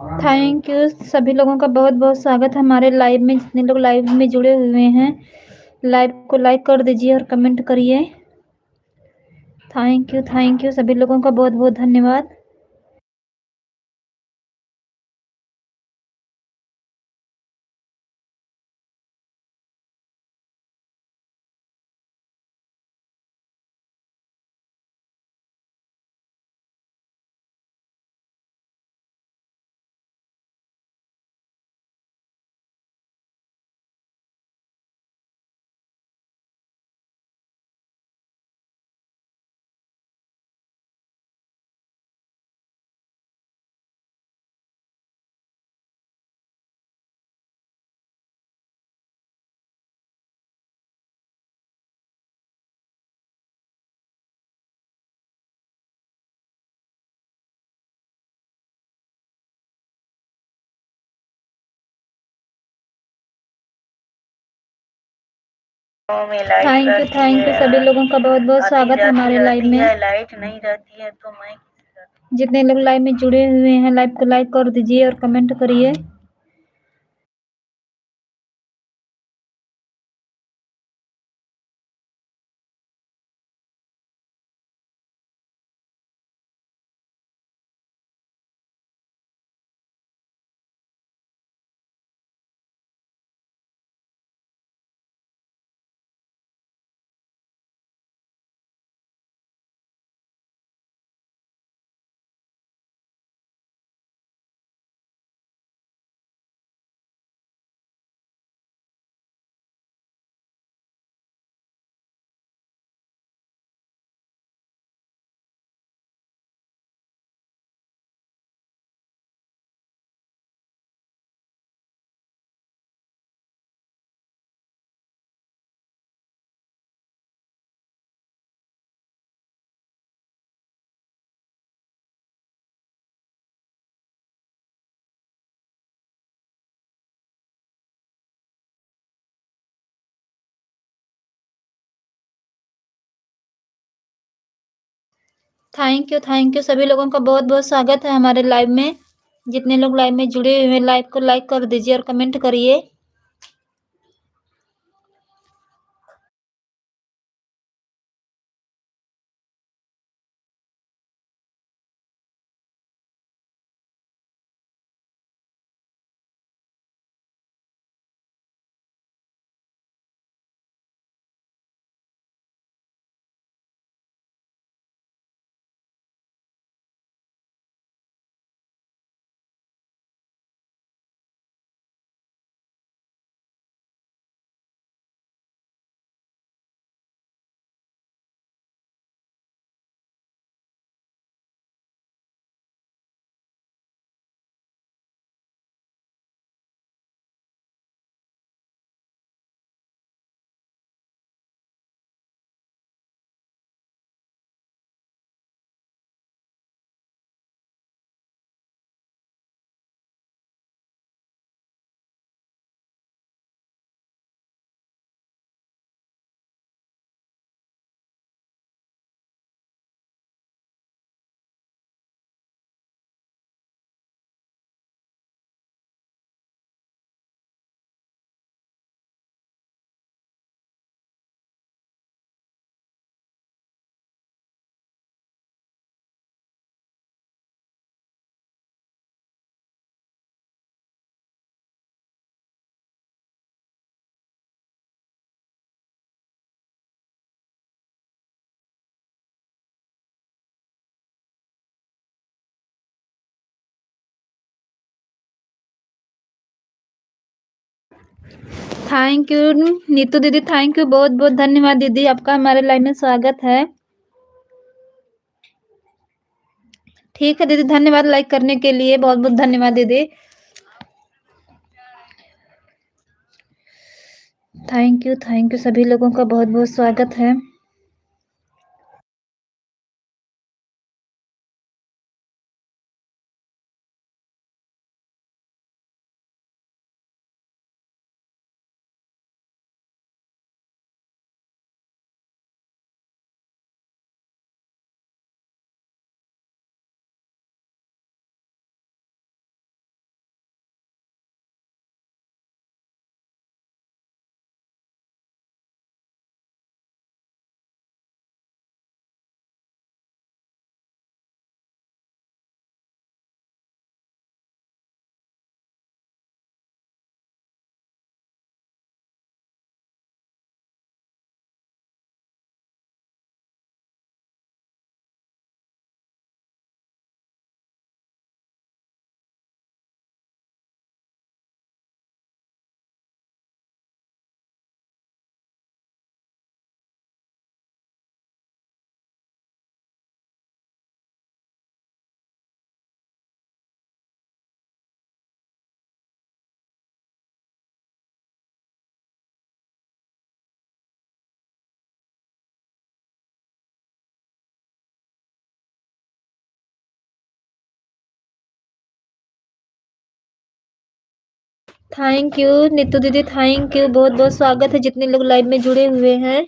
Thank you सभी लोगों का बहुत बहुत स्वागत है हमारे लाइव में। जितने लोग लाइव में जुड़े हुए हैं, लाइव को लाइक कर दीजिए और कमेंट करिए। थैंक यू सभी लोगों का बहुत बहुत धन्यवाद। थैंक यू सभी लोगों का बहुत बहुत स्वागत है हमारे लाइव में। लाइट नहीं रहती है तो मैं जितने लोग लाइव में जुड़े हुए हैं, लाइव को लाइक कर दीजिए और कमेंट करिए। थैंक यू सभी लोगों का बहुत बहुत स्वागत है हमारे लाइव में। जितने लोग लाइव में जुड़े हुए हैं, लाइव को लाइक कर दीजिए और कमेंट करिए। थैंक यू नीतू दीदी, थैंक यू, बहुत बहुत धन्यवाद दीदी, आपका हमारे लाइव में स्वागत है। ठीक है दीदी, धन्यवाद लाइक करने के लिए, बहुत बहुत धन्यवाद दीदी। थैंक यू सभी लोगों का बहुत बहुत स्वागत है। थैंक यू नीतू दीदी, थैंक यू, बहुत बहुत स्वागत है जितने लोग लाइव में जुड़े हुए हैं।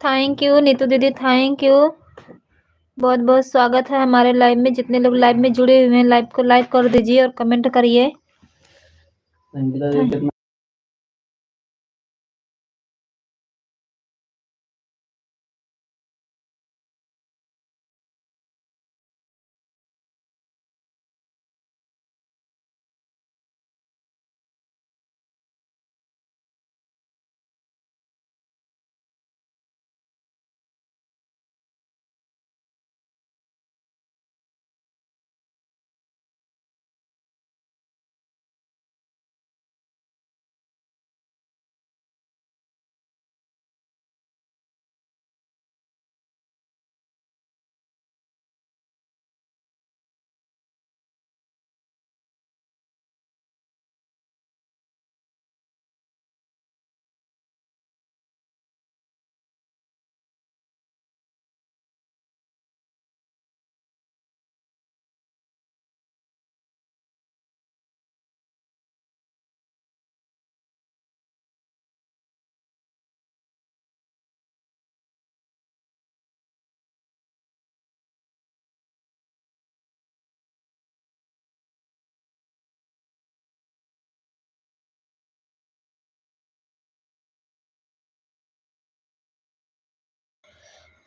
थैंक यू नीतू दीदी, थैंक यू, बहुत बहुत स्वागत है हमारे लाइव में। जितने लोग लाइव में जुड़े हुए हैं लाइव को लाइक कर दीजिए और कमेंट करिए।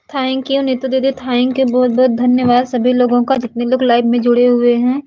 थैंक यू नीतू दीदी, थैंक यू, बहुत बहुत धन्यवाद सभी लोगों का जितने लोग लाइव में जुड़े हुए हैं।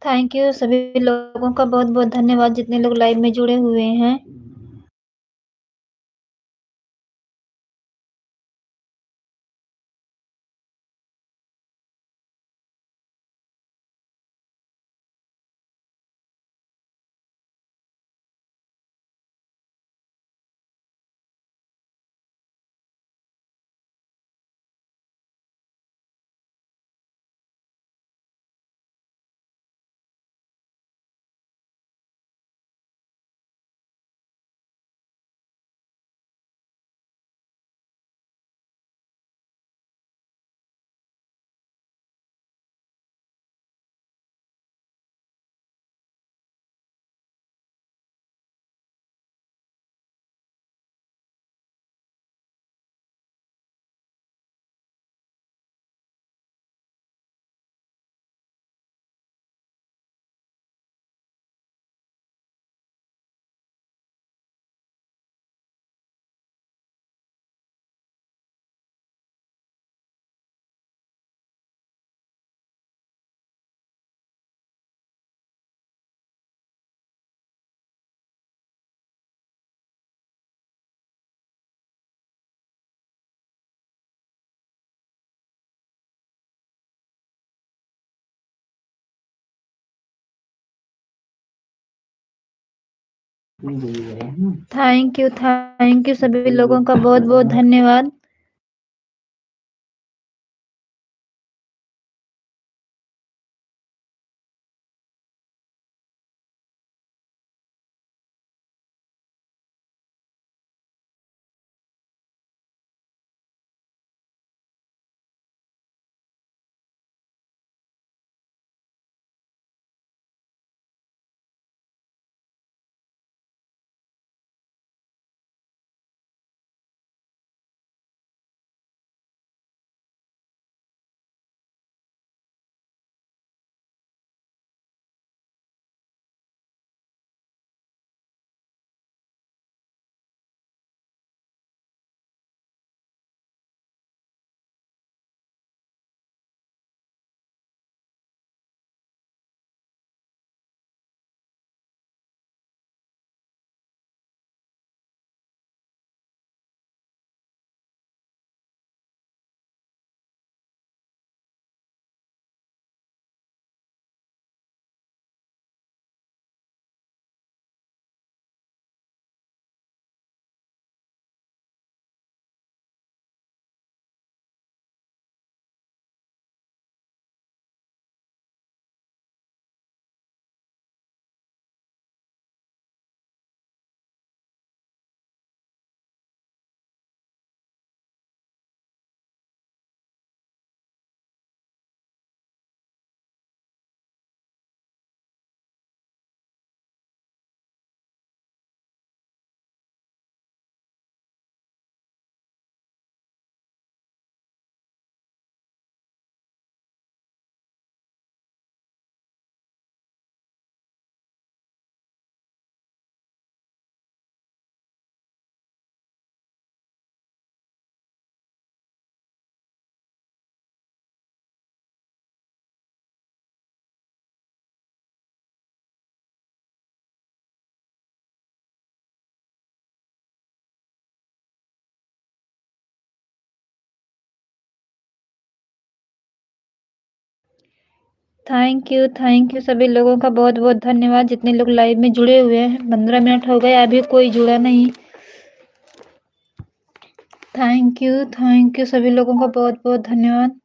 थैंक यू सभी लोगों का बहुत बहुत धन्यवाद जितने लोग लाइव में जुड़े हुए हैं। थैंक यू सभी लोगों का बहुत बहुत धन्यवाद। थैंक यू सभी लोगों का बहुत-बहुत धन्यवाद जितने लोग लाइव में जुड़े हुए हैं। 15 मिनट हो गए अभी कोई जुड़ा नहीं। थैंक यू सभी लोगों का बहुत-बहुत धन्यवाद।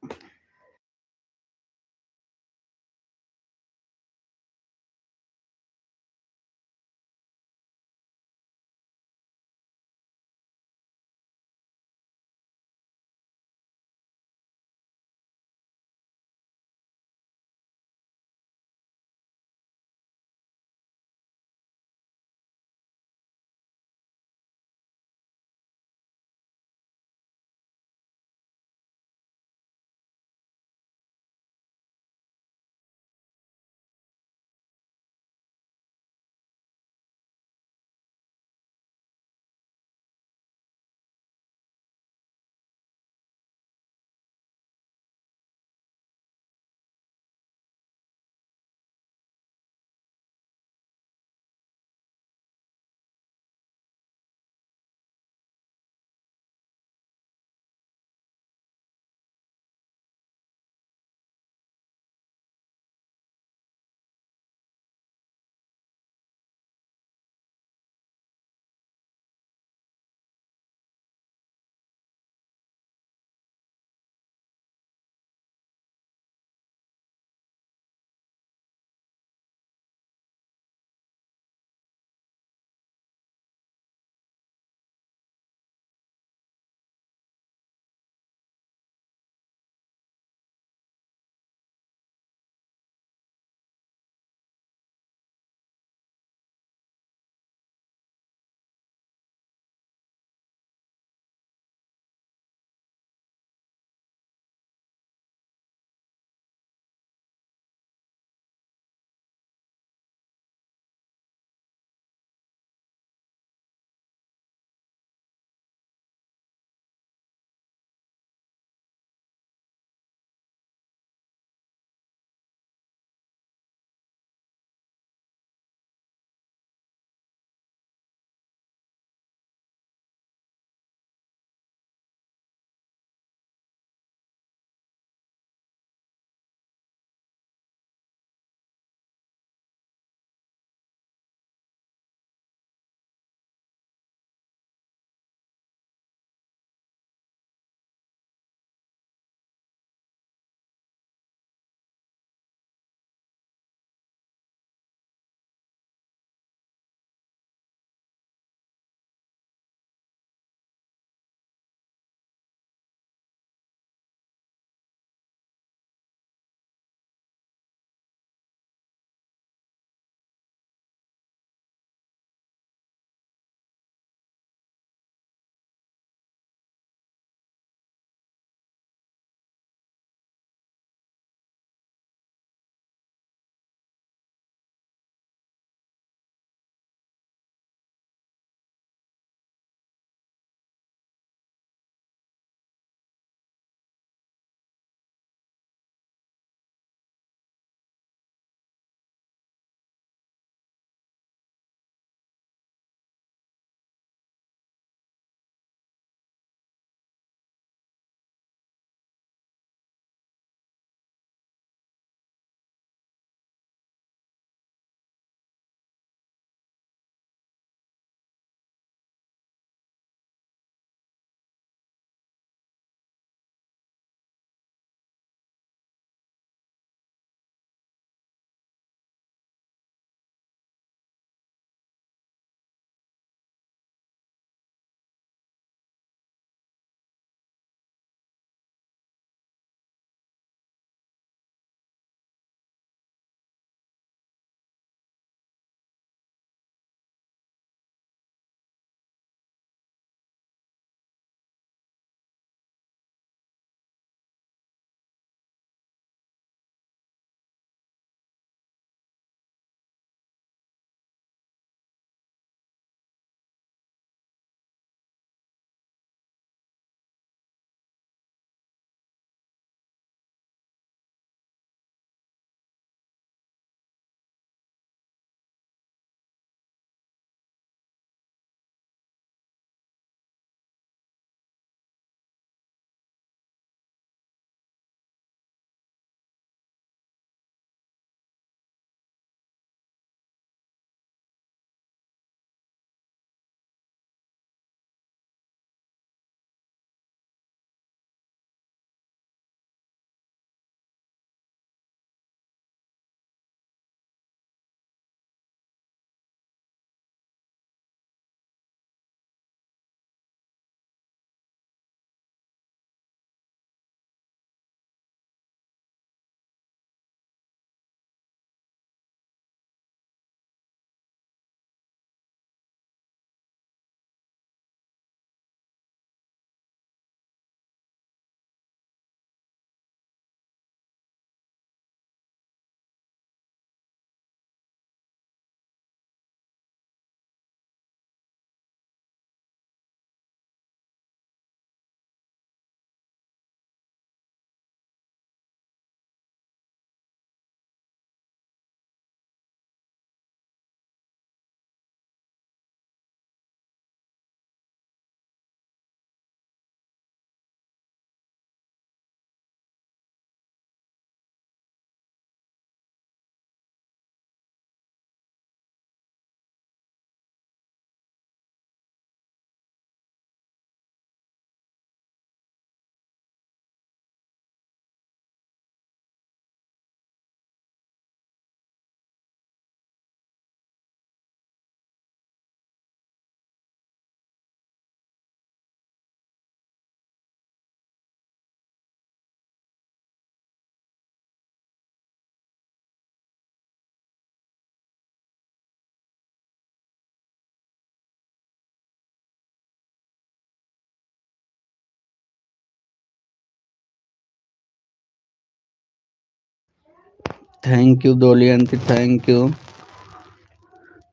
Thank you Dolly aunty, thank you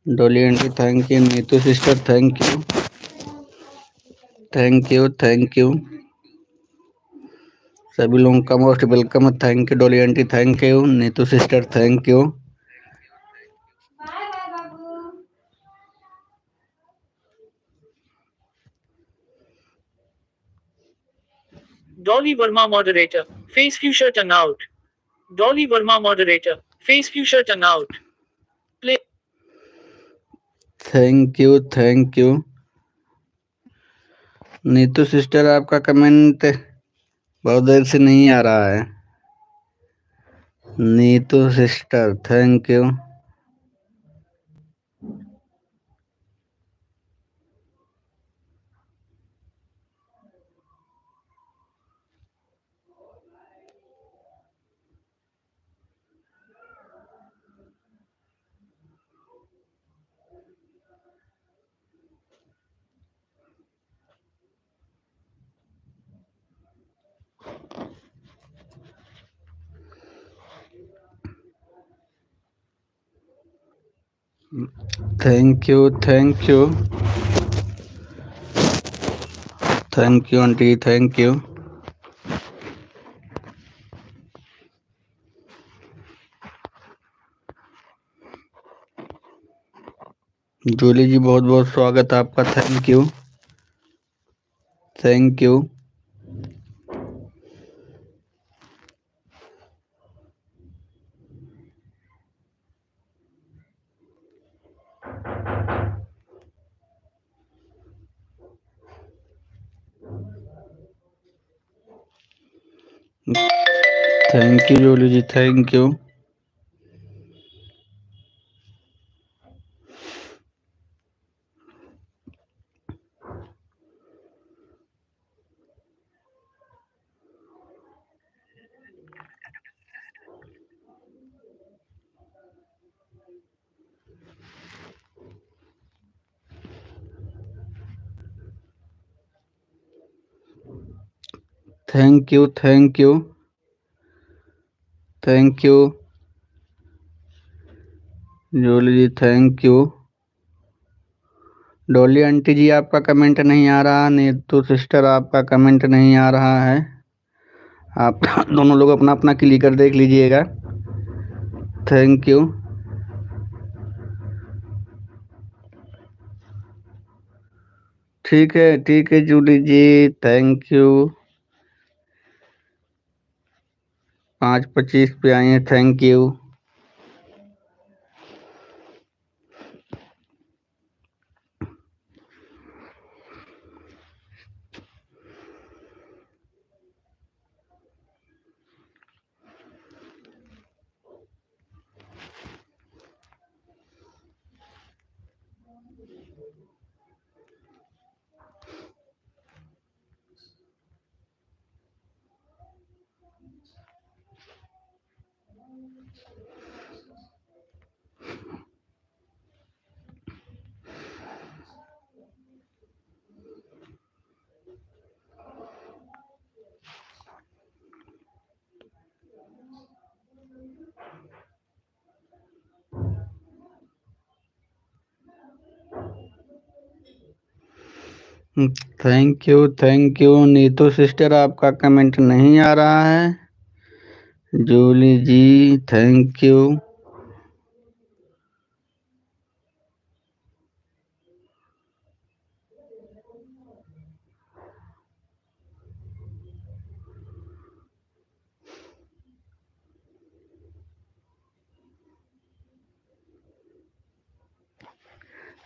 Dolly aunty, thank you Neetu sister, thank you thank you thank you सभी लोगों का most welcome. Thank you Dolly aunty, thank you Neetu sister, thank you. Dolly Verma moderator. Face future turn out. Dolly Verma moderator. Face future turn out. Play. Thank you Neetu sister, आपका comment बहुत देर से नहीं आ रहा है। Neetu sister, thank you. Thank you aunty, thank you. Julie ji, बहुत बहुत स्वागत आपका, thank you thank you. Thank you Julie ji, thank you. Thank you Julie ji, thank you. Dolly aunty ji, आपका कमेंट नहीं आ रहा। नीतू सिस्टर, आपका कमेंट नहीं आ रहा है। आप दोनों लोग अपना अपना क्लिक कर देख लीजिएगा। Thank you. ठीक है जूली जी, थैंक यू। 5:25 पे आए हैं, thank you. Thank you Neetu sister, आपका कमेंट नहीं आ रहा है। Jully ji, thank you.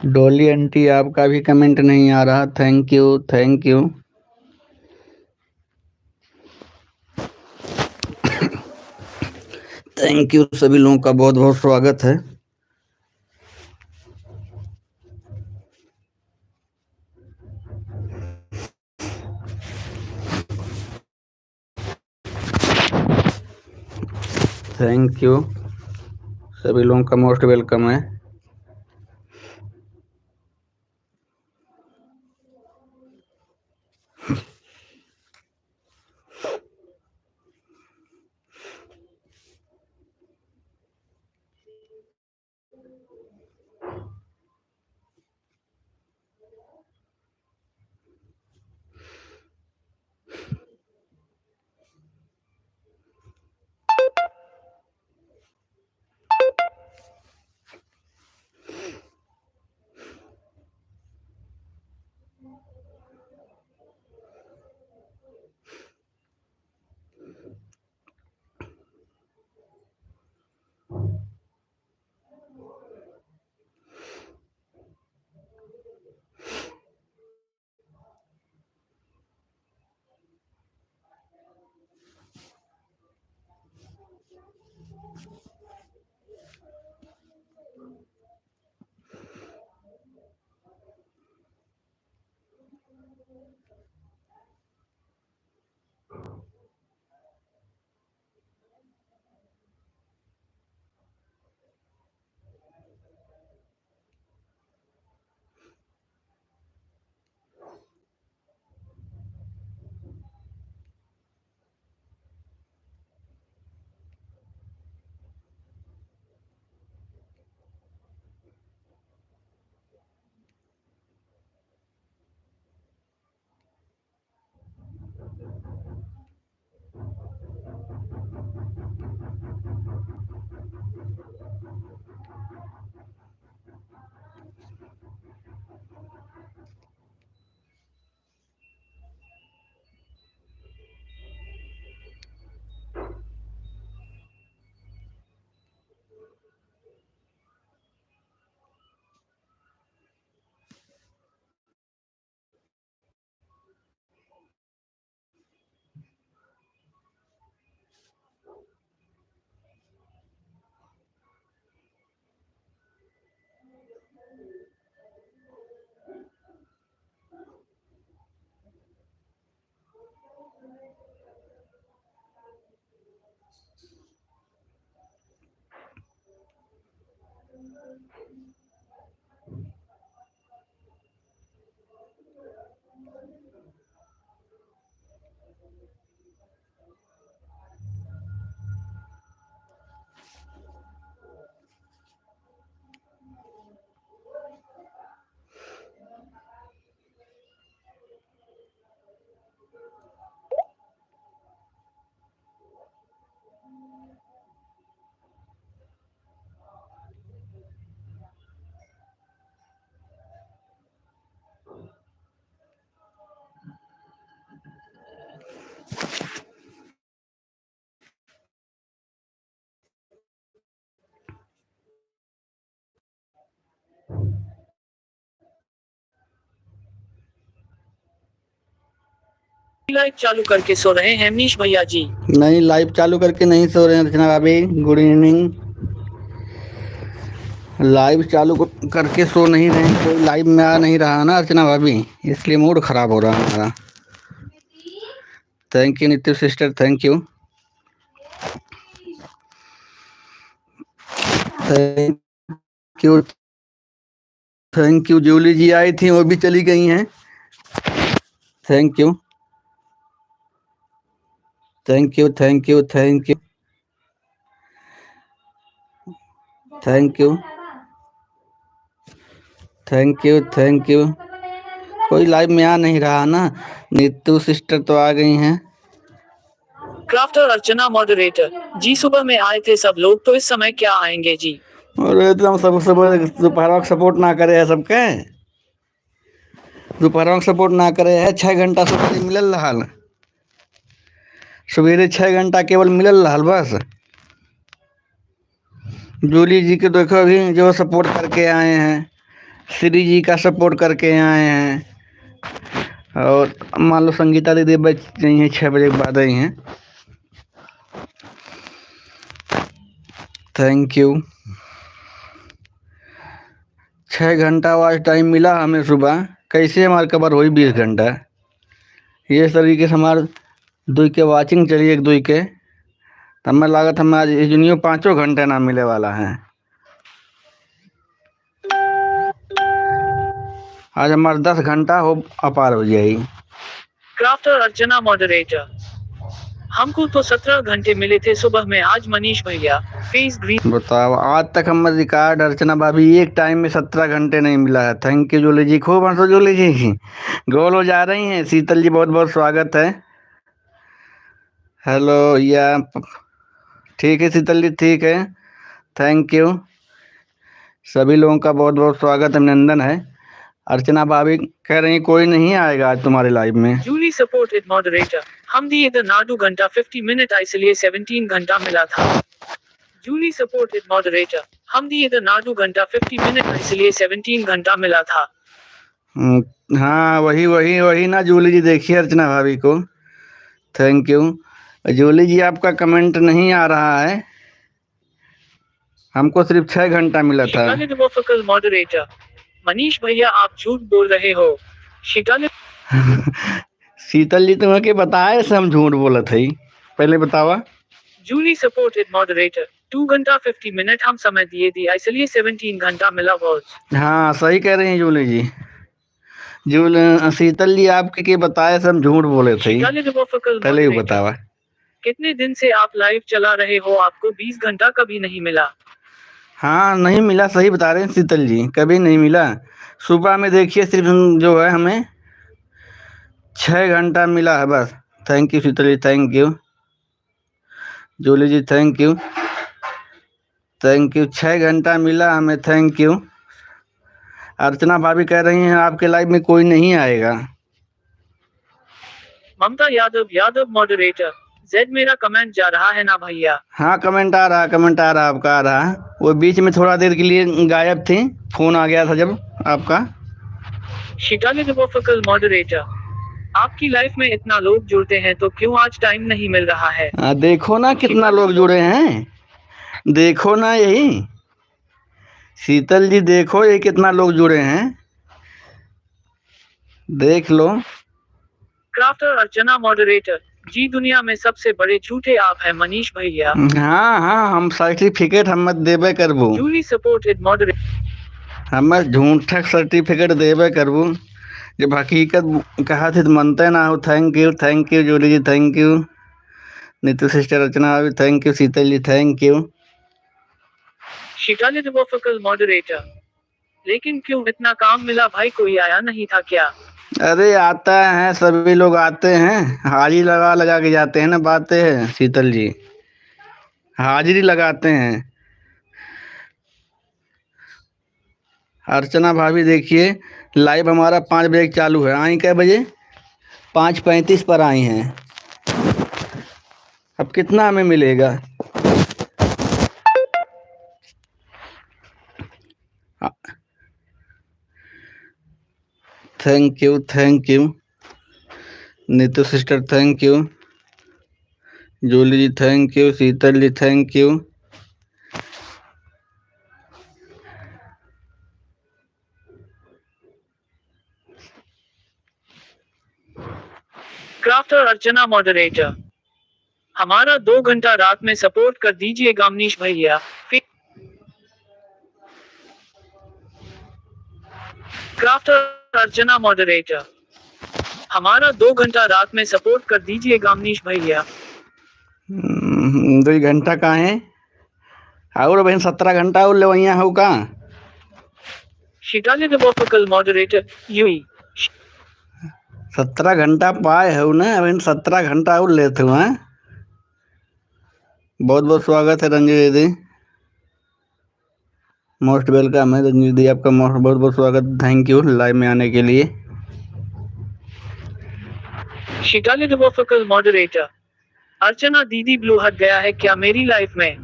Dolly aunty, आपका भी कमेंट नहीं आ रहा। थैंक यू थैंक यू सभी लोगों का बहुत बहुत स्वागत है। थैंक यू सभी लोगों का मोस्ट वेलकम है। लाइव चालू करके सो रहे हैं मनीष भैया जी। नहीं, लाइव चालू करके नहीं सो रहे हैं अर्चना भाभी। Good evening. लाइव चालू करके सो नहीं रहे हैं, कोई लाइव में आ नहीं रहा ना अर्चना भाभी, इसलिए मूड खराब हो रहा है हमारा। Thank you Nitya sister, thank you. Thank you, thank you. Julie ji आई थी, वो भी चली गई हैं। Thank you, thank you, thank you, thank you, thank you, thank you, thank you. कोई लाइव में आ नहीं रहा ना। नीतू सिस्टर तो आ गई हैं। क्राफ्टर अर्चना मॉडरेटर जी, सुबह में आए थे सब लोग, तो इस समय क्या आएंगे जी? और एकदम सब दोपहर का सपोर्ट ना करे है सबके, दोपहर का सपोर्ट ना करे है। 6 घंटा सवेरे मिलल रहल, सवेरे 6 घंटा केवल मिलल रहल बस। जूली जी के देखो अभी जो सपोर्ट करके आए हैं, श्री जी का सपोर्ट करके आए हैं, और मान लो संगीता दीदी बच गई हैं, 6 बजे के बाद आई हैं। Thank you. 6 घंटा आज टाइम मिला हमें सुबह, कैसे हमारे कवर हुई 20 घंटा। ये तरीके से हमारे दुई के वाचिंग चली, एक दुई के तब मैं लागत हमें आज इजनियो 5 घंटे ना मिले वाला है। आज हमारे 10 घंटा हो अपार हो जाएगी। क्राफ्टर अर्चना मॉडरेटर, हमको तो 17 घंटे मिले थे सुबह में। आज मनीष भैया फेस ग्रीन। बताओ, आज तक हमारे रिकॉर्ड अर्चना भाभी एक टाइम में 17 घंटे नहीं मिला है। थैंक यू जोली जी, खूब हंसो जोली जी, गोल हो जा रही हैं। शीतल जी बहुत बहुत स्वागत है। हेलो या ठीक है शीतल जी, ठीक है, थैंक यू। सभी लोगों का बहुत बहुत स्वागत, अभिनंदन है। अर्चना भाभी कह रही कोई नहीं आएगा आज तुम्हारे लाइव में। जूली सपोर्टेड मॉडरेटर, हम दिए द नाडू घंटा 50 मिनट, इसलिए 17 घंटा मिला था। जूली सपोर्टेड मॉडरेटर, हम दिए द नाडू घंटा 50 मिनट, इसलिए 17 घंटा मिला था। हाँ वही वही वही ना जूली जी, देखिए अर्चना भाभी को। थैंक यू जूली जी, आपका कमेंट नहीं आ रहा है, हमको सिर्फ 6 घंटा मिला था। मॉडरेटर, मनीष भैया आप झूठ बोल रहे हो। शिकायत शीतल जी तुम्हें के बताए से हम झूठ बोलत हई, पहले बतावा। जूली सपोर्टेड मॉडरेटर 2 घंटा 50 मिनट हम समय दिए दी इसलिए 17 घंटा मिला वॉच। हाँ सही कह रही हैं जूली जी। शीतल जी आपके के बताए से हम झूठ बोले थे, शिकाले रिवोफकल पहले ही मॉडरेटर बतावा। कितने दिन से आप लाइव चला रहे हो आपको 20 घंटा कभी नहीं मिला। हाँ नहीं मिला, सही बता रहे हैं शीतल जी, कभी नहीं मिला। सुबह में देखिए सिर्फ जो है हमें 6 घंटा मिला है बस। Thank you Sheetal ji, thank you. Julie ji thank you, thank you. 6 घंटा मिला हमें, थैंक यू। अर्चना भाभी कह रही हैं आपके लाइव में कोई नहीं आएगा। ममता यादव मॉडरेटर जेड मेरा कमेंट जा रहा है ना भैया। हाँ कमेंट आ रहा, कमेंट आ रहा, आपका आ रहा। वो बीच में थोड़ा देर के लिए गायब थी, फोन आ गया था जब आपका। शिकाले रिवोफकल मॉडरेटर आपकी लाइफ में इतना लोग जुड़ते हैं तो क्यों आज टाइम नहीं मिल रहा है। देखो ना कितना लोग जुड़े हैं, देखो ना यही शीतल जी, देखो ये कितना लोग जुड़े हैं, देख लो। क्राफ्टर अर्चना मॉडरेटर जी दुनिया में सबसे बड़े झूठे आप हैं मनीष भैया। हाँ हाँ हम सर्टिफिकेट हम देवे करबू, जूली सपोर्टेड मॉडरेटर हम झूठक सर्टिफिकेट देवे करबू। जब हकीकत कहा थी तो मनते ना हो। Thank you Julie ji, thank you. Neetu sister, Archana भी thank you, Sheetal ji thank you. शिकाले रिवोफकल मॉडरेटर लेकिन क्यों इतना काम मिला भाई, कोई आया नहीं था क्या। अरे आता है, सभी लोग आते हैं, हाजिरी लगा लगा के जाते हैं ना, बातें हैं शीतल जी, हाजिरी लगाते हैं। अर्चना भाभी देखिए लाइव हमारा 5 बजे चालू है, आई कै बजे 5:35 पर आई हैं। अब कितना हमें मिलेगा। Thank you Neetu sister, thank you. Julie ji thank you, Sheetal ji thank you. Crafter Archana moderator हमारा 2 घंटा रात में सपोर्ट कर दीजिए गामनीश भैया। क्राफ्टर अर्चना मॉडरेटर हमारा 2 घंटा रात में सपोर्ट कर दीजिए गामनीश भैया। 2 घंटा का है और बहन 17 घंटा और लेवैया हो का। शिकाले रिवोफकल मॉडरेटर यूई 17 घंटा पाए हो ना बहन, 17 घंटा और लेते हो। हैं बहुत बहुत स्वागत है रंजू दीदी, मोस्ट वेलकम है रंजू दीदी, आपका बहुत बहुत स्वागत, थैंक यू लाइव में आने के लिए। शिकाले रिवोफकल मॉडरेटर अर्चना दीदी ब्लू हट गया है क्या मेरी लाइफ में।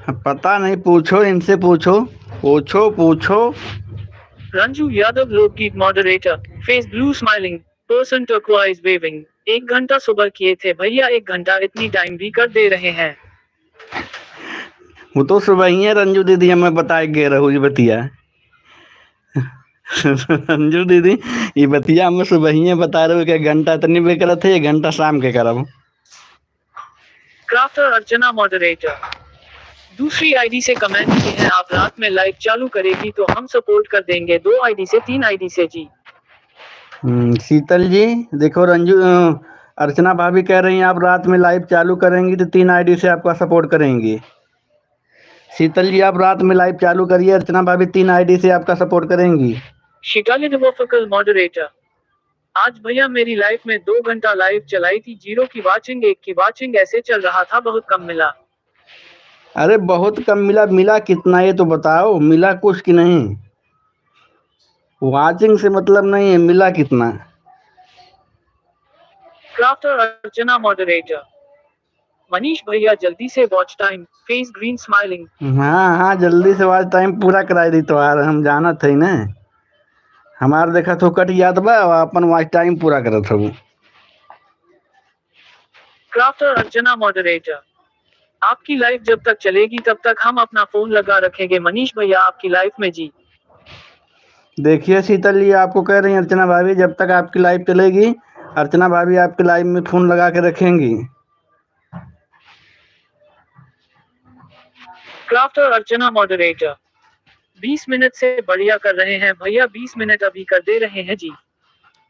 पता नहीं, पूछो इनसे, पूछो। रंजू यादव लोकगीत moderator face blue smiling person turquoise waving 1 घंटा सुबह किए थे भैया, 1 घंटा इतनी टाइम भी कर दे रहे हैं। वो तो सुबह ही है रंजू दीदी, हमें बताए गे रहू जी बतिया। रंजू दीदी ये बतिया हमें सुबह ही बता रहे हो कि 1 घंटा इतनी भी करत है, 1 घंटा शाम के करब। क्राफ्टर अर्चना मॉडरेटर दूसरी आईडी से कमेंट किए हैं आप रात में लाइव चालू करेगी तो हम सपोर्ट कर देंगे 2 आईडी से 3 आईडी से जी। शीतल जी देखो, अर्चना भाभी कह रही हैं आप रात में लाइव चालू करेंगी तो 3 आईडी से आपका सपोर्ट करेंगी। शीतल जी आप रात में लाइव चालू करिए, अर्चना भाभी 3 आईडी से आपका सपोर्ट करेंगी। शिकाले रिवोफकल मॉडरेटर आज भैया मेरी लाइफ में 2 घंटा लाइव चलाई थी, 0 की वाचिंग 1 की वाचिंग ऐसे चल रहा था, बहुत कम मिला। अरे बहुत कम मिला कितना ये तो बताओ, मिला कुछ कि नहीं। वाचिंग से मतलब नहीं है, मिला कितना। क्राफ्टर अर्चना मॉडरेटर मनीष भैया जल्दी से watch time face green smiling. हाँ जल्दी से वॉच टाइम पूरा कराई दी तो यार, हम जाना थे ना, हमार देखा तो कट याद बा, अपन वॉच टाइम पूरा करत हूँ। क्राफ्टर अर्चना मॉडरेटर आपकी लाइफ जब तक चलेगी तब तक हम अपना फोन लगा रखेंगे मनीष भैया आपकी लाइफ में जी। देखिए शीतल जी, आपको कह रही हैं अर्चना भाभी, जब तक आपकी लाइव चलेगी अर्चना भाभी आपकी लाइव में फ़ोन लगा के रखेंगी। क्राफ्टर अर्चना मॉडरेटर 20 मिनट से बढ़िया कर रहे हैं भैया, 20 मिनट अभी कर दे रहे हैं जी।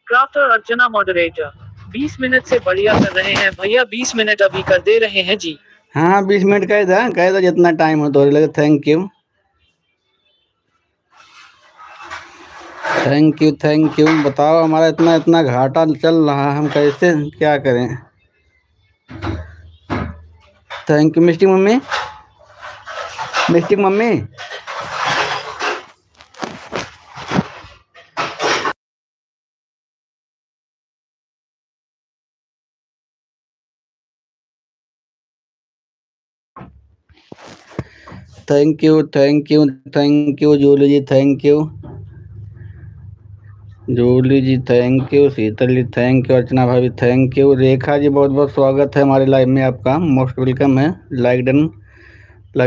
क्राफ्टर अर्चना मॉडरेटर 20 मिनट से बढ़िया कर रहे हैं भैया, 20 मिनट अभी कर दे रहे हैं जी। हाँ 20 मिनट कह दो जितना टाइम हो तो लगे। Thank you thank you. बताओ हमारा इतना घाटा चल रहा है, हम कैसे क्या करें। Thank you mystic mummy. Thank you Julie ji, thank you Julie ji, thank you Sheetal ji, thank you Archana भाभी, थैंक यू रेखा जी, बहुत बहुत स्वागत है हमारे लाइव में, आपका मोस्ट वेलकम है। लाइक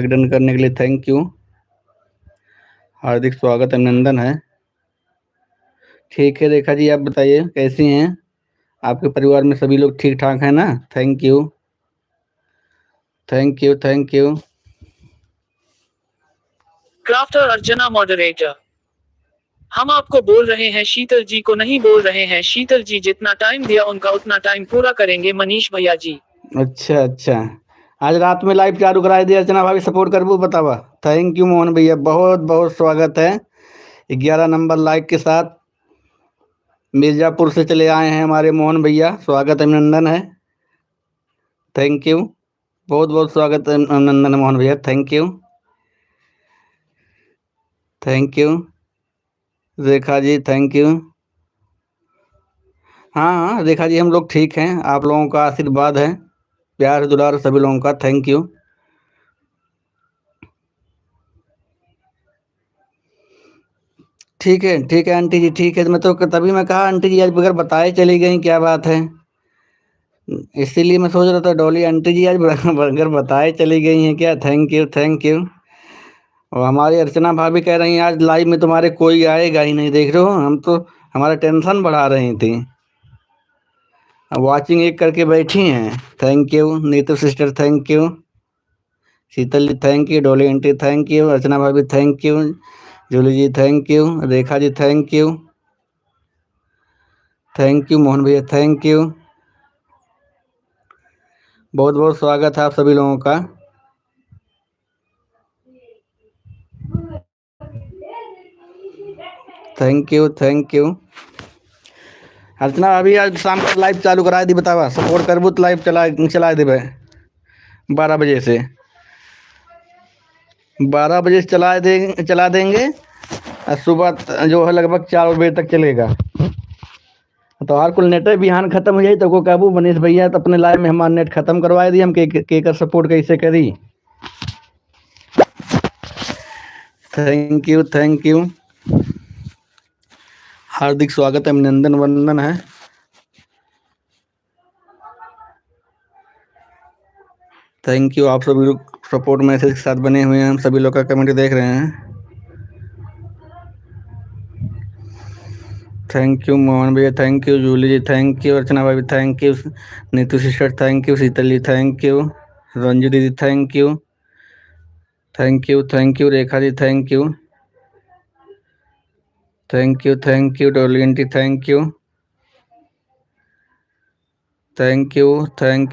डन करने के लिए थैंक यू, हार्दिक स्वागत अभिनंदन है। ठीक है रेखा जी, आप बताइए कैसी हैं, आपके परिवार में सभी लोग ठीक ठाक हैं ना। Thank you. Crafter Archana moderator हम आपको बोल रहे हैं, शीतल जी को नहीं बोल रहे हैं। शीतल जी जितना टाइम दिया उनका उतना टाइम पूरा करेंगे मनीष भैया जी। अच्छा आज रात में लाइव चालू कराई दी अर्चना भाभी, सपोर्ट करबू बतावा। थैंक यू मोहन भैया, बहुत बहुत स्वागत है। 11 नंबर लाइक के साथ मिर्ज़ापुर से चले आए हैं हमारे मोहन भैया, स्वागत अभिनंदन है। थैंक यू, बहुत बहुत स्वागत अभिनंदन मोहन भैया, thank you Rekha ji, thank you. हाँ रेखा जी, हम लोग ठीक हैं, आप लोगों का आशीर्वाद है, प्यार दुलार सभी लोगों का, थैंक यू। ठीक है आंटी जी, ठीक है। मैं तो तभी मैं कहा आंटी जी आज बगैर बताए चली गई, क्या बात है। इसीलिए मैं सोच रहा था डॉली आंटी जी आज बगैर बताए चली गई हैं क्या। Thank you. और हमारी अर्चना भाभी कह रही हैं आज लाइव में तुम्हारे कोई आएगा ही नहीं, देख रहे हो, हम तो हमारा टेंशन बढ़ा रही थी, अब वॉचिंग एक करके बैठी हैं। Thank you Neetu sister, thank you Sheetal ji, thank you Dolly aunty, thank you Archana भाभी, thank you Julie ji, thank you Rekha ji, thank you Mohan भैया, थैंक यू। बहुत बहुत स्वागत है आप सभी लोगों का। थैंक यू अर्चना अभी आज शाम को लाइव चालू करा दी, बतावा सपोर्ट करबू तो लाइव चला देवे 12 बजे से, 12 बजे से चला देंगे और सुबह जो है लगभग 4 बजे तक चलेगा। तो हर कुल नेट बिहान खत्म हो जाए तो को काबू मनीष भैया तो अपने लाइव में हमारा नेट खत्म करवा दिए, हम के कर सपोर्ट कैसे करी। थैंक यू हार्दिक स्वागत अभिनंदन वंदन है। थैंक यू, आप सभी लोग सपोर्ट मैसेज के साथ बने हुए हैं, हम सभी लोग का कमेंट देख रहे हैं। थैंक यू मोहन भैया, thank you Julie ji, thank you Archana भाभी, thank you Neetu sister, thank you Sheetal ji, thank you Ranju दीदी, thank you Rekha ji, thank you Dolly aunty, thank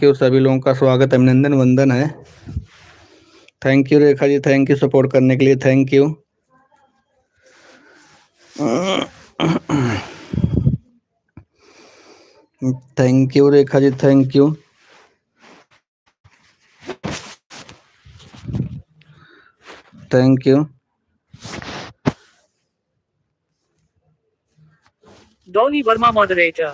you सभी लोगों का स्वागत अभिनंदन वंदन है। Thank you Rekha ji, thank you support करने के लिए, thank you. Thank you Rekha ji, thank you Dolly Verma moderator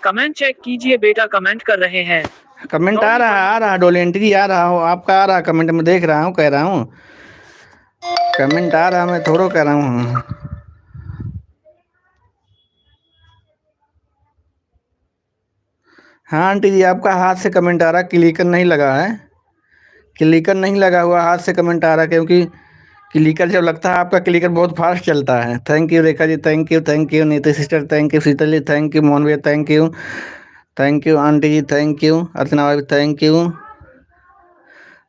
comment check कीजिए बेटा, कमेंट कर रहे हैं। कमेंट आ रहा डॉली आंटी जी, आ रहा हो आपका, आ रहा कमेंट में देख रहा हूँ, कह रहा हूँ कमेंट आ रहा, मैं थोड़ा कह रहा हूँ। हाँ आंटी जी, आपका हाथ से कमेंट आ रहा, क्लिकर नहीं लगा है, क्लिकर नहीं लगा हुआ, हाथ से कमेंट आ रहा, क्योंकि क्लिकर जब लगता है आपका क्लिकर बहुत फास्ट चलता है। Thank you Rekha ji, thank you नीति sister, thank you Sheetal ji, thank you Mohan भैया, thank you aunty ji, thank you Archana भाभी, थैंक यू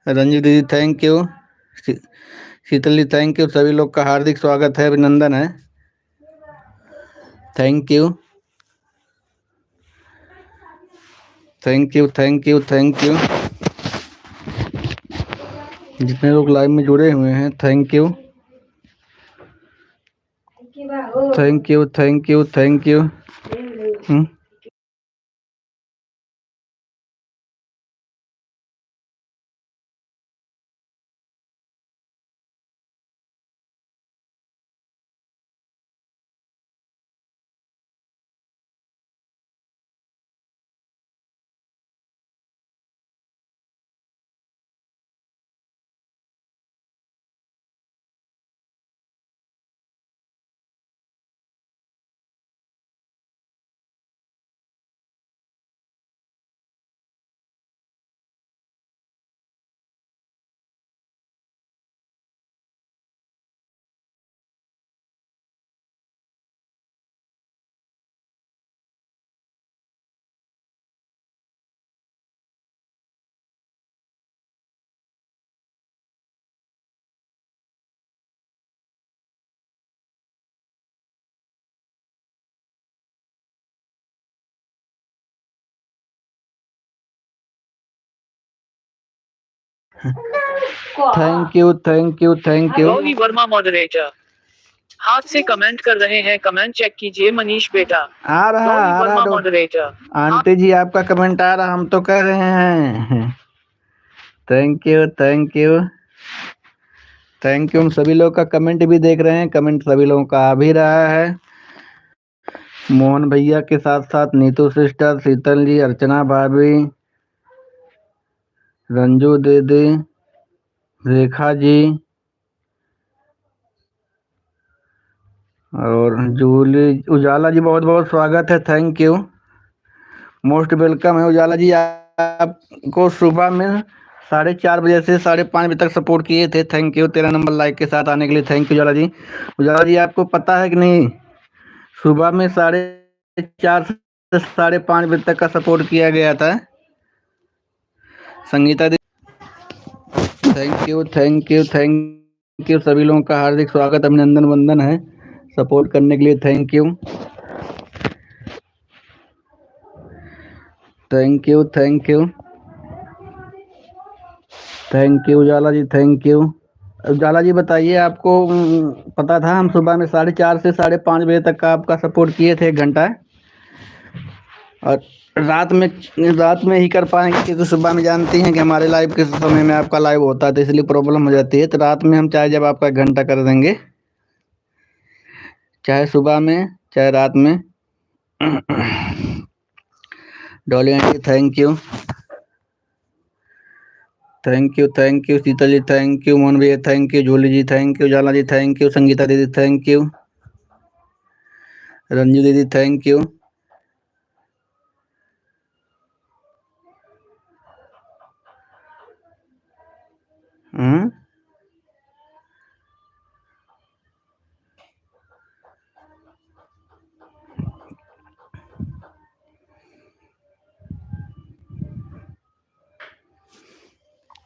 रंजू दीदी, thank you Sheetal ji, thank you. सभी लोग का हार्दिक स्वागत है, अभिनंदन है। Thank you thank you thank you thank you. जितने लोग लाइव में जुड़े हुए हैं, thank you thank you thank you thank you. Thank you thank you thank you. Gauri Verma moderator हाथ से कमेंट कर रहे हैं, कमेंट चेक कीजिए मनीष बेटा। आ रहा गौरी आ वर्मा रहा मॉडरेटर आंटी जी, आपका कमेंट आ रहा, हम तो कह रहे हैं। Thank you thank you thank you. हम सभी लोग का कमेंट भी देख रहे हैं, कमेंट सभी लोगों का आ भी रहा है। मोहन भैया के साथ साथ नीतू सिस्टर, शीतल जी, अर्चना भाभी, रंजू दीदी, रेखा जी और जूली, उजाला जी, बहुत बहुत स्वागत है। थैंक यू, मोस्ट वेलकम है उजाला जी। आपको सुबह में 4:30 बजे से 5:30 बजे तक सपोर्ट किए थे। थैंक यू 13 नंबर लाइक के साथ आने के लिए। थैंक यू उजाला जी। उजाला जी, आपको पता है कि नहीं, सुबह में 4:30 से 5:30 बजे तक का सपोर्ट किया गया था। संगीता दी, thank you thank you thank you. सभी लोगों का हार्दिक स्वागत, अभिनंदन, वंदन है सपोर्ट करने के लिए। Thank you thank you thank you thank you Ujala ji, thank you. Ujala ji बताइए, आपको पता था हम सुबह में 4:30 से 5:30 बजे तक का आपका सपोर्ट किए थे 1 घंटा, और रात में ही कर पाएंगे क्योंकि सुबह में जानती हैं कि हमारे लाइव के समय में आपका लाइव होता है, तो इसलिए प्रॉब्लम हो जाती है। तो रात में हम चाहे जब आपका 1 घंटा कर देंगे, चाहे सुबह में चाहे रात में। Dolly aunty, thank you thank you thank you. Sheetal ji, thank you. Mohan भैया, thank you. Julie ji, thank you. Ujala ji, thank you. Sangeeta दीदी, थैंक यू। रंजू दीदी, thank you.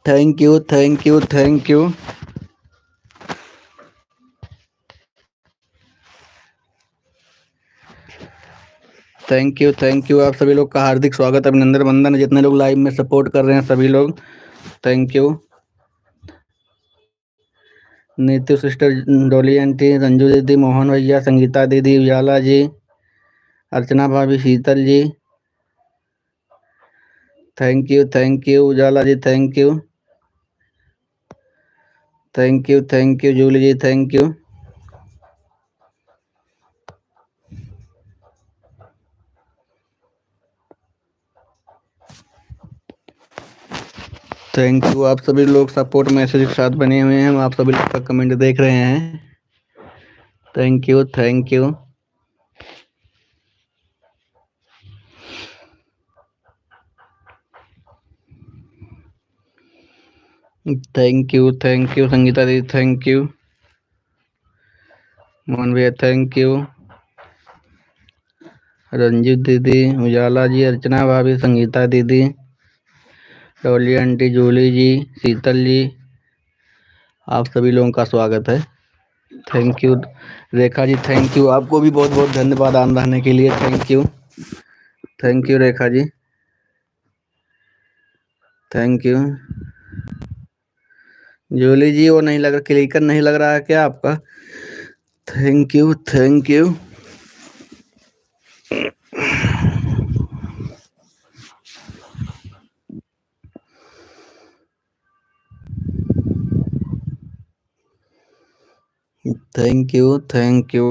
Thank you thank you thank you. Thank you. आप सभी लोग का हार्दिक स्वागत, अभिनंदन, वंदन। जितने लोग लाइव में सपोर्ट कर रहे हैं सभी लोग, thank you. Neetu sister, Dolly aunty, Ranju दीदी, मोहन भैया, संगीता दीदी, उजाला जी, अर्चना भाभी, Sheetal ji, thank you Ujala ji, thank you thank you. Julie ji, thank you thank you. आप सभी लोग सपोर्ट मैसेज के साथ बने हुए हैं, हम आप सभी लोग का कमेंट देख रहे हैं। Thank you thank you thank you Sangeeta दी, थैंक यू। मोहन भैया थैंक यू। रंजीत दीदी, उजाला जी, अर्चना भाभी, संगीता दीदी, Dolly aunty, Julie ji, Sheetal ji, आप सभी लोगों का स्वागत है। Thank you. Rekha ji thank you, आपको भी बहुत बहुत धन्यवाद आन रहने के लिए। Thank you Rekha ji, thank you. Julie ji वो नहीं लग क्लिकर नहीं लग रहा है क्या आपका? Thank you thank you. Thank you thank you.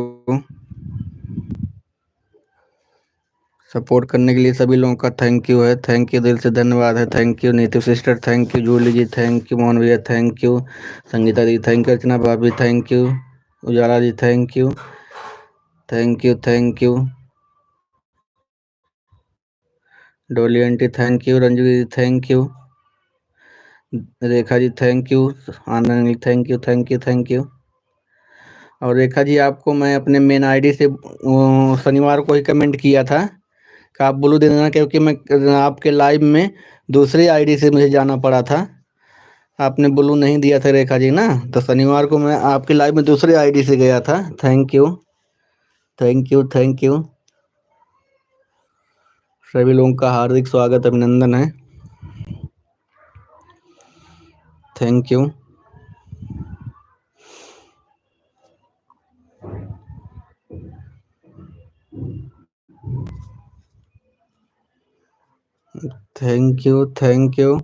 Support करने के लिए सभी लोगों का थैंक यू है। थैंक यू, दिल से धन्यवाद है। Thank you Neetu sister, thank you Julie ji, thank you Mohan भैया, थैंक यू संगीता दी, थैंक यू अर्चना भाभी, thank you Ujala ji, thank you thank you thank you. Dolly aunty thank you, Ranju ji thank you, Rekha ji thank you, Anand thank you thank you thank you. और रेखा जी आपको मैं अपने main ID से शनिवार को ही कमेंट किया था कि आप ब्लू दे देना, क्योंकि मैं आपके लाइव में दूसरी आईडी से मुझे जाना पड़ा था। आपने ब्लू नहीं दिया था रेखा जी ना, तो शनिवार को मैं आपके लाइव में दूसरी आईडी से गया था। Thank you thank you thank you. सभी लोगों का हार्दिक स्वागत अभिनंदन है। Thank you thank you thank you.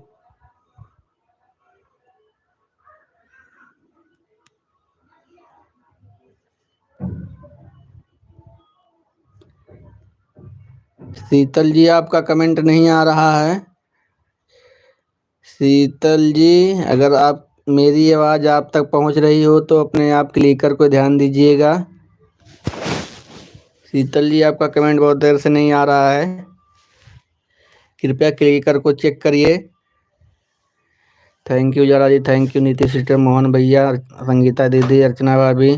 Sheetal ji आपका कमेंट नहीं आ रहा है। शीतल जी अगर आप मेरी आवाज़ आप तक पहुंच रही हो तो अपने आप क्लिकर को ध्यान दीजिएगा। शीतल जी आपका कमेंट बहुत देर से नहीं आ रहा है, कृपया क्लिकर को चेक करिए। थैंक यू जरा जी, thank you Nitish sister, Mohan भैया, संगीता दीदी, अर्चना भाभी,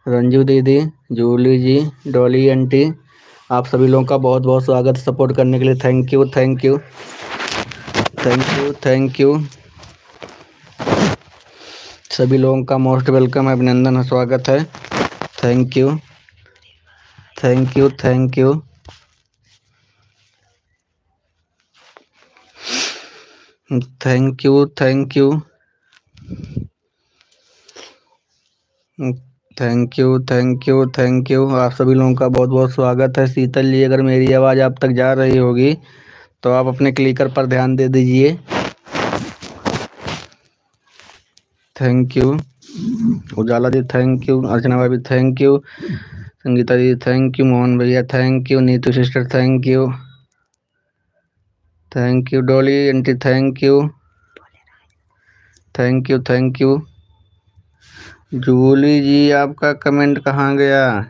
रंजू दीदी, जूली जी, डॉली आंटी, आप सभी लोगों का बहुत बहुत स्वागत सपोर्ट करने के लिए। Thank you thank you thank you thank you. सभी लोगों का मोस्ट वेलकम है, अभिनंदन है, स्वागत है। Thank you thank you thank you. Thank you thank you thank you thank you thank you. आप सभी लोगों का बहुत बहुत स्वागत है। शीतल जी अगर मेरी आवाज़ आप तक जा रही होगी तो आप अपने क्लिकर पर ध्यान दे दीजिए। Thank you Ujala ji, thank you Archana भाभी, thank you Sangeeta ji, thank you Mohan भैया, thank you Neetu sister, thank you Dolly aunty, thank you thank you. Julie ji आपका कमेंट कहाँ गया?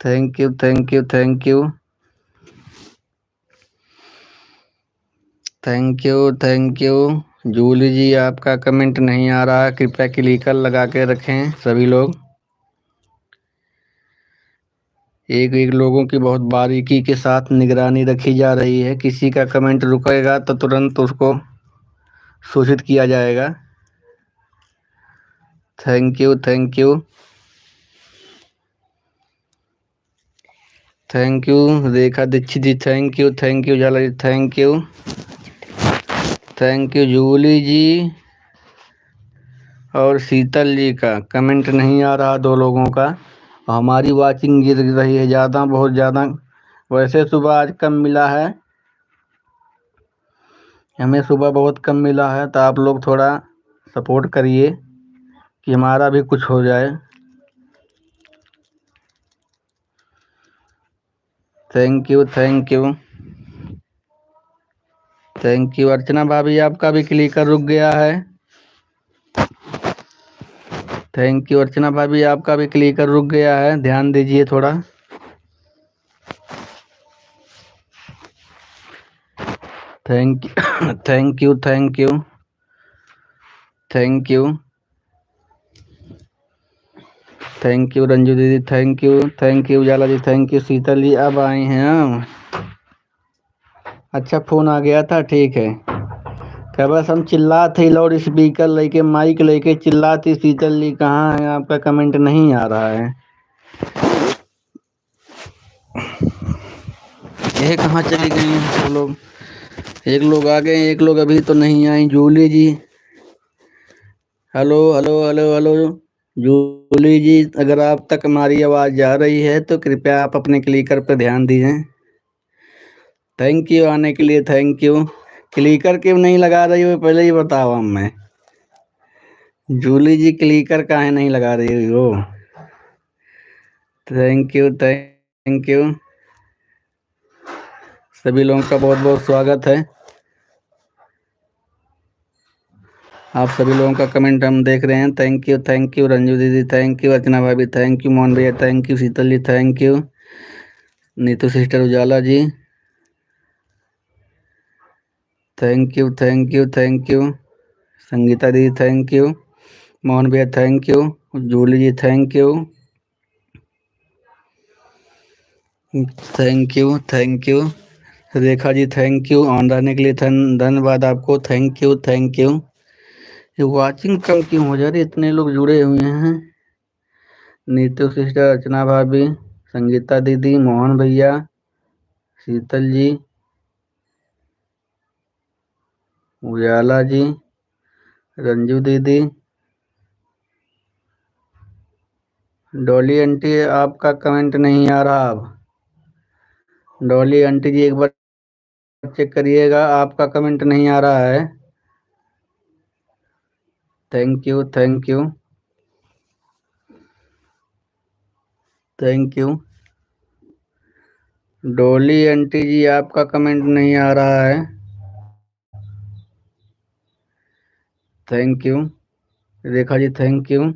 Thank you thank you thank you thank you thank you. Julie ji आपका comment नहीं आ रहा, कृपया क्लिकर लगा के रखें सभी लोग। एक एक लोगों की बहुत बारीकी के साथ निगरानी रखी जा रही है, किसी का कमेंट रुकेगा तो तुरंत उसको सूचित किया जाएगा। Thank you thank you thank you. Rekha Dixit ji thank you Jala ji, thank you Julie ji और शीतल जी का कमेंट नहीं आ रहा, दो लोगों का। हमारी वाचिंग गिर रही है ज़्यादा, बहुत ज़्यादा। वैसे सुबह आज कम मिला है, हमें सुबह बहुत कम मिला है, तो आप लोग थोड़ा सपोर्ट करिए कि हमारा भी कुछ हो जाए। थैंक यू अर्चना भाभी आपका भी क्लिकर रुक गया है। थैंक यू अर्चना भाभी आपका भी क्लिकर रुक गया है, ध्यान दीजिए थोड़ा। Thank you thank you thank you Ranju दीदी, thank you Ujala ji, thank you Sheetal ji, अब आए हैं हम। अच्छा फोन आ गया था, ठीक है। क्या बस हम चिल्लाते लाउड स्पीकर लेके माइक लेके चिल्लाती, शीतल जी कहाँ है, आपका कमेंट नहीं आ रहा है। ये कहाँ चली गई हैं वो लोग, एक लोग आ गए, एक लोग अभी तो नहीं आई। Julie ji, hello hello hello hello Julie ji, अगर आप तक हमारी आवाज़ जा रही है तो कृपया आप अपने क्लिकर पर ध्यान दीजिए। थैंक यू आने के लिए, थैंक यू। क्लिकर क्यों नहीं लगा रही हो पहले ही बताओ हमें। जूली जी क्लिकर काहे नहीं लगा रही हो। थैंक यू सभी लोगों का बहुत बहुत स्वागत है। आप सभी लोगों का कमेंट हम देख रहे हैं। थैंक यू रंजू दीदी, थैंक यू अर्चना भाभी, थैंक यू मोहन भैया, thank you Sheetal ji, thank you Neetu sister Ujala ji, thank you Sangeeta दीदी, थैंक यू मोहन भैया, thank you Julie ji, thank you Rekha ji, thank you on रहने के लिए, धन्यवाद आपको, थैंक यू। ये वाचिंग कम क्यों हो जा रही, इतने लोग जुड़े हुए हैं। नीतू सिस्टर, अर्चना भाभी, संगीता दीदी, मोहन भैया, शीतल जी, उजाला जी, रंजू दीदी, डॉली आंटी, आपका कमेंट नहीं आ रहा। अब डॉली आंटी जी एक बार चेक करिएगा, आपका कमेंट नहीं आ रहा है। Thank you Dolly aunty ji, आपका कमेंट नहीं आ रहा है। Thank you Rekha ji, thank you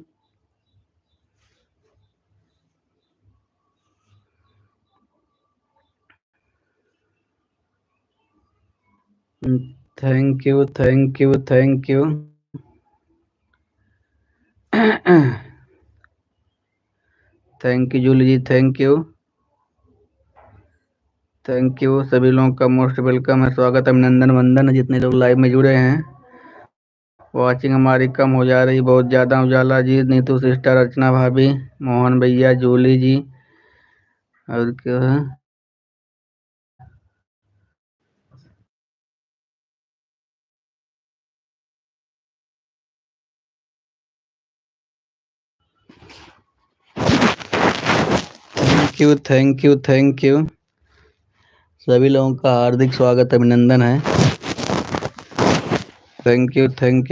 thank you thank you Julie ji, thank you सभी लोगों का मोस्ट वेलकम है, स्वागत है, अभिनंदन वंदन है जितने लोग लाइव में जुड़े हैं। वाचिंग हमारी कम हो जा रही बहुत ज़्यादा। उजाला जी, नीतू सिस्टर, अर्चना भाभी, मोहन भैया, जूली जी, और क्या है, थैंक यू सभी लोगों का हार्दिक स्वागत, अभिनंदन है। थैंक यू थैंक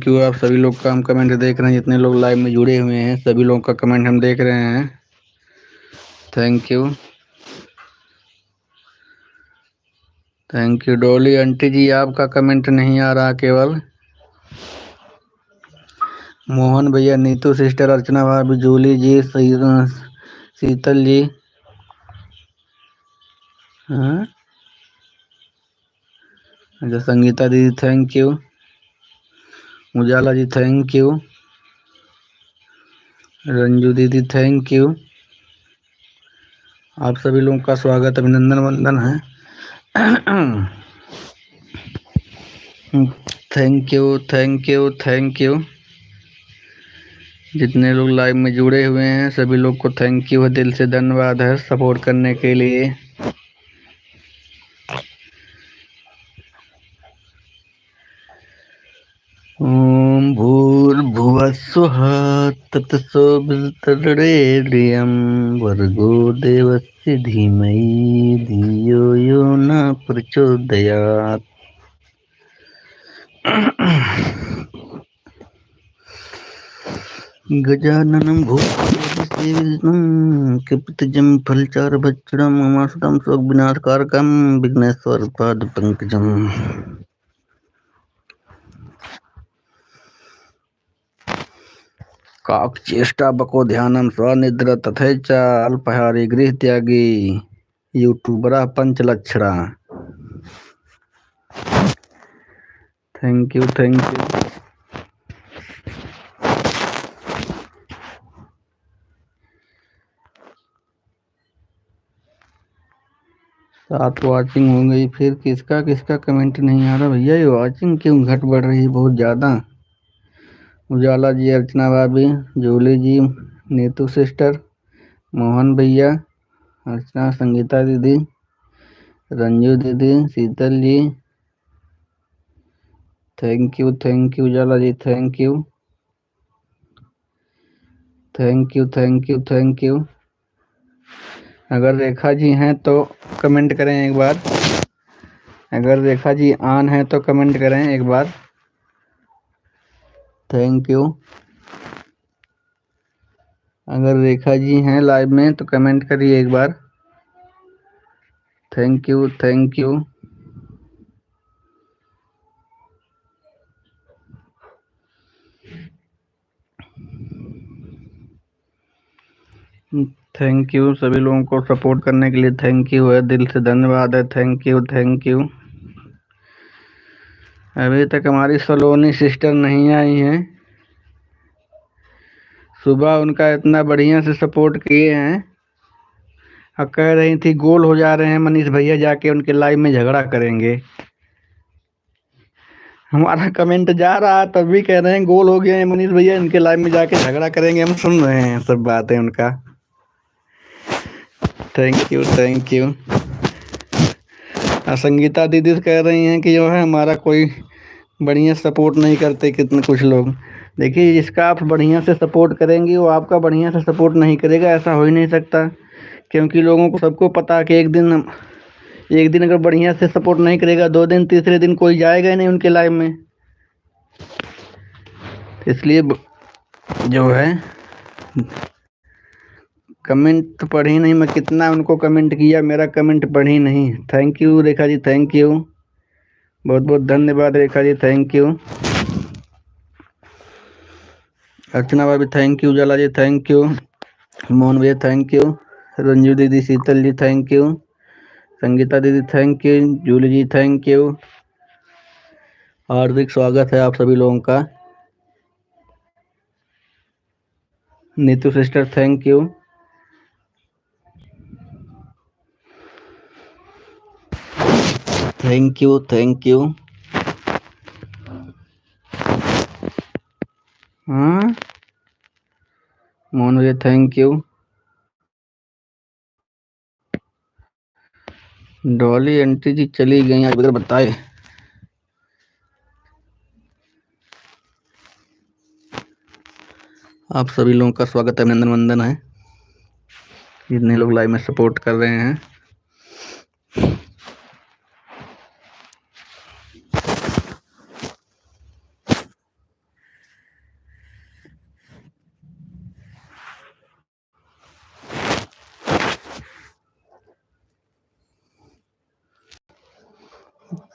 यू आप सभी लोग का हम कमेंट देख रहे हैं, जितने लोग लाइव में जुड़े हुए हैं सभी लोगों का कमेंट हम देख रहे हैं। Thank you Dolly aunty ji, आपका कमेंट नहीं आ रहा केवल। मोहन भैया, नीतू सिस्टर, अर्चना भाभी, जूली जी, शीतल जी, हाँ अच्छा, संगीता दीदी, thank you Ujala ji, thank you Ranju दीदी, थैंक यू। आप सभी लोगों का स्वागत, अभिनंदन वंदन है। थैंक यू जितने लोग लाइव में जुड़े हुए हैं सभी लोग को थैंक यू है, दिल से धन्यवाद है सपोर्ट करने के लिए। ओम भूर्भुवः स्वः तत्सवितुर्वरेण्यं भर्गो देवस्य धीमहि धियो यो न प्रचोदयात्। गजाननं भूतसेवितं कपितजं फलचारुभक्षणं उमासुतं शोकविनाशकारकं विघ्नेश्वरपादपङ्कजम्। काकचेष्टा बको ध्यानम स्वनिद्र तथैच अल्पहारी गृह त्यागी यूट्यूबरा पंचलक्षणा। Thank you. 7 वॉचिंग हो गई, फिर किसका किसका कमेंट नहीं आ रहा भैया? ये वॉचिंग क्यों घट बढ़ रही है बहुत ज़्यादा? उजाला जी, अर्चना भाभी, जूली जी, नीतू सिस्टर, मोहन भैया, अर्चना, संगीता दीदी, रंजू दीदी, Sheetal ji, thank you Ujala ji, thank you. अगर रेखा जी हैं तो कमेंट करें एक बार। अगर रेखा जी ऑन है तो कमेंट करें एक बार। Thank you. अगर रेखा जी हैं लाइव में तो कमेंट करिए एक बार। Thank you. थैंक यू सभी लोगों को सपोर्ट करने के लिए थैंक यू है, दिल से धन्यवाद है। Thank you. अभी तक हमारी सलोनी सिस्टर नहीं आई हैं। सुबह उनका इतना बढ़िया से सपोर्ट किए हैं और कह रही थी गोल हो जा रहे हैं मनीष भैया, जाके उनके लाइव में झगड़ा करेंगे। हमारा कमेंट जा रहा तब भी कह रहे हैं गोल हो गए हैं मनीष भैया, इनके लाइव में जाके झगड़ा करेंगे। हम सुन रहे हैं सब बातें उनका। Thank you. संगीता दीदी कह रही हैं कि जो है हमारा कोई बढ़िया सपोर्ट नहीं करते कितने कुछ लोग। देखिए, जिसका आप बढ़िया से सपोर्ट करेंगे वो आपका बढ़िया से सपोर्ट नहीं करेगा, ऐसा हो ही नहीं सकता। क्योंकि लोगों को सबको पता है कि एक दिन अगर बढ़िया से सपोर्ट नहीं करेगा, 2 दिन तीसरे दिन कोई जाएगा ही नहीं उनके लाइव में। इसलिए जो है कमेंट तो पढ़ी नहीं, मैं कितना उनको कमेंट किया, मेरा कमेंट पढ़ी नहीं। Thank you Rekha ji, thank you, बहुत बहुत धन्यवाद रेखा जी, थैंक यू। अर्चना भाभी thank you, Ujala ji thank you, Mohan भैया थैंक यू, रंजू दीदी, शीतल जी थैंक यू, संगीता दीदी thank you, Julie ji thank you. हार्दिक स्वागत है आप सभी लोगों का। Neetu sister thank you. Thank you. हाँ मोहन भैया thank you. Dolly aunty ji चली गई, आज बगैर बताए। आप सभी लोगों का स्वागत है, अभिनंदन वंदन है, जितने लोग लाइव में सपोर्ट कर रहे हैं।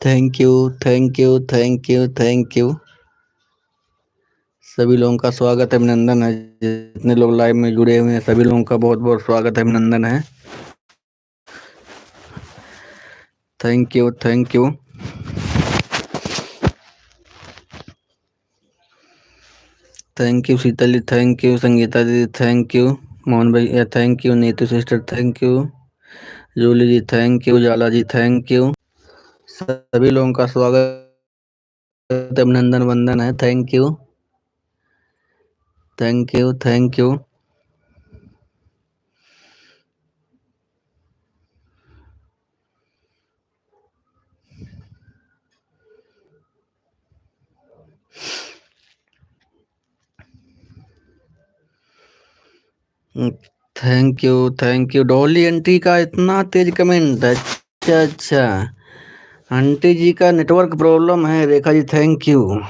Thank you. सभी लोगों का स्वागत है, अभिनंदन है। जितने लोग लाइव में जुड़े हुए हैं सभी लोगों का बहुत बहुत स्वागत है, अभिनंदन है। Thank you. Sheetal ji thank you, Sangeeta दीदी थैंक यू, मोहन भैया thank you, Neetu sister thank you, Julie ji thank you, Ujala ji thank you. सभी लोगों का स्वागत, अभिनंदन वंदन है। Thank you. Thank you. Dolly aunty का इतना तेज कमेंट। अच्छा, आंटी जी का नेटवर्क प्रॉब्लम है। रेखा ji thank you.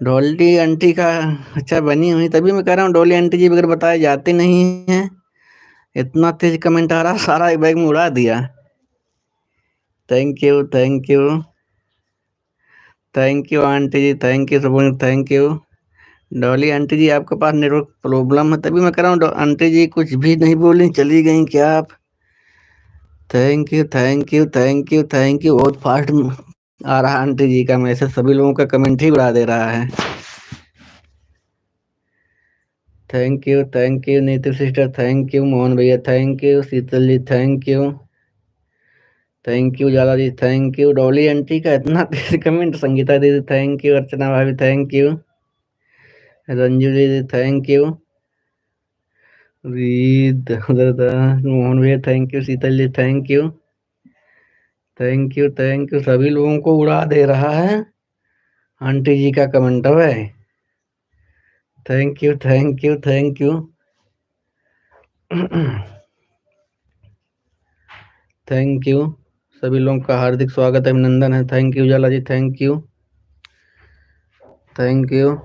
Dolly aunty का अच्छा बनी हुई, तभी मैं कह रहा हूँ डॉली आंटी जी बगैर बताए जाते नहीं हैं। इतना तेज कमेंट आ रहा, सारा एक बैग में उड़ा दिया। Thank you aunty ji, thank you सब, thank you. Dolly aunty ji आपके पास नेटवर्क प्रॉब्लम है, तभी मैं कर रहा हूँ। आंटी जी कुछ भी नहीं बोली, चली गई क्या आप? Thank you thank you thank you thank you. बहुत फास्ट आ रहा आंटी जी का मैसेज, सभी लोगों का कमेंट ही उड़ा दे रहा है। Thank you Neetu sister, thank you Mohan भैया, thank you Sheetal ji, thank you Ujala ji, thank you Dolly aunty का इतना तेज कमेंट। संगीता दीदी थैंक यू, अर्चना भाभी थैंक यू, रंजू दीदी थैंक यू, मोहन भैया thank you, Sheetal ji thank you, सभी लोगों को उड़ा दे रहा है आंटी जी का कमेंट है। थैंक यू थैंक यू सभी लोगों का हार्दिक स्वागत है, अभिनंदन है। Thank you Ujala ji, thank you thank you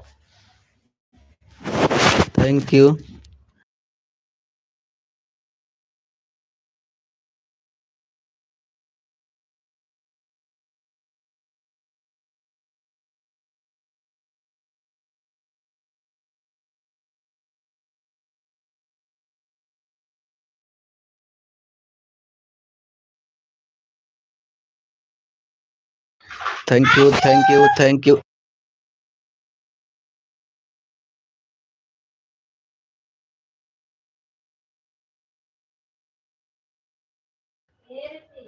thank you.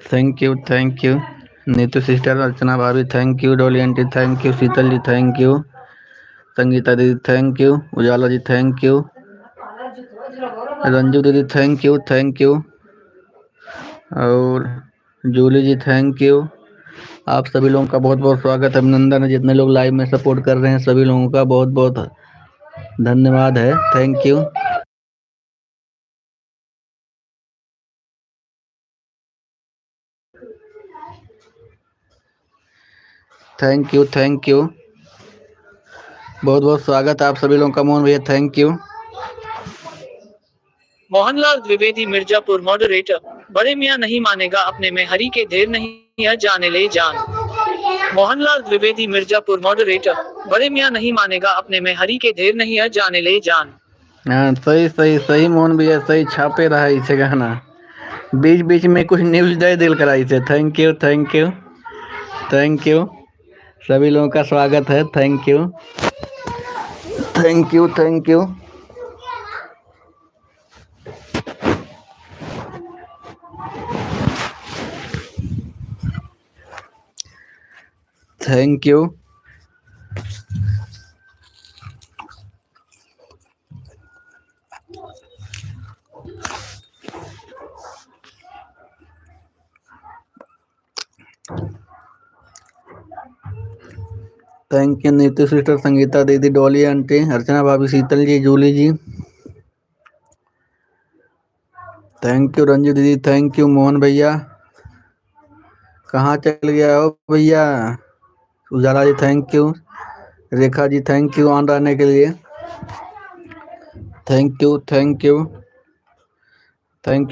Thank you. Thank you Neetu sister, Archana भाभी thank you, Dolly aunty thank you, Sheetal ji thank you, Sangeeta दीदी thank you, Ujala ji thank you, Ranju दीदी थैंक यू और जूली जी थैंक यू। आप सभी लोगों का बहुत बहुत स्वागत है, अभिनंदन है। जितने लोग लाइव में सपोर्ट कर रहे हैं सभी लोगों का बहुत बहुत धन्यवाद है। थैंक यू बहुत बहुत स्वागत है आप सभी लोगों का। मोहन भैया thank you. Mohanlal Dwivedi Mirzapur moderator, बड़े मियाँ नहीं मानेगा अपने में हरी के ढेर नहीं है जाने ले जान। मोहनलाल द्विवेदी मिर्जापुर मॉडरेटर, बड़े मियाँ नहीं मानेगा अपने में हरी के ढेर नहीं है जाने ले जान। हाँ सही मोहन भैया, सही छापे रहा इसे गाना। बीच बीच में कुछ न्यूज दे दिल करा इसे। थैंक यू सभी लोगों का स्वागत है। Thank you thank you thank you Neetu sister, Sangeeta दीदी, डॉली आंटी, अर्चना भाभी, शीतल जी, जूली जी थैंक यू, रंजू दीदी थैंक यू, मोहन भैया कहाँ चल गया हो भैया, Ujala ji thank you, Rekha ji thank you on रहने के लिए। थैंक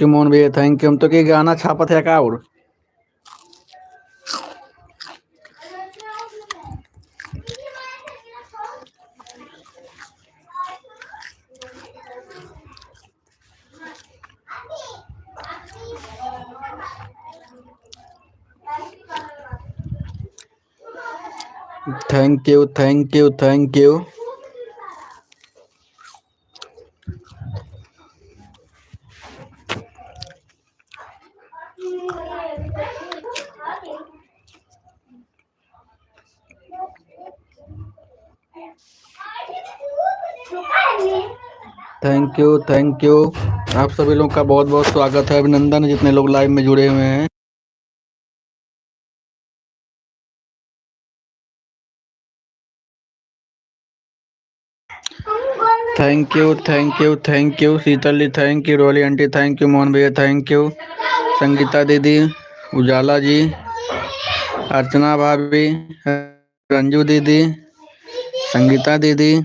यू मोहन भैया थैंक यू। हम तो के गाना छापत है का और थैंक यू थैंक यू आप सभी लोगों का बहुत बहुत स्वागत है, अभिनंदन है जितने लोग लाइव में जुड़े हुए हैं। Thank you Sheetal ji thank you, Dolly aunty thank you, Mohan भैया थैंक यू, संगीता दीदी, उजाला जी, अर्चना भाभी, रंजू दीदी, संगीता दीदी,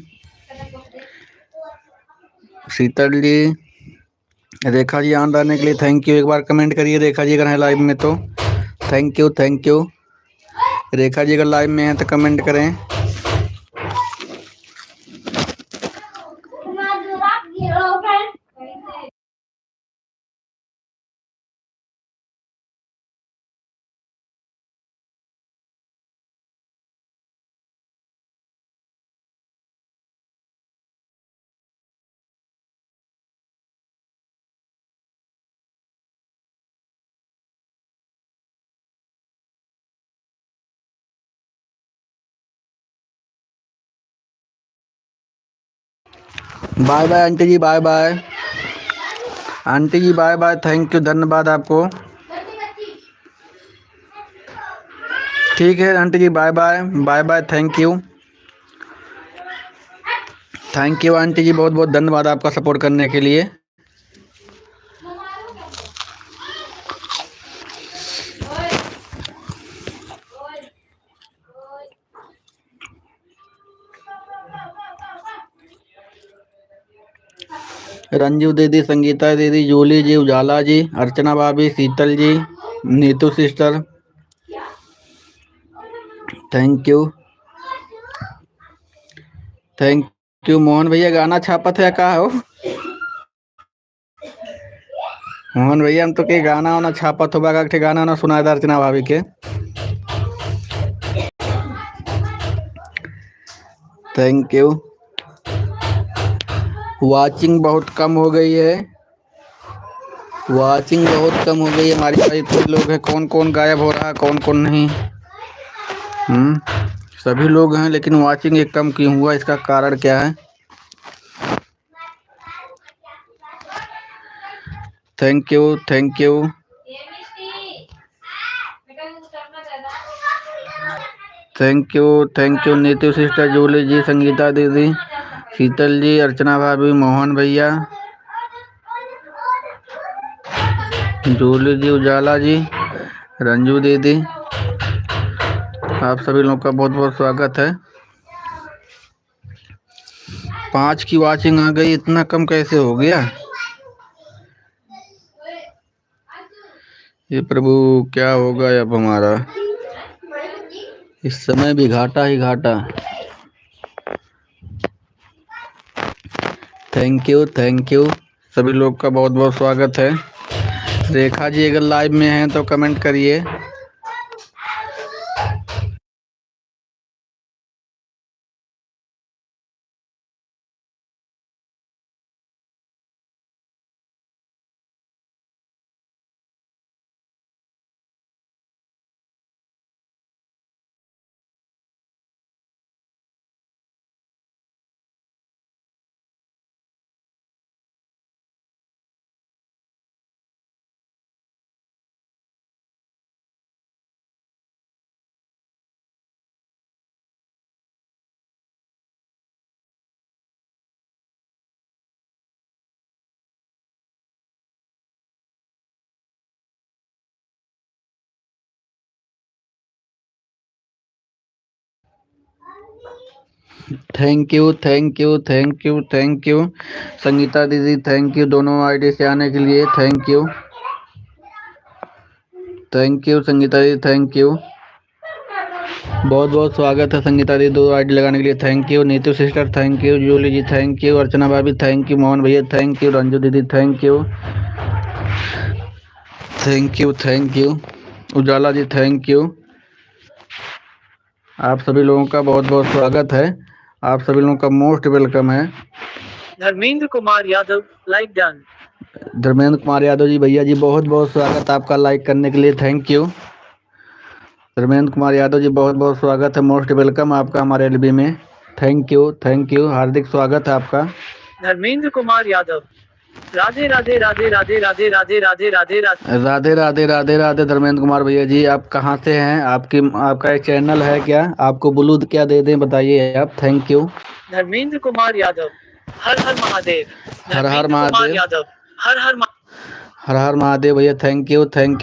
शीतल जी, रेखा जी ऑन रहने के लिए थैंक यू। एक बार कमेंट करिए रेखा जी अगर है लाइव में तो। थैंक यू रेखा जी अगर लाइव में है तो कमेंट करें। Bye bye aunty ji, bye bye aunty ji, bye bye, thank you, धन्यवाद आपको। ठीक है aunty ji, bye bye, bye bye, thank you aunty ji, बहुत बहुत धन्यवाद आपका सपोर्ट करने के लिए। रंजू दीदी, संगीता दीदी, जूली जी, उजाला जी, अर्चना भाभी, Sheetal ji, Neetu sister, thank you Mohan भैया, गाना छापत है का हो? मोहन भैया, हम तो के गाना वाना छापत होगा का गाना वाना सुनाए था अर्चना भाभी के। Thank you. वाचिंग बहुत कम हो गई है, वाचिंग बहुत कम हो गई है हमारी भाई। कुछ लोग हैं, कौन कौन गायब हो रहा है, कौन कौन नहीं। सभी लोग हैं, लेकिन वाचिंग एक कम क्यों हुआ, इसका कारण क्या है? Thank you Neetu sister, Julie ji, Sangeeta दीदी, शीतल जी, अर्चना भाभी, मोहन भैया, जूली जी, उजाला जी, रंजू दीदी, आप सभी लोगों का बहुत बहुत स्वागत है। 5 की वाचिंग आ गई, इतना कम कैसे हो गया? ये प्रभु, क्या होगा अब हमारा? इस समय भी घाटा ही घाटा। थैंक यू सभी लोग का बहुत बहुत स्वागत है। रेखा जी अगर लाइव में हैं तो कमेंट करिए। थैंक यू संगीता दीदी, थैंक यू दोनों आईडी से आने के लिए। थैंक यू संगीता दीदी, थैंक यू, बहुत बहुत स्वागत है संगीता दीदी 2 आईडी लगाने के लिए। Thank you Neetu sister, thank you Julie ji, thank you Archana भाभी, थैंक यू मोहन भैया, थैंक यू रंजू दीदी, thank you Ujala ji, thank you. आप सभी लोगों का बहुत बहुत स्वागत है, आप सभी लोगों का मोस्ट वेलकम है। Dharmendra Kumar Yadav, like done. धर्मेंद्र कुमार यादव जी, भैया जी बहुत बहुत स्वागत आपका लाइक करने के लिए। थैंक यू धर्मेंद्र कुमार यादव जी, बहुत बहुत स्वागत है, मोस्ट वेलकम आपका हमारे एलबी में। थैंक यू हार्दिक स्वागत है आपका। धर्मेंद्र कुमार यादव, राधे राधे राधे राधे राधे राधे राधे राधे राधे धर्मेंद्र कुमार भैया जी, आप कहाँ से हैं? आपका एक चैनल है क्या? आपको ब्लू क्या दे दें बताइए आप। थैंक यू धर्मेंद्र कुमार यादव, हर हर महादेव। हर हर धर्मेंद्र कुमार महादेव, यादव, हर हर महादेव भैया। थैंक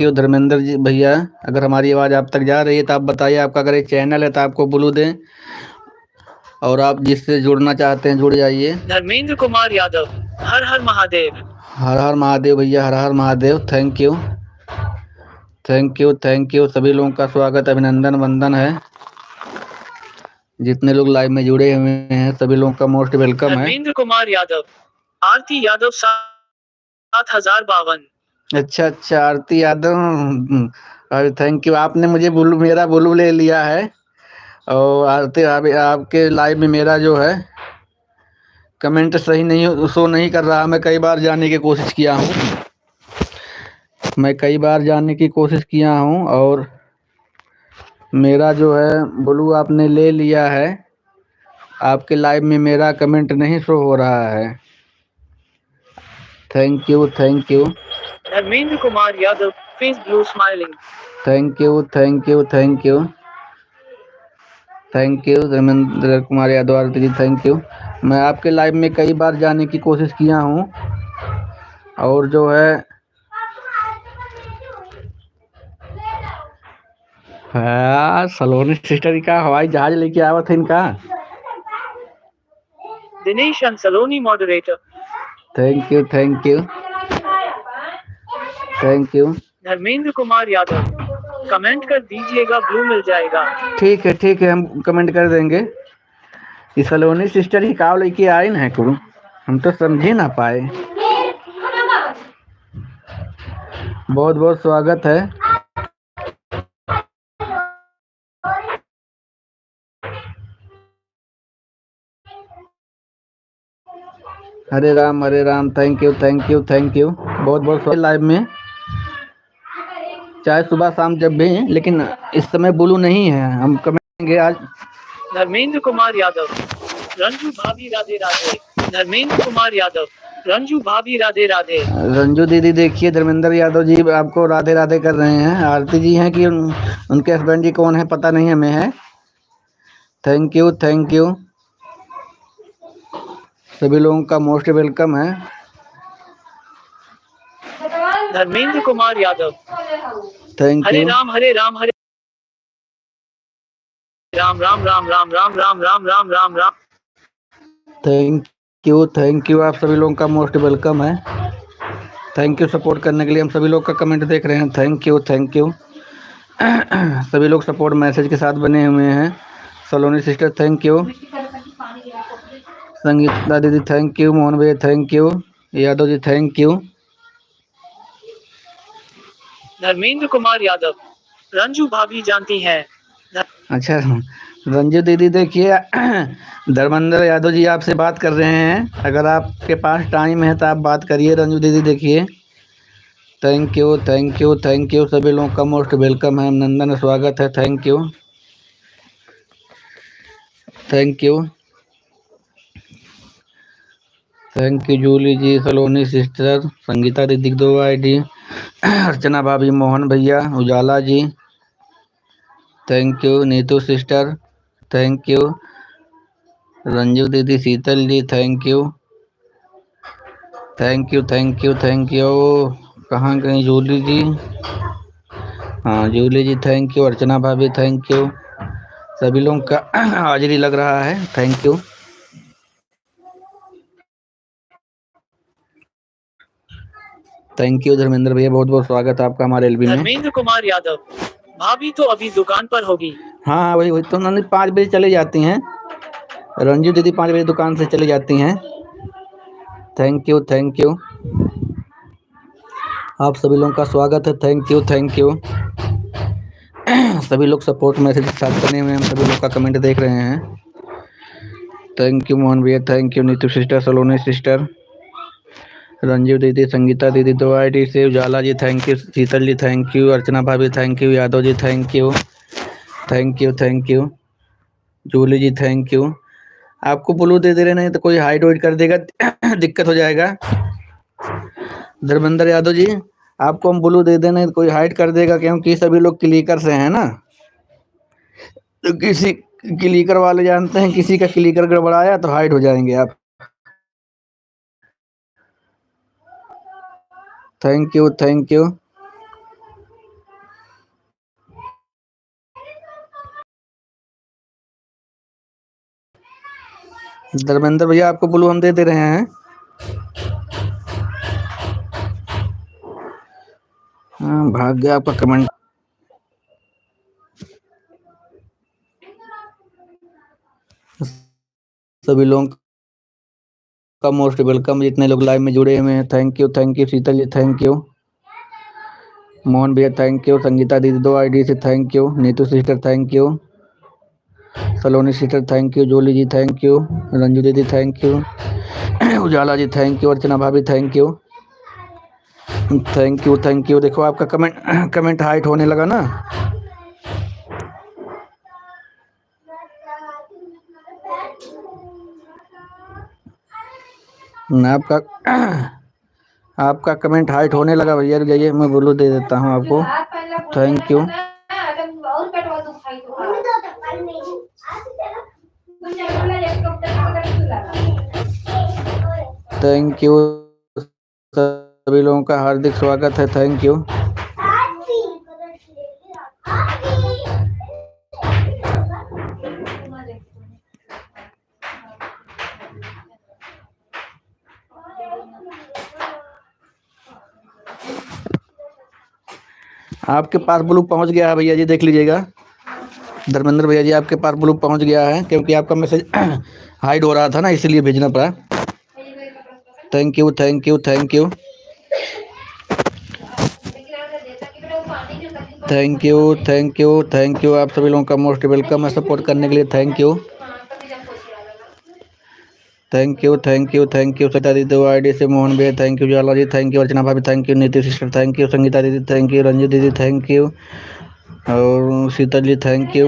यू धर्मेंद्र जी भैया। अगर हमारी आवाज़ आप तक जा रही है तो आप बताइए, आपका अगर एक चैनल है तो आपको ब्लू दें, और आप जिससे जुड़ना चाहते हैं जुड़ जाइए। धर्मेंद्र कुमार यादव, हर हर महादेव। हर हर महादेव भैया, हर हर महादेव। थैंक यू सभी लोगों का स्वागत, अभिनंदन वंदन है। जितने लोग लाइव में जुड़े हुए हैं सभी लोगों का मोस्ट वेलकम है। धर्मेंद्र कुमार यादव, आरती यादव 7052। अच्छा आरती यादव, थैंक यू, आपने मुझे मेरा ब्लू ले लिया है। और आरती आपके लाइव में मेरा जो है कमेंट सही नहीं शो नहीं कर रहा। मैं कई बार जाने की कोशिश किया हूँ, और मेरा जो है ब्लू आपने ले लिया है। आपके लाइव में मेरा कमेंट नहीं शो हो रहा है। Thank you, thank you, Dharmendra Kumar Yadav, face blue smiling. Thank you, thank you, thank you, thank you Dharmendra Kumar Yadav Aarti ji, thank you. मैं आपके लाइव में कई बार जाने की कोशिश किया हूँ और जो है हाँ, सलोनी सिस्टर का हवाई जहाज लेके आवा था इनका। दिनेश अंसलोनी moderator. Thank you, thank you, thank you. Dharmendra Kumar Yadav, comment कर दीजिएगा, ब्लू मिल जाएगा। ठीक है, ठीक है, हम कमेंट कर देंगे। ये सलोनी सिस्टर ही काव लेके आई ना है कुरु, हम तो समझे ना पाए। बहुत बहुत स्वागत है। Hare Ram, thank you, thank you, thank you, बहुत बहुत स्वागत लाइव में, चाहे सुबह शाम जब भी, लेकिन इस समय ब्लू नहीं है, हम कमेंगे आज। धर्मेंद्र कुमार यादव, रंजू भाभी राधे राधे। धर्मेंद्र कुमार यादव, रंजू भाभी राधे राधे। रंजू दीदी देखिए, धर्मेंद्र यादव जी आपको राधे राधे कर रहे हैं। आरती जी हैं कि उनके हस्बैंड जी कौन है पता नहीं हमें है। थैंक यू, थैंक यू, सभी लोगों का मोस्ट वेलकम है। Dharmendra Kumar Yadav, thank Hare you, Ram Hare Ram Hare Ram Ram Ram Ram Ram Ram Ram Ram Ram Ram. Thank you, thank you, आप सभी लोगों का मोस्ट वेलकम है। थैंक यू सपोर्ट करने के लिए। हम सभी लोग का कमेंट देख रहे हैं। Thank you, thank you. सभी लोग सपोर्ट मैसेज के साथ बने हुए हैं। Saloni sister thank you, Sangeeta दीदी थैंक यू, मोहन भैया thank you, Yadav ji thank you. Dharmendra Kumar Yadav, Ranju भाभी जानती हैं। अच्छा, रंजू दीदी देखिए, धर्मेंद्र यादव जी आपसे बात कर रहे हैं, अगर आपके पास टाइम है तो आप बात करिए। रंजू दीदी देखिए, thank you, thank you, thank you, सभी लोगों का मोस्ट वेलकम है, नंदन स्वागत है। Thank you, thank you, thank you Julie ji, Saloni sister, Sangeeta दीदी 2 आईडी, अर्चना भाभी, मोहन भैया, Ujala ji thank you, Neetu sister thank you, Ranju दीदी, Sheetal ji thank you, thank you, thank you, thank you. कहाँ गई जूली जी? हाँ Julie ji thank you, Archana भाभी थैंक यू, सभी लोगों का हाजिरी लग रहा है। Thank you, thank you Dharmendra भैया, बहुत बहुत स्वागत है आपका हमारे एलबी में। धर्मेंद्र कुमार यादव, भाभी तो अभी दुकान पर होगी। हाँ वही वही तो, उन्होंने 5 बजे चले जाती हैं। रंजू दीदी 5 बजे दुकान से चली जाती हैं। थैंक यू, थैंक यू, आप सभी लोगों का स्वागत है। Thank you, thank you. सभी लोग सपोर्ट मैसेज के साथ बने हुए हैं, हम सभी लोग का कमेंट देख रहे हैं। थैंक यू मोहन भैया, thank you Neetu sister, Saloni sister, Ranjeev दीदी, संगीता दीदी 2 आईडी से, Ujala ji thank you, Sheetal ji thank you, Archana भाभी thank you, Yadav ji thank you, thank you, thank you, Julie ji thank you. आपको ब्लू दे दे रहे नहीं तो कोई हाइड वाइड कर देगा, दिक्कत हो जाएगा। धर्मेंद्र यादव जी, आपको हम ब्लू दे देना तो कोई हाइड कर देगा, क्योंकि सभी लोग क्लिकर से हैं ना, तो किसी क्लिकर वाले जानते हैं, किसी का क्लिकर गड़बड़ाया तो हाइड हो जाएंगे आप। Thank you, thank you, Dharmendra भैया आपको ब्लू हम दे दे रहे हैं। हाँ भाग गया आपका कमेंट। सभी लोगों का मोस्ट वेलकम, जितने लोग लाइव में जुड़े हुए हैं। Thank you, thank you, Sheetal ji thank you, Mohan भैया थैंक यू, संगीता दीदी 2 आईडी से thank you, Neetu sister thank you, Saloni sister thank you, Julie ji thank you, Ranju दीदी thank you, Ujala ji thank you, Archana भाभी thank you, thank you, thank you. देखो आपका कमेंट हाइट होने लगा ना। आपका आपका कमेंट हाइट होने लगा भैया, जाइए मैं ब्लू दे देता हूँ आपको। Thank you. थैंक यू, सभी लोगों का हार्दिक स्वागत है। Thank you. आपके पास ब्लू पहुंच गया है भैया जी, देख लीजिएगा। धर्मेंद्र भैया जी आपके पास ब्लू पहुंच गया है, क्योंकि आपका मैसेज हाइड हो रहा था ना, इसलिए भेजना पड़ा। Thank you thank you thank you thank you thank you thank you. आप सभी लोगों का मोस्ट वेलकम है सपोर्ट करने के लिए। Thank you thank you thank you thank you. Savita दीदी आईडी से मोहन भैया thank you. Jwala ji thank you. Archana भाभी थैंक यू। नीति सिस्टर थैंक यू। संगीता दीदी थैंक यू। रंजू दीदी थैंक यू। और Sheetal ji thank you.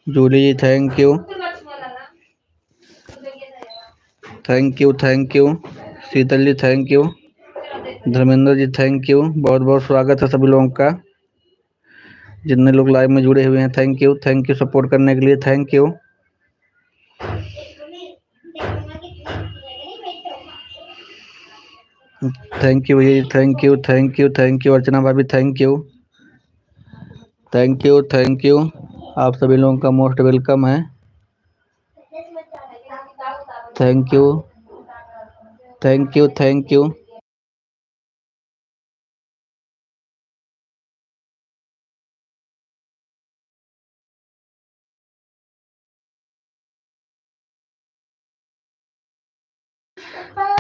Julie ji thank you thank you thank you. Sheetal ji thank you. Dharmendra ji thank you. बहुत बहुत स्वागत है सभी लोगों का, जितने लोग लाइव में जुड़े हुए हैं। थैंक यू सपोर्ट करने के लिए। थैंक यू थैंक यू भैया जी। Thank you thank you thank you. Archana भाभी thank you thank you thank you. आप सभी लोगों का मोस्ट वेलकम है। Thank you thank you thank you.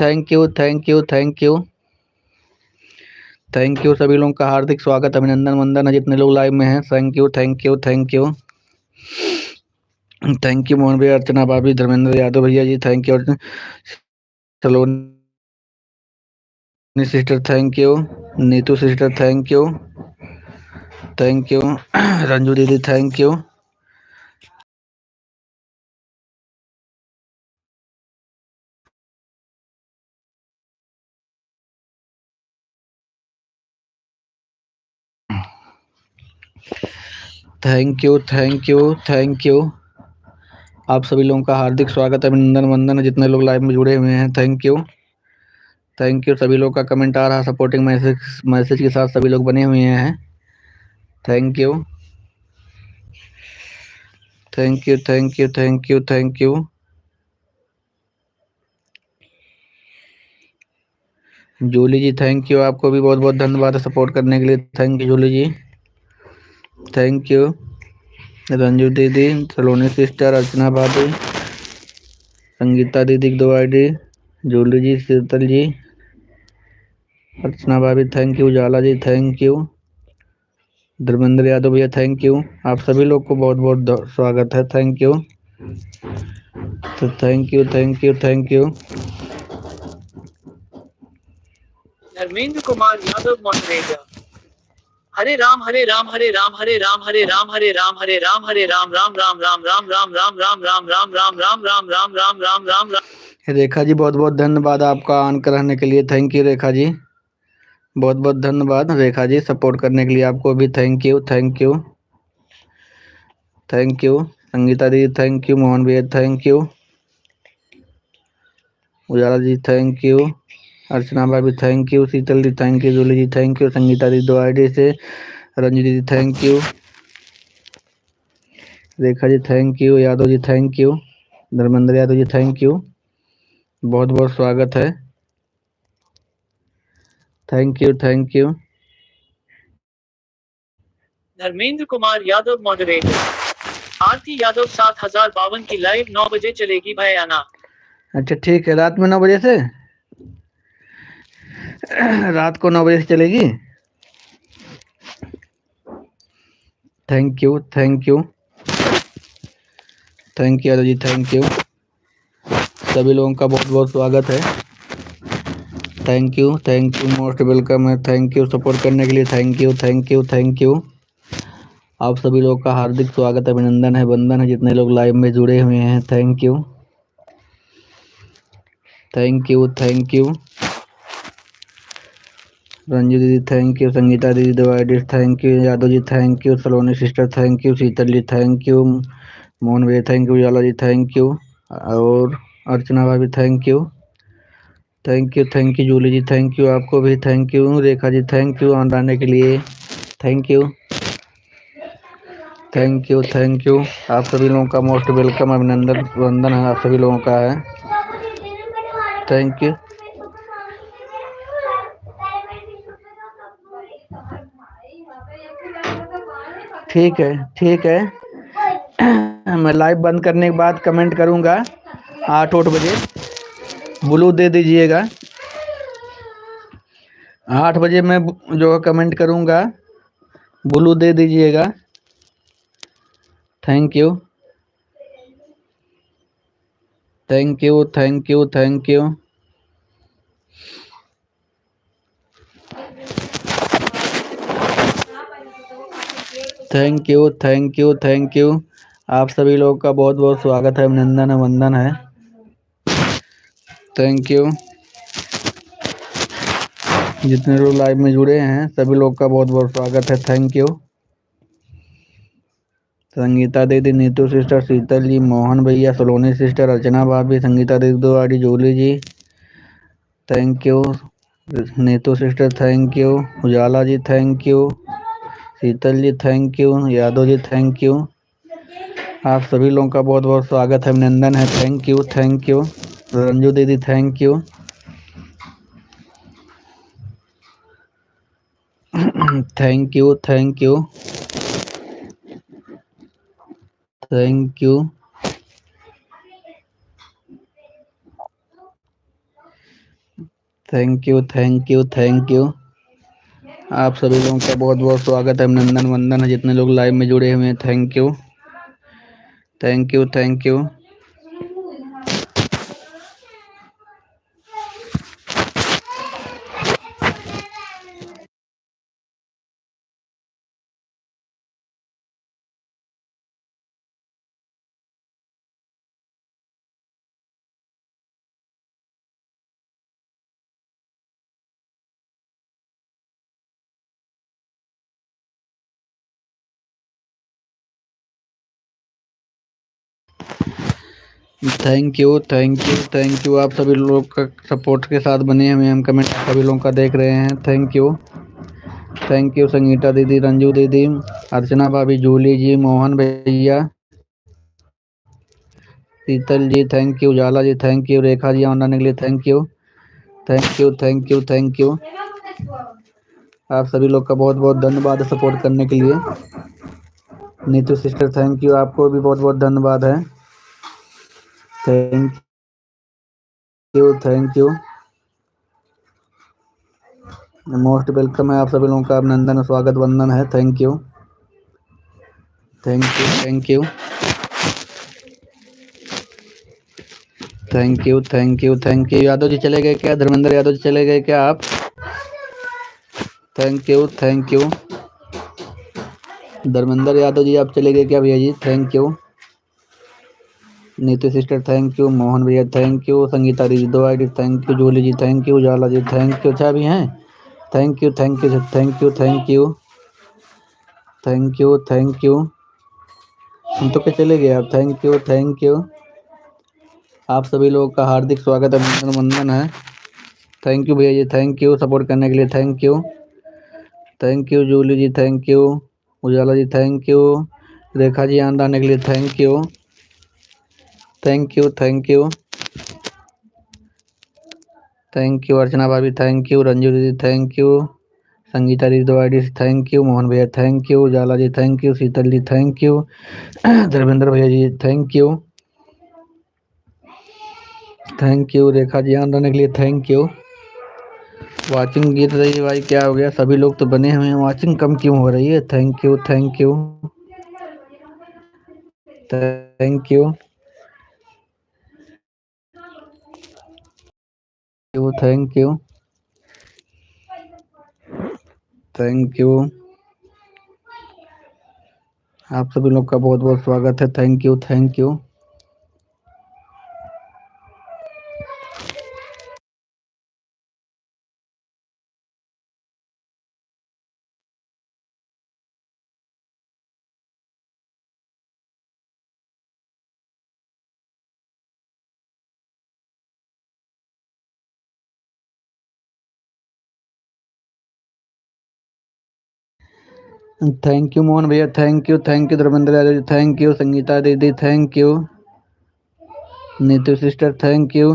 Thank you thank you thank you thank you. सभी लोगों का हार्दिक स्वागत, अभिनंदन वंदन है जितने लोग लाइव में हैं। Thank you thank you thank you thank you. Mohan भैया, अर्चना भाभी, धर्मेंद्र यादव भैया जी thank you. Saloni sister thank you. Neetu sister thank you thank you. Ranju दीदी thank you. Thank you thank you thank you. आप सभी लोगों का हार्दिक स्वागत, अभिनंदन वंदन है जितने लोग लाइव में जुड़े हुए हैं। Thank you thank you. सभी लोग का कमेंट आ रहा है, सपोर्टिंग मैसेज के साथ सभी लोग बने हुए हैं। Thank you thank you thank you thank you thank you. Julie ji thank you. आपको भी बहुत बहुत धन्यवाद सपोर्ट करने के लिए। Thank you Julie ji. Thank you. Ranju दीदी, सलोनी सिस्टर, अर्चना भाभी, संगीता दीदी की 2 आईडी, जूली जी, शीतल जी, अर्चना भाभी thank you. Jala ji thank you. Dharmendra Yadav भैया थैंक यू। आप सभी लोग को बहुत बहुत स्वागत है। Thank you. तो thank you thank you thank you. Dharmendra Kumar Yadav moderator. Hare Ram Hare Ram Hare Ram Hare Ram Hare Ram Hare Ram Hare Ram Hare Ram Ram Ram Ram Ram Ram Ram Ram Ram Ram Ram Ram Ram Ram Ram Ram Ram Ram. Rekha ji बहुत बहुत धन्यवाद आपका ऑन रहने के लिए। थैंक यू रेखा जी, बहुत बहुत धन्यवाद रेखा जी सपोर्ट करने के लिए। आपको भी thank you thank you thank you. Sangeeta दीदी थैंक यू। मोहन भैया thank you. Ujala ji thank you. Archana भाभी thank you. Sheetal ji thank you. Julie ji thank you. Sangeeta दीदी 2 आईडी से, रंजू दीदी thank you. Rekha ji thank you. Yadav ji thank you. Dharmendra Yadav ji thank you. बहुत बहुत स्वागत है। Thank you thank you. Dharmendra Kumar Yadav moderator. Aarti Yadav 7052 की लाइव 9 बजे चलेगी भयाना। अच्छा ठीक है, रात में 9 बजे से रात को 9 बजे से चलेगी। Thank you thank you thank you Yadav ji thank you. सभी लोगों का बहुत बहुत स्वागत है। थैंक यू मोस्ट वेलकम है। थैंक यू सपोर्ट करने के लिए। Thank you thank you thank you. आप सभी लोगों का हार्दिक स्वागत, अभिनंदन है वंदन है जितने लोग लाइव में जुड़े हुए हैं। Thank you thank you thank you. Ranju दीदी थैंक यू, संगीता दीदी divided thank you, Yadav ji thank you, Saloni sister thank you, Sheetal ji thank you, Mohan भैया thank you, Ujala ji thank you, और अर्चना भाभी thank you, Julie ji thank you, आपको भी thank you, Rekha ji thank you on आने के लिए, थैंक यू। आप सभी लोगों का मोस्ट वेलकम, अभिनंदन वंदन है आप सभी लोगों का है, थैंक यू। ठीक है मैं लाइव बंद करने के बाद कमेंट करूंगा 8 बजे, ब्लू दे दीजिएगा। 8 बजे मैं जो कमेंट करूंगा ब्लू दे दीजिएगा, थैंक यू। Thank you. आप सभी लोगों का बहुत बहुत स्वागत है, अभिनंदन है, वंदन है, थैंक यू। जितने लोग लाइव में जुड़े हैं सभी लोग का बहुत बहुत स्वागत है, थैंक यू। संगीता दीदी, नीतू सिस्टर, शीतल जी, मोहन भैया, सलोनी सिस्टर, अर्चना भाभी, संगीता दीदी दोवाड़ी, Julie ji thank you, Neetu sister thank you, Ujala ji thank you, Sheetal ji thank you, Yadav ji thank you. आप सभी लोगों का बहुत बहुत स्वागत है, अभिनंदन है, थैंक यू। रंजू दीदी thank you, thank you. Thank you. आप सभी लोगों का बहुत बहुत स्वागत है, अभिनंदन वंदन है, जितने लोग लाइव में जुड़े हुए हैं, thank you. Thank you. Thank you. Thank you. आप सभी लोग का सपोर्ट के साथ बने हुए हैं, हम कमेंट सभी लोगों का देख रहे हैं, थैंक यू। संगीता दीदी, रंजू दीदी, अर्चना भाभी, जूली जी, मोहन भैया, Sheetal ji thank you, Ujala ji thank you, Rekha ji on आने के लिए थैंक यू। आप सभी लोग का बहुत बहुत धन्यवाद सपोर्ट करने के लिए। नीतू सिस्टर थैंक यू, आपको भी बहुत बहुत धन्यवाद है, थैंक यू। मोस्ट वेलकम है, आप सभी लोगों का अभिनंदन, स्वागत, वंदन है, थैंक यू। यादव जी चले गए क्या? धर्मेंद्र यादव जी चले गए क्या आप? Thank you. धर्मेंद्र यादव जी आप चले गए क्या भैया जी? Thank you. Neetu sister thank you, Mohan भैया थैंक यू, संगीता दीदी दो ID thank you, Julie ji thank you, Ujala ji thank you, अच्छा भी हैं, थैंक यू। हम तो के चले गए आप, थैंक यू। आप सभी लोगों का हार्दिक स्वागत, अभिनंदन वंदन है, थैंक यू भैया जी, थैंक यू सपोर्ट करने के लिए, thank you. Julie ji thank you, Ujala ji thank you, Rekha ji आंद आने के लिए थैंक यू। अर्चना भाभी थैंक यू, रंजू दीदी थैंक यू, संगीता दीदी दो आईडी थैंक यू, मोहन भैया thank you, Ujala ji thank you, Sheetal ji thank you, Dharmendra भैया जी थैंक यू, रेखा जी आंद आने के लिए थैंक यू। वाचिंग गिर रही है भाई, क्या हो गया? सभी लोग तो बने हुए हैं, वाचिंग कम क्यों हो रही है? Thank you. Thank you. आप सभी लोग का बहुत बहुत स्वागत है, thank you. Thank you Mohan भैया, thank you Dharmendra Yadav ji, thank you Sangeeta दीदी, thank you Neetu sister, thank you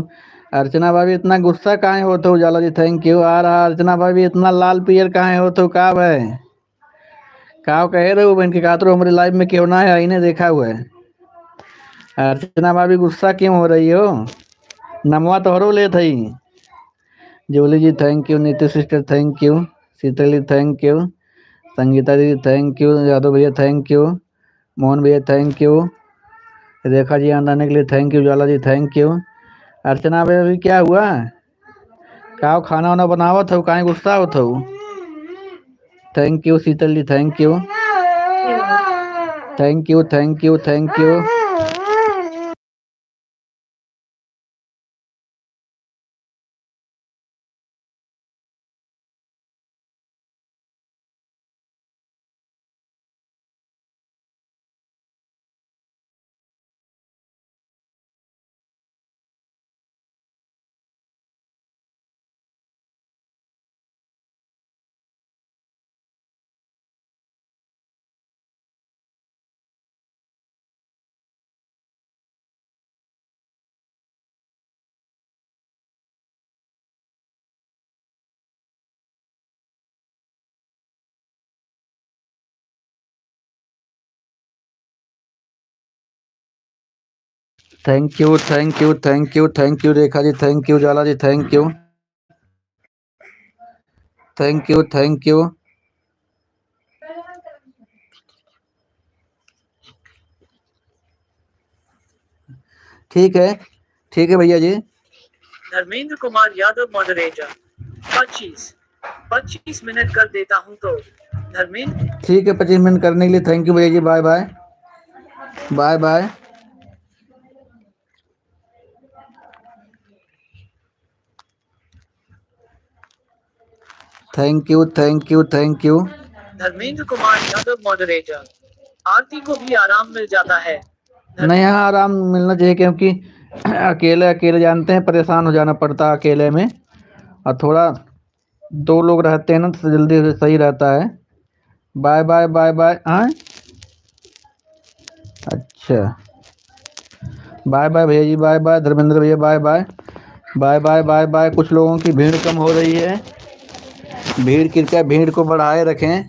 Archana भाभी। इतना गुस्सा काहे होते हो? उजाला जी थैंक यू। आ रहा अर्चना भाभी, इतना लाल पियर काहे होते हो? का है का कहे रहे हो बहन के कातरो हमारे लाइव में क्यों ना है? इन्हें देखा हुआ है। अर्चना भाभी गुस्सा क्यों हो रही हो? नमवा तोहरो ले थई। Julie ji thank you, Neetu sister thank you, Sheetal ji thank you, Sangeeta दीदी थैंक यू, यादव भैया थैंक यू, मोहन भैया थैंक यू, रेखा जी आने के लिए thank you, Jwala ji thank you. Archana भाई अभी क्या हुआ? का खाना वाना बनावत हो? काहे गुस्सा होत हो? Thank you Sheetal ji, thank you thank you thank you thank you. Thank you thank you thank you thank you Rekha ji, thank you Jwala ji, thank you thank you thank you. ठीक है भैया जी। धर्मेंद्र कुमार यादव मॉडरेटर 25 मिनट कर देता हूं तो धर्मेंद्र। ठीक है 25 मिनट करने के लिए थैंक यू भैया जी, bye bye bye bye. Thank you thank you thank you. Dharmendra Kumar Yadav moderator. Aarti को भी आराम मिल जाता है। नहीं, हाँ आराम मिलना चाहिए क्योंकि अकेले अकेले जानते हैं परेशान हो जाना पड़ता है अकेले में, और थोड़ा दो लोग रहते हैं ना तो जल्दी से सही रहता है। Bye bye bye bye. हाँ अच्छा, बाय बाय भैया जी, बाय बाय धर्मेंद्र भैया, bye bye bye bye bye bye. कुछ लोगों की भीड़ कम हो रही है, भीड़ कृपया भीड़ को बढ़ाए रखें।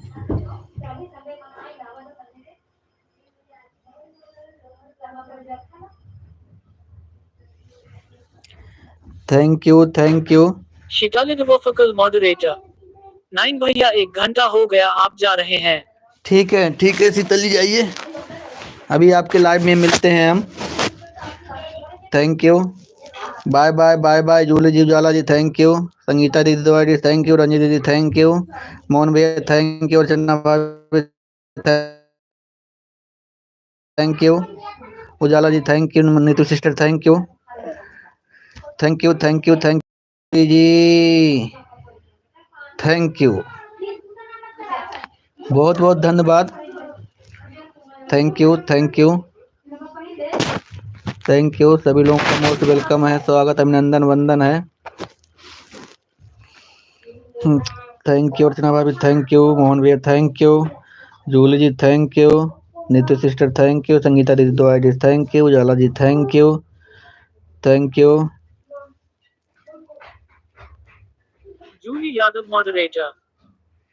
Thank you thank you. शिकालिन वफकल मॉडरेटर 9 भैया 1 घंटा हो गया आप जा रहे हैं। ठीक है शीतल जी जाइए, अभी आपके लाइव में मिलते हैं हम। Thank you, bye bye bye bye. Julie ji, Ujala ji thank you, Sangeeta दीदी तिवारी थैंक यू, रंजी दीदी थैंक यू, मोहन भैया थैंक यू, अर्चना भाभी thank you, Ujala ji thank you, Neetu sister thank you thank you thank you thank you जी, थैंक यू बहुत बहुत धन्यवाद। Thank you thank you thank you. सभी लोगों का मोस्ट वेलकम है, स्वागत अभिनंदन वंदन है। थैंक यू अर्चना भाभी, थैंक यू मोहन भैया, thank you Julie ji, thank you Neetu sister, thank you Sangeeta दीदी दो आई thank you, Ujala ji thank you thank you. Julie Yadav moderator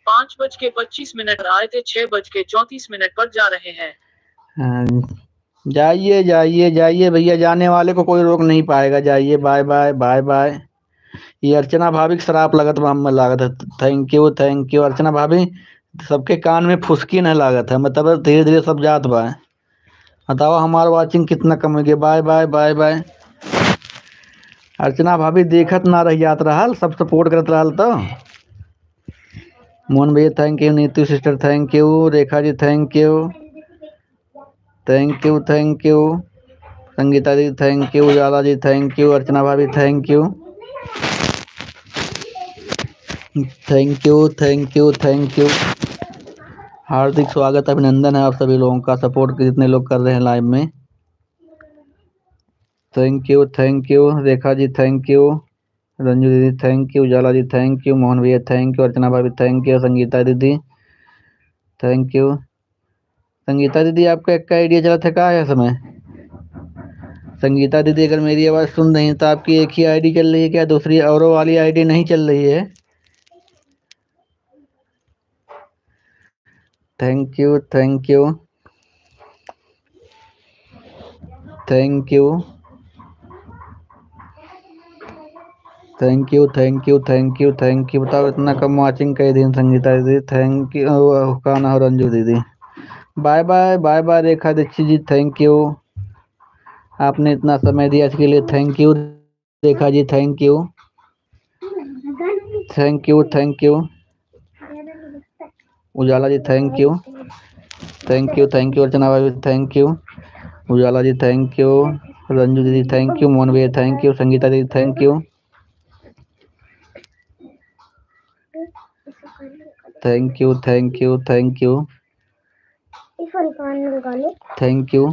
5:25 आए थे, 6:34 पर जा रहे हैं। जाइए जाइए जाइए भैया, जाने वाले को कोई रोक नहीं पाएगा, जाइए बाय बाय बाय बाय। ये अर्चना भाभी के शराब लगत में लागत है। थैंक यू अर्चना भाभी, सबके कान में फुसकी नहीं लागत है, मतलब धीरे धीरे सब जात बा। बताओ हमारा वाचिंग कितना कम हो गया। Bye bye bye bye. Archana भाभी देखत ना रह जात रहा, सब सपोर्ट करत रहा तो। मोहन भैया thank you, Neetu sister thank you, Rekha ji thank you thank you Sangeeta ji thank you, Ujala ji thank you, Archana भाभी thank you thank you thank you thank you. हार्दिक स्वागत अभिनंदन है आप सभी लोगों का, सपोर्ट जितने लोग कर रहे हैं लाइव में। Thank you Rekha ji thank you, Ranju दीदी thank you, Ujala ji thank you, Mohan भैया थैंक यू, अर्चना भाभी थैंक यू, संगीता दीदी थैंक यू। संगीता दीदी आपका एक का आइडिया चला था क्या है समय? संगीता दीदी अगर मेरी आवाज़ सुन रही हैं तो आपकी एक ही आईडी चल रही है क्या? दूसरी औरों वाली आईडी नहीं चल रही है? Thank you thank you thank you thank you thank you thank you thank you. बताओ इतना कम वाचिंग कई दिन संगीता दीदी? थैंक यू हुकाना और रंजू दीदी। Bye bye bye bye Rekha Dixit ji, thank you. आपने इतना समय दिया इसके लिए thank you Rekha ji, thank you thank you thank you. Ujala ji thank you thank you thank you. Archana भाभी thank you. Ujala ji thank you. Ranju दीदी थैंक यू। मोहन भैया थैंक यू। संगीता दीदी thank you thank you thank you thank you thank you.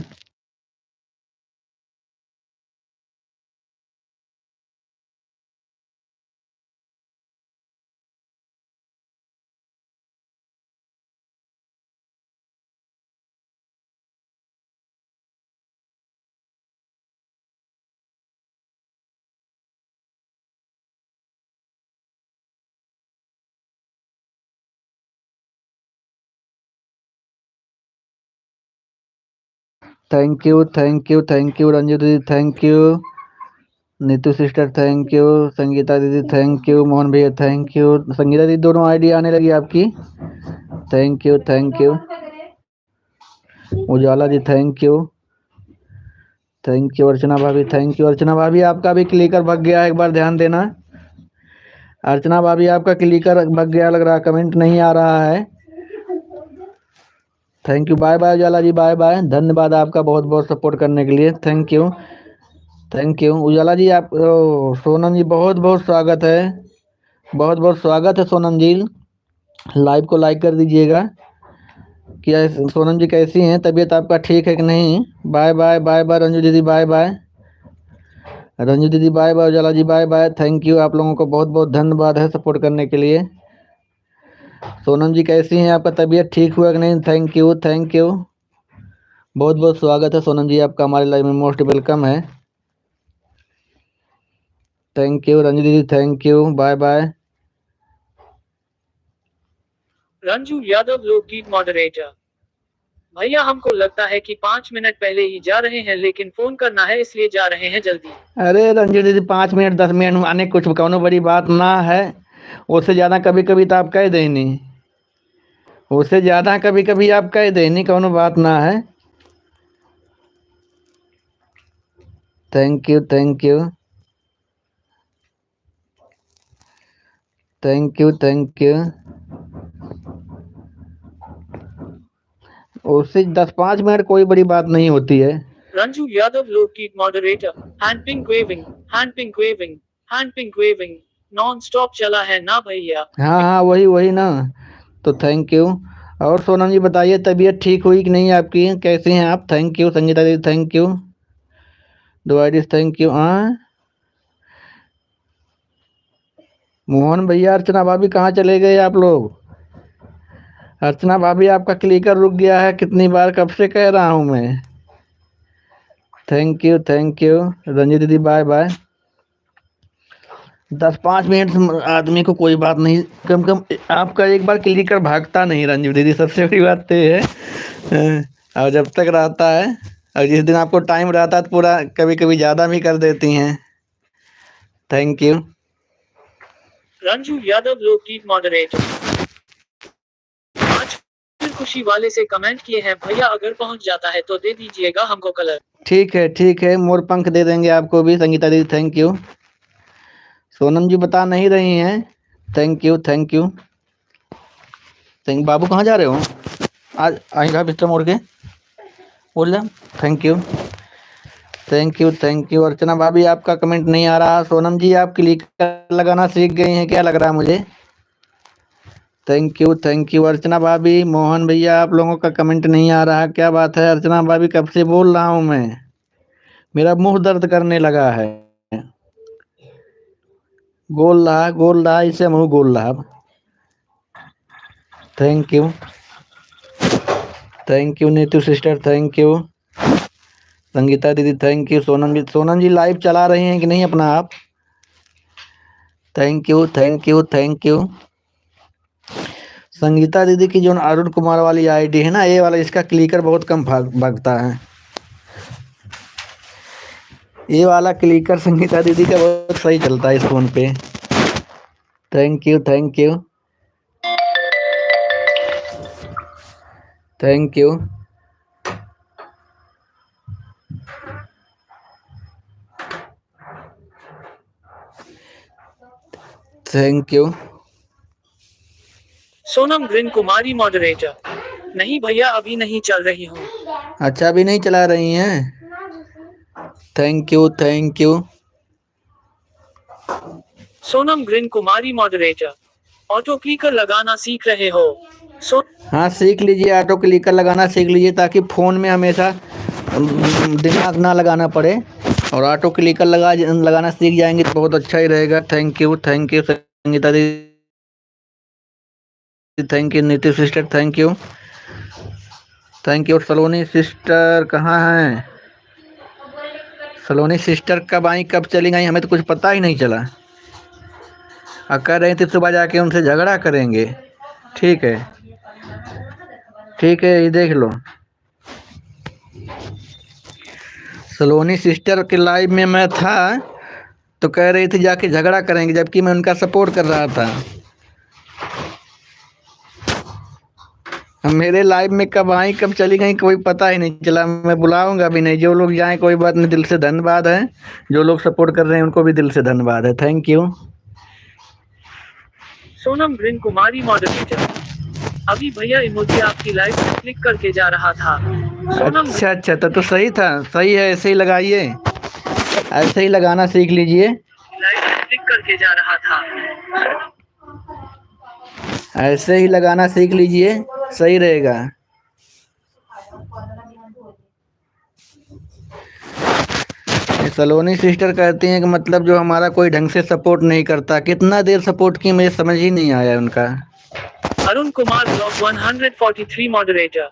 Thank you thank you thank you. Ranju दीदी thank you. Neetu sister thank you. Sangeeta दीदी thank you. Mohan भैया thank you. Sangeeta दीदी दोनों ID आने लगी आपकी, thank you thank you. Ujala ji thank you thank you. Archana भाभी thank you. Archana भाभी आपका भी क्लिकर भग गया है, एक बार ध्यान देना। अर्चना भाभी आपका क्लिकर भग गया लग रहा है, कमेंट नहीं आ रहा है। Thank you. Bye bye Ujala ji, bye bye. धन्यवाद आपका बहुत बहुत सपोर्ट करने के लिए, thank you thank you. Ujala ji आप सोनम जी बहुत बहुत स्वागत है, बहुत बहुत स्वागत है सोनम जी। लाइव को लाइक कर दीजिएगा। क्या सोनम जी कैसी हैं, तबीयत आपका ठीक है कि नहीं? Bye bye bye bye Ranju दीदी, बाय बाय रंजू दीदी, bye bye Ujala ji, bye bye. Thank you, आप लोगों को बहुत बहुत धन्यवाद है सपोर्ट करने के लिए। सोनम जी कैसी हैं, आपका तबीयत ठीक हुआ कि नहीं? Thank you thank you. बहुत बहुत स्वागत है सोनम जी आपका हमारे लाइव में, मोस्ट वेलकम है। थैंक यू रंजू दीदी, thank you, bye bye. Ranju Yadav लोकगीत मॉडरेटर। भैया हमको लगता है कि 5 मिनट पहले ही जा रहे हैं, लेकिन फोन करना है इसलिए जा रहे हैं जल्दी। अरे रंजू दीदी 5 मिनट 10 मिनट में आने कुछ कौनो बड़ी बात ना है, उससे ज़्यादा कभी कभी तो आप कह देनी, उससे ज़्यादा कभी कभी आप कह देनी, कौनो बात ना है। Thank you thank you thank you thank you. उससे 10-5 मिनट कोई बड़ी बात नहीं होती है। रंजू यादव लोकगीत moderator. Hand pink waving, hand pink waving, hand pink waving. Non stop चला है ना भैया? हाँ हाँ वही वही ना, तो थैंक यू। और सोनम जी बताइए तबीयत ठीक हुई कि नहीं आपकी, कैसे हैं आप? थैंक यू संगीता दीदी, थैंक यू दुआडिस, थैंक यू। हाँ मोहन भैया, अर्चना भाभी कहाँ चले गए आप लोग? अर्चना भाभी आपका क्लिकर रुक गया है, कितनी बार कब से कह रहा हूँ मैं। थैंक यू रंजीत दीदी, बाय बाय। 10-5 मिनट आदमी को कोई बात नहीं, कम कम आपका एक बार क्लिकर भागता नहीं रंजीत दीदी, सबसे बड़ी बात तो ये है। और जब तक रहता है, और जिस दिन आपको टाइम रहता है तो पूरा कभी कभी ज़्यादा भी कर देती हैं। Thank you. रंजू यादव लोकगीत मॉडरेटर। आज फिर खुशी वाले से कमेंट किए हैं भैया, अगर पहुंच जाता है तो दे दीजिएगा हमको कलर। ठीक है मोर पंख दे देंगे आपको भी संगीता दीदी, थैंक यू। सोनम जी बता नहीं रही हैं, thank you thank you thank. बाबू कहाँ जा रहे हो? आज आएगा बिस्तर मोड़ के बोल जा। Thank you thank you. Archana भाभी आपका कमेंट नहीं आ रहा। सोनम जी आप क्लिक लगाना सीख गई हैं क्या, लग रहा है मुझे। थैंक यू अर्चना भाभी। मोहन भैया आप लोगों का कमेंट नहीं आ रहा, क्या बात है? अर्चना भाभी कब से बोल रहा हूँ मैं, मेरा मुंह दर्द करने लगा है। गोल रहा इससे मुंह गोल रहा। Thank you thank you Neetu sister, thank you Sangeeta दीदी, thank you Sonam ji live चला रही हैं कि नहीं अपना आप? Thank you thank you thank you. Sangeeta दीदी की जो अरुण कुमार वाली आईडी है ना, ये वाला, इसका क्लिकर बहुत कम भागता है। ये वाला क्लिकर संगीता दीदी का बहुत सही चलता है इस फोन पे। Thank you thank you thank you. Thank you. Sonam green Kumari moderator. नहीं भैया अभी नहीं चल रही हूँ। अच्छा अभी नहीं चला रही हैं? Thank you thank you. Sonam green Kumari moderator. Auto clicker लगाना सीख रहे हो? हाँ सीख लीजिए, ऑटो क्लिकर लगाना सीख लीजिए ताकि फ़ोन में हमेशा दिमाग ना लगाना पड़े, और ऑटो क्लिकर लगाना सीख जाएंगे तो बहुत अच्छा ही रहेगा। थैंक यू संगीता दीदी, थैंक यू नीति sister, thank you thank you. Saloni sister कहाँ हैं? सलोनी सिस्टर कब आई कब चली गई, हमें तो कुछ पता ही नहीं चला। कह रही थी सुबह जाके उनसे झगड़ा करेंगे। ठीक है ये देख लो, सलोनी सिस्टर के लाइव में मैं था तो कह रही थी जाके झगड़ा करेंगे, जबकि मैं उनका सपोर्ट कर रहा था। मेरे लाइव में कब आई कब चली गई कोई पता ही नहीं चला। मैं बुलाऊंगा भी नहीं, जो लोग जाएं कोई बात नहीं, दिल से धन्यवाद है। जो लोग सपोर्ट कर रहे हैं उनको भी दिल से धन्यवाद है। Thank you. Sonam green Kumari moderator. अभी भैया इमोजी आपकी लाइव में क्लिक करके जा रहा था। अच्छा तो सही था, सही है, ऐसे ही लगाइए, ऐसे ही लगाना सीख लीजिए। लाइव में क्लिक करके जा रहा था। ऐसे ही लगाना सीख लीजिए, सही रहेगा। सलोनी सिस्टर कहती हैं कि मतलब जो हमारा कोई ढंग से सपोर्ट नहीं करता। कितना देर सपोर्ट की मुझे समझ ही नहीं आया उनका। Arun Kumar blog 143 moderator.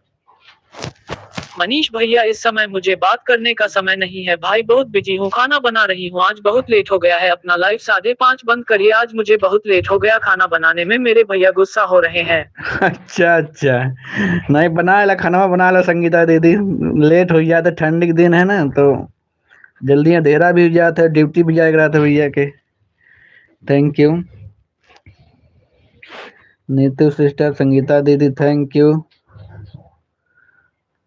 मनीष भैया इस समय मुझे बात करने का समय नहीं है भाई, बहुत बिजी हूँ, खाना बना रही हूँ, आज बहुत लेट हो गया है, अपना लाइव 5:30 बंद करिए, आज मुझे बहुत लेट हो गया खाना बनाने में, मेरे भैया गुस्सा हो रहे हैं। अच्छा नहीं बना ला, खाना बना ला संगीता दीदी, लेट हो जाता, ठंड के दिन है ना तो जल्दी अंधेरा भी हो जाता है, ड्यूटी भी जाएगा रात भैया के। Thank you Neetu sister, Sangeeta दीदी, थैंक यू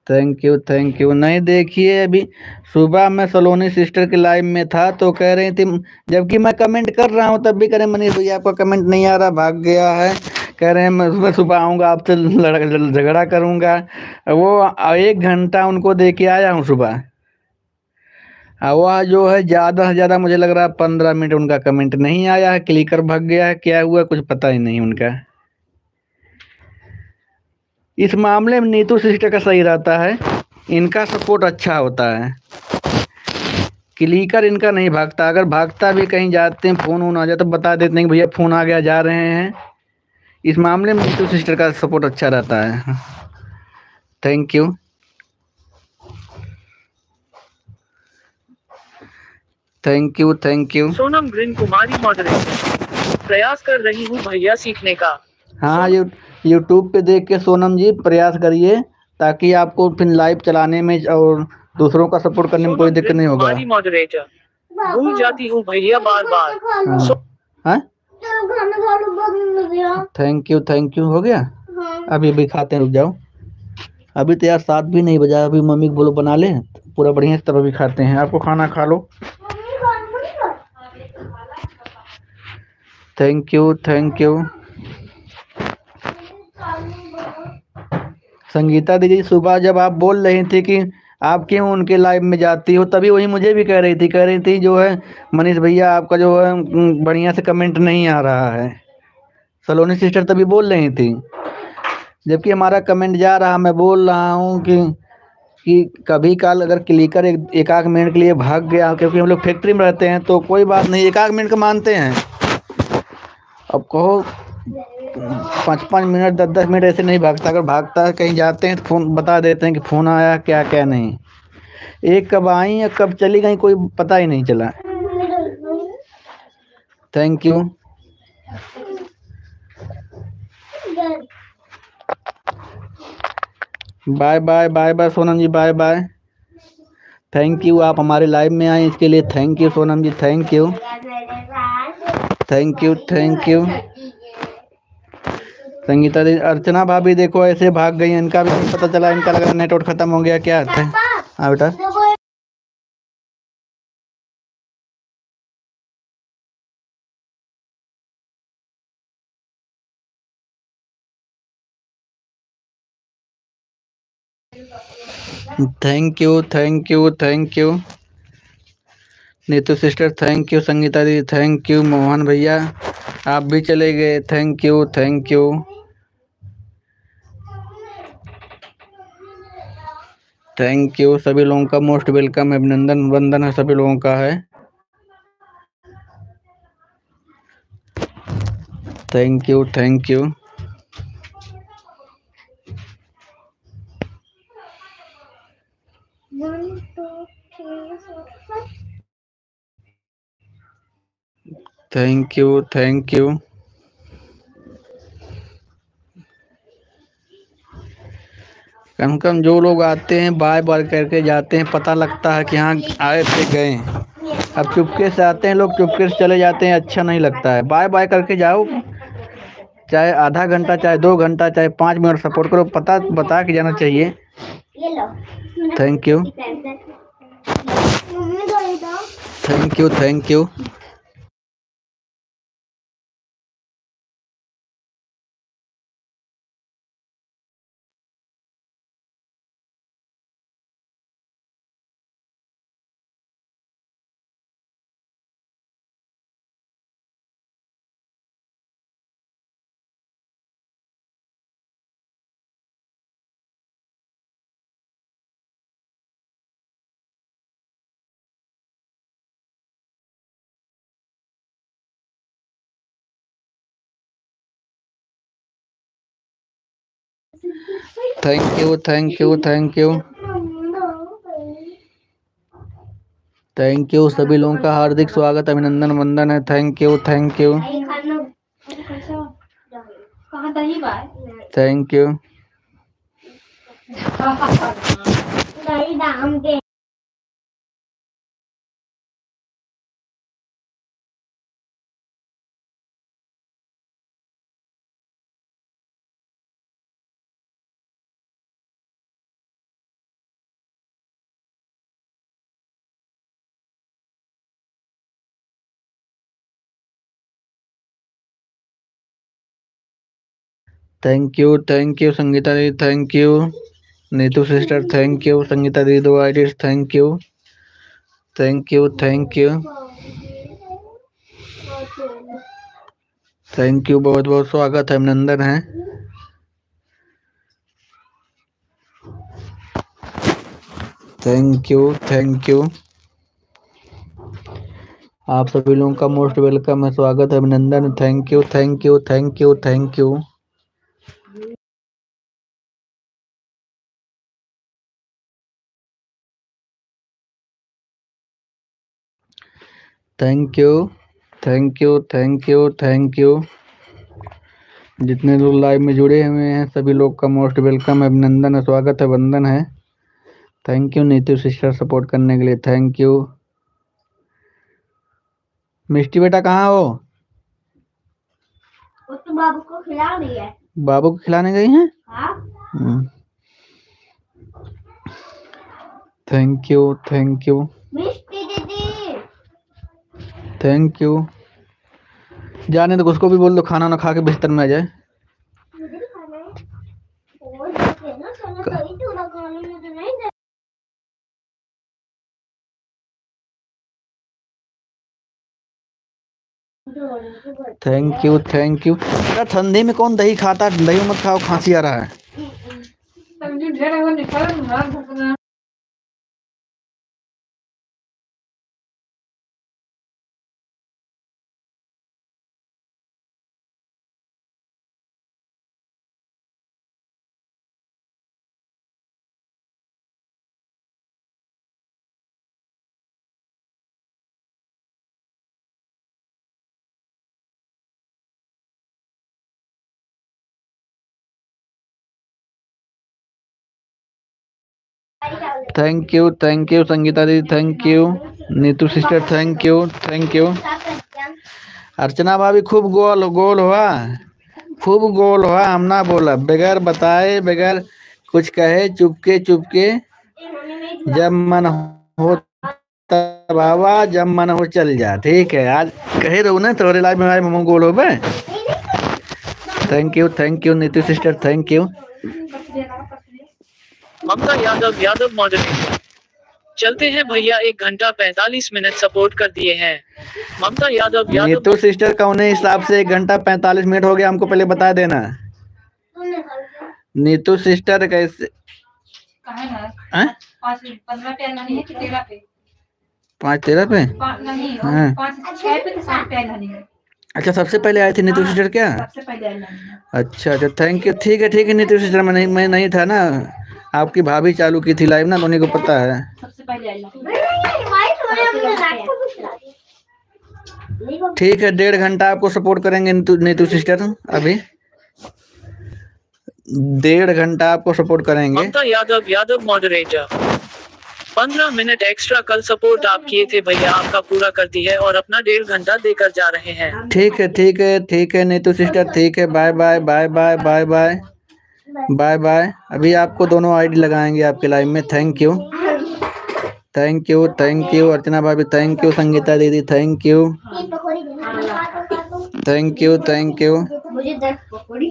थैंक यू। नहीं देखिए अभी सुबह मैं सलोनी सिस्टर के लाइव में था तो कह रही थी, जबकि मैं कमेंट कर रहा हूँ तब भी कह रहे मनीष भैया आपका कमेंट नहीं आ रहा, भाग गया है। कह रहे हैं मैं सुबह आऊँगा आपसे झगड़ा करूँगा। वो 1 घंटा उनको दे के आया हूँ सुबह, वह जो है ज़्यादा से ज़्यादा मुझे लग रहा है 15 मिनट उनका कमेंट नहीं आया है, क्लिकर भाग गया है, क्या हुआ कुछ पता ही नहीं उनका। इस मामले में नीतू सिस्टर का सही रहता है, इनका सपोर्ट अच्छा होता है, क्लिकर इनका नहीं भागता। अगर भागता भी कहीं जाते हैं फ़ोन आ जाए तो बता देते हैं कि भैया फ़ोन आ गया जा रहे हैं। इस मामले में नीतू सिस्टर का सपोर्ट अच्छा रहता है। Thank you thank you. Sonam green Kumari moderator. प्रयास कर रही हूँ भैया सीखने का। हाँ यूट्यूब पे देख के सोनम जी प्रयास करिए ताकि आपको फिर लाइव चलाने में और दूसरों का सपोर्ट करने में कोई दिक्कत नहीं होगा। मॉडरेटर। भूल जाती हूँ भैया बार बार। हाँ थैंक यू हो गया। अभी भी खाते हैं, रुक जाओ, अभी तो यार 7 भी नहीं बजा, अभी मम्मी को बोलो बना ले पूरा बढ़िया से, तब अभी खाते हैं। आपको खाना खा लो। थैंक यू संगीता दीदी, सुबह जब आप बोल रही थी कि आप क्यों उनके लाइव में जाती हो, तभी वही मुझे भी कह रही थी जो है मनीष भैया आपका जो है बढ़िया से कमेंट नहीं आ रहा है। सलोनी सिस्टर तभी बोल रही थी, जबकि हमारा कमेंट जा रहा। मैं बोल रहा हूँ कि कभी काल अगर क्लिकर एक आध मिनट के लिए भाग गया, क्योंकि हम लोग फैक्ट्री में रहते हैं तो कोई बात नहीं, 1 आध मिनट का मानते हैं। अब कहो 5-5 मिनट 10-10 मिनट ऐसे नहीं भागता। अगर भागता है कहीं जाते हैं तो फ़ोन बता देते हैं कि फ़ोन आया क्या क्या नहीं। एक कब आई या कब चली गई कोई पता ही नहीं चला। Thank you. Bye bye bye bye Sonam ji, bye bye. Thank you, आप हमारे लाइव में आए इसके लिए thank you Sonam ji, thank you thank you thank you. Sangeeta दी, अर्चना भाभी देखो ऐसे भाग गई, इनका भी नहीं पता चला, इनका लगा नेटवर्क खत्म हो गया क्या है। हाँ बेटा। Thank you thank you thank you. Neetu sister thank you. Sangeeta दी थैंक यू। मोहन भैया आप भी चले गए, thank you thank you thank you. सभी लोगों का मोस्ट वेलकम, अभिनंदन वंदन है सभी लोगों का है। Thank you thank you thank you thank you. कम कम जो लोग आते हैं बाय बाय करके जाते हैं, पता लगता है कि हाँ आए थे गए। अब चुपके से आते हैं लोग, चुपके से चले जाते हैं, अच्छा नहीं लगता है। बाय बाय करके जाओ, चाहे आधा घंटा चाहे 2 घंटा चाहे 5 मिनट सपोर्ट करो, पता बता के जाना चाहिए। Thank you thank you thank you. Thank you thank you thank you thank you. सभी लोगों का हार्दिक स्वागत, अभिनंदन वंदन है। Thank you thank you thank you thank you Sangeeta दी, thank you Neetu sister, thank you Sangeeta दी, दो IDs, thank you thank you thank you thank you. बहुत बहुत स्वागत है, अभिनंदन है। Thank you thank you. आप सभी लोगों का मोस्ट वेलकम है, स्वागत है, अभिनंदन। Thank you thank you thank you thank you thank you thank you thank you thank you. जितने लोग लाइव में जुड़े हुए हैं सभी लोग का मोस्ट वेलकम, अभिनंदन है, स्वागत है, वंदन है। Thank you Neetu sister support करने के लिए, थैंक यू। मिष्टी बेटा कहाँ हो? वो तो बाबू को खिला रही है। बाबू को खिलाने गई हैं? हाँ। थैंक यू थैंक यू मिष्टी दीदी। Thank you. जाने तो उसको भी बोल दो खाना ना खा के बिस्तर में आ जाए। मुझे भी खाना है। और देखिए ना खाना कहीं थोड़ा खाने में तो नहीं दे। Thank you. बेटा ठंडी में कौन दही खाता है? दही मत खाओ, खांसी आ रहा है। थैंक यू संगीता दीदी, thank you Neetu sister, thank you. Archana भाभी खूब गोल गोल हुआ, खूब गोल हुआ, हम ना बोला, बगैर बताए बगैर कुछ कहे, चुपके चुपके, जब मन हो तब आवा, जब मन हो चल जा। ठीक है, आज कहे रहो ना तोरे लाइफ में हम गोल हो बे। Thank you Neetu sister, thank you. Mamta Yadav moderator. चलते हैं भैया, 1 घंटा 45 मिनट सपोर्ट कर दिए हैं। ममता यादव नीतू सिस्टर कौन हिसाब से 1 घंटा 45 मिनट हो गया, हमको पहले बता देना। नीतू सिस्टर कैसे कहाँ है? हैं? 15 पे नहीं है कि 13 पे? 5-13 पे? नहीं, हाँ। 5-6 पे तो 7 पे नहीं है। अच्छा, सबसे पहले आए थे नीतू सिस्टर क्या? सबसे पहले आई नहीं है। अच्छा, थैंक यू। ठीक है नीतू सिस्टर, मैं नहीं था ना, आपकी भाभी चालू की थी लाइव ना, तो उन्हीं को पता है। सबसे पहले आई नहीं। ठीक है, 1.5 घंटा आपको सपोर्ट करेंगे नीतू सिस्टर, अभी 1.5 घंटा आपको सपोर्ट करेंगे। ममता यादव मॉडरेटर। 15 मिनट एक्स्ट्रा कल सपोर्ट आप किए थे भैया, आपका पूरा कर दी है और अपना 1.5 घंटा देकर जा रहे हैं। ठीक है नीतू सिस्टर, ठीक है, बाय बाय। अभी आपको दोनों आईडी लगाएंगे आपके लाइव में। थैंक यू अर्चना भाभी, थैंक यू संगीता दीदी, थैंक यू। मुझे 10 पकौड़ी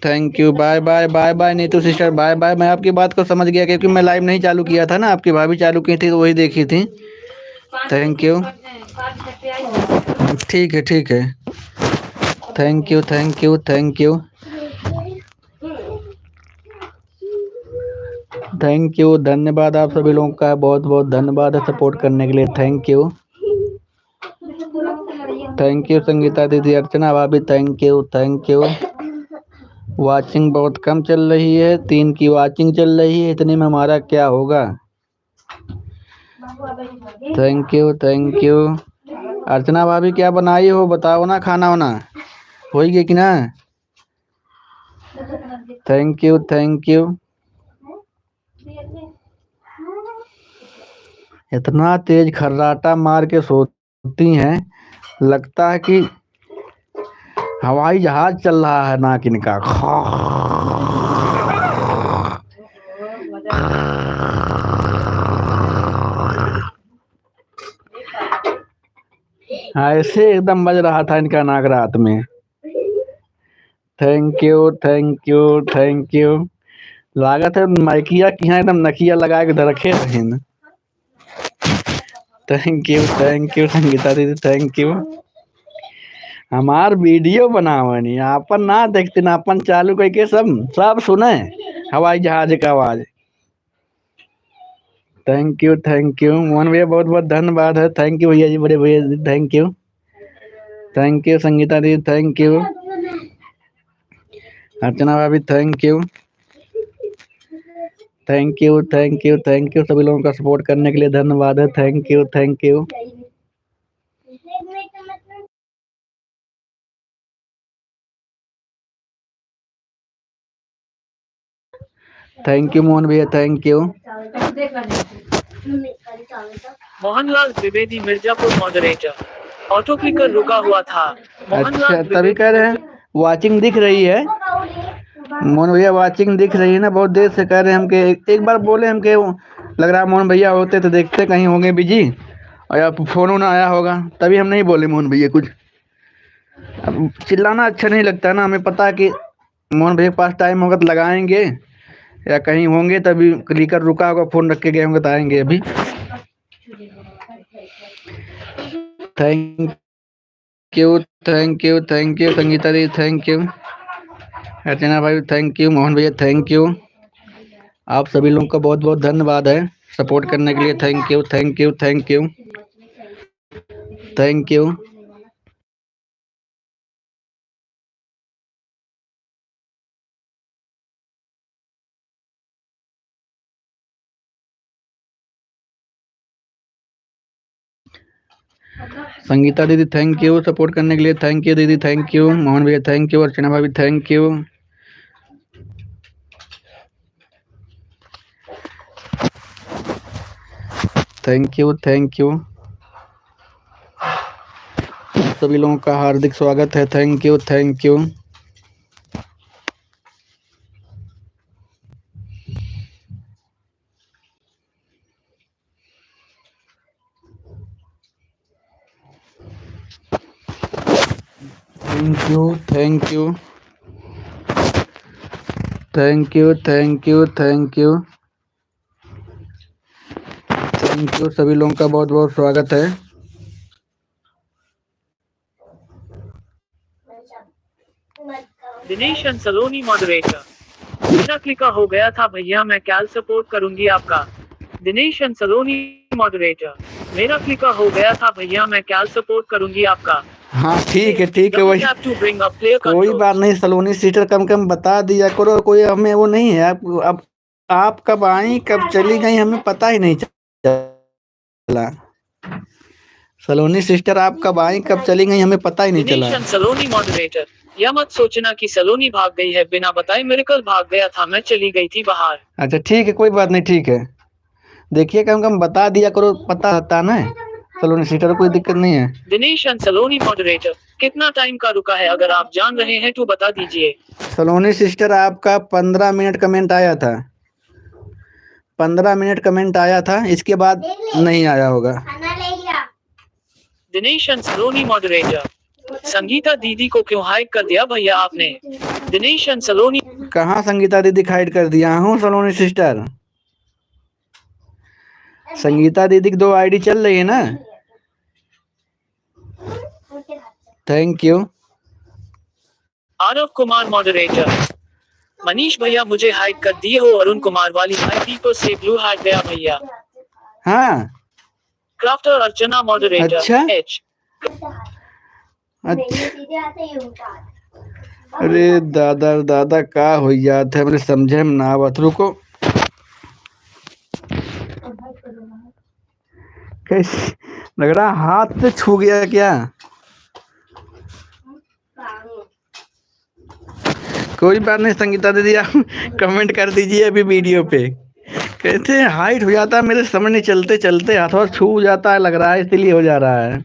thank you. Bye Neetu sister, bye. मैं आपकी बात को समझ गया, क्योंकि मैं लाइव नहीं चालू किया था ना, आपकी भाभी चालू की थी तो वही देखी थी। Thank you. ठीक है। Thank you. धन्यवाद आप सभी लोगों का, बहुत बहुत धन्यवाद है सपोर्ट करने के लिए। थैंक यू संगीता दीदी, अर्चना भाभी, थैंक यू। वाचिंग बहुत कम चल रही है, 3 की वाचिंग चल रही है, इतने में हमारा क्या होगा। Thank you. अर्चना भाभी क्या बनाई हो, बताओ ना, खाना वाना होगी कि ना। Thank you. इतना तेज खर्राटा मार के सोती हैं, लगता है कि हवाई जहाज चल रहा है नाक इनका। ऐसे एकदम बज रहा था इनका नाक रात में। Thank you. लागत है माइकिया की यहाँ एकदम नकिया लगा के रखे रहे। थैंक यू संगीता दीदी, थैंक यू। हमार वीडियो बनावनी अपन ना देखते ना, अपन चालू करके सब सुने हवाई जहाज का आवाज। थैंक यू मोहन भैया, बहुत बहुत धन्यवाद है। थैंक यू भैया जी, बड़े भैया जी, थैंक यू संगीता दीदी, थैंक यू अर्चना भाभी, थैंक यू सभी लोगों का सपोर्ट करने के लिए धन्यवाद है। Thank you. Thank you Mohan भैया, thank you. Mohanlal Dwivedi Mirzapur moderator. Auto clicker रुका हुआ था। अच्छा, तभी कह रहे हैं वाचिंग दिख रही है मोहन भैया, वाचिंग दिख रही है ना, बहुत देर से कह रहे हैं हम के एक बार बोले हम के, लग रहा मोहन भैया होते तो देखते कहीं होंगे बिजी, और या फोन आया होगा, तभी हम नहीं बोले मोहन भैया कुछ। अब चिल्लाना अच्छा नहीं लगता ना, हमें पता है कि मोहन भैया के पास टाइम होगा तो लगाएंगे, या कहीं होंगे तभी क्लिकर रुका होगा, फोन रख के गए होंगे तो आएंगे अभी। थैंक यू संगीता दी, थैंक यू अर्चना भाई, थैंक यू मोहन भैया, थैंक यू। आप सभी लोगों का बहुत बहुत धन्यवाद है सपोर्ट करने के लिए। Thank you. संगीता दीदी, थैंक यू सपोर्ट करने के लिए। थैंक यू दीदी, थैंक यू मोहन भैया, थैंक यू अर्चना भाभी, thank you. Thank you thank you. सभी लोगों का हार्दिक स्वागत है। Thank you thank you. Thank you thank you thank you thank you thank you thank you. सभी लोगों का बहुत बहुत स्वागत है। दिनेश अंसलोनी मॉडरेटर। मेरा क्लिका हो गया था भैया, मैं कैल सपोर्ट करूंगी आपका। दिनेश अंसलोनी मॉडरेटर। मेरा क्लिका हो गया था भैया, मैं कैल सपोर्ट करूंगी आपका। हाँ ठीक है वही टू ब्रिंग अप प्लेयर कोई कंट्रोल। बात नहीं। सलोनी सिस्टर कम कम बता दिया करो, कोई हमें वो नहीं है। अब आप कब आई कब चली गई हमें पता ही नहीं चला। सलोनी सिस्टर आप कब आई कब चली गई हमें पता ही नहीं चला। दिनेश अंसलोनी मॉडरेटर। यह मत सोचना कि सलोनी भाग गई है, बिना बताए मिरेकल भाग गया था, मैं चली गई थी बाहर। अच्छा ठीक है कोई बात नहीं ठीक है। देखिए कम कम बता दिया करो, पता रहता ना। सलोनी सिस्टर कोई दिक्कत नहीं है। दिनेश अंसलोनी मॉडरेटर। कितना टाइम का रुका है, अगर आप जान रहे हैं तो बता दीजिए। सलोनी सिस्टर आपका 15 मिनट कमेंट आया था। 15 मिनट कमेंट आया था, इसके बाद नहीं आया होगा। खाना ले लिया। दिनेश अंसलोनी मॉडरेटर। संगीता दीदी को क्यों हाइड कर दिया भैया आपने? दिनेश अंसलोनी। कहाँ संगीता दीदी हाइड कर दिया हूँ सलोनी सिस्टर? संगीता दीदी की 2 आईडी चल रही है ना। Thank you. Aarav Kumar moderator. Manish भैया मुझे हाइड कर दिए हो, अरुण कुमार वाली आईडी को से ब्लू हाइड गया भैया। हाँ क्राफ्टर अर्चना मॉडरेटर। अच्छा? एच। अरे दादा दादा का हो जात है, मैंने समझे ना बात। रुको कैसे लग रहा हाथ से छू गया क्या? कोई बात नहीं संगीता दीदी आप कमेंट कर दीजिए अभी वीडियो पे। कैसे हाइट हो जाता है मेरे समझ नहीं, चलते चलते हाथों छू जाता है लग रहा है, इसलिए हो जा रहा है।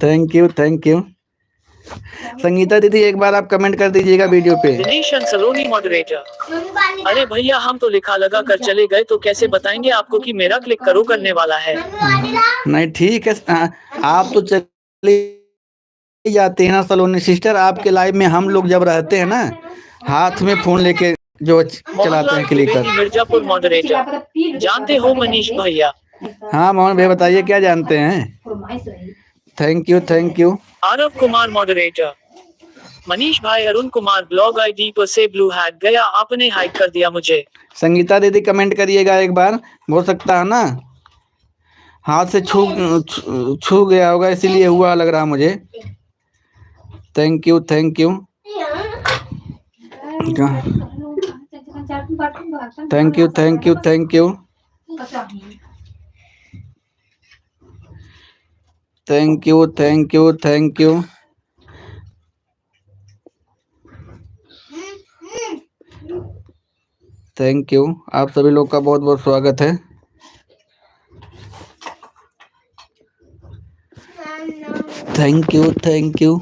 Thank you thank you. Sangeeta दीदी एक बार आप कमेंट कर दीजिएगा वीडियो पे। दिनेश अंसलोनी मॉडरेटर। अरे भैया हम तो लिखा लगा कर चले गए, तो कैसे बताएंगे आपको कि मेरा क्लिक करो करने वाला है? नहीं ठीक है आप तो चले जाते हैं ना सलोनी सिस्टर। आपके लाइव में हम लोग जब रहते हैं ना, हाथ में फोन लेके जो चलाते हैं क्लिकर। मिर्जापुर मॉडरेटर। जानते हो मनीष भैया? हाँ मोहन भैया बताइए क्या जानते हैं। Thank you thank you. Aarav Kumar moderator. Manish भाई अरुण कुमार ब्लॉग आईडी पर से ब्लू हैक गया, आपने हाइड कर दिया मुझे। संगीता दीदी कमेंट करिएगा एक बार, हो सकता है ना हाथ से छू गया होगा, इसीलिए हुआ लग रहा मुझे। Thank you thank you thank you thank you thank you thank you thank you thank you. Thank you. आप सभी लोग का बहुत बहुत स्वागत है। Thank you thank you.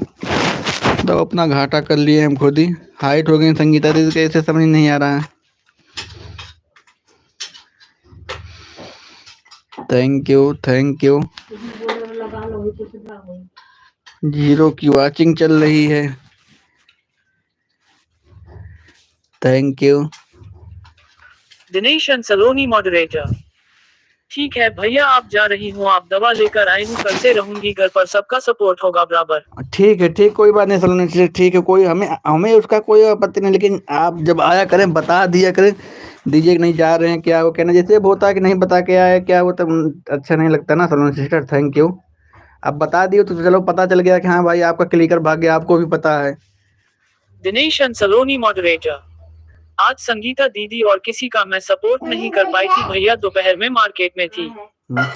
तो अपना घाटा कर लिए हम खुद ही, हाइट हो गई संगीता दीदी, कैसे समझ नहीं आ रहा है। Thank you thank you. 0 की वॉचिंग चल रही है। Thank you. दिनेश अंसलोनी मॉडरेटर। ठीक है भैया आप जा रही हूँ, आप दवा लेकर आई हूँ, करते रहूंगी, घर पर सबका सपोर्ट होगा बराबर। ठीक है ठीक, कोई बात नहीं सलोनी जी, ठीक है। कोई हमें उसका कोई आपत्ति नहीं, लेकिन आप जब आया करें बता दिया करें, दीजिए कि नहीं जा रहे हैं क्या, वो कहना जैसे होता है कि नहीं बता के आया क्या, वो तब अच्छा नहीं लगता ना सलोनी सिस्टर। Thank you. आप बता दिए तो चलो पता चल गया कि हाँ भाई आपका क्लिकर भाग गया, आपको भी पता है। दिनेश अंसलोनी मॉडरेटर। आज संगीता दीदी और किसी का मैं सपोर्ट नहीं कर पाई थी भैया, दोपहर में मार्केट में थी।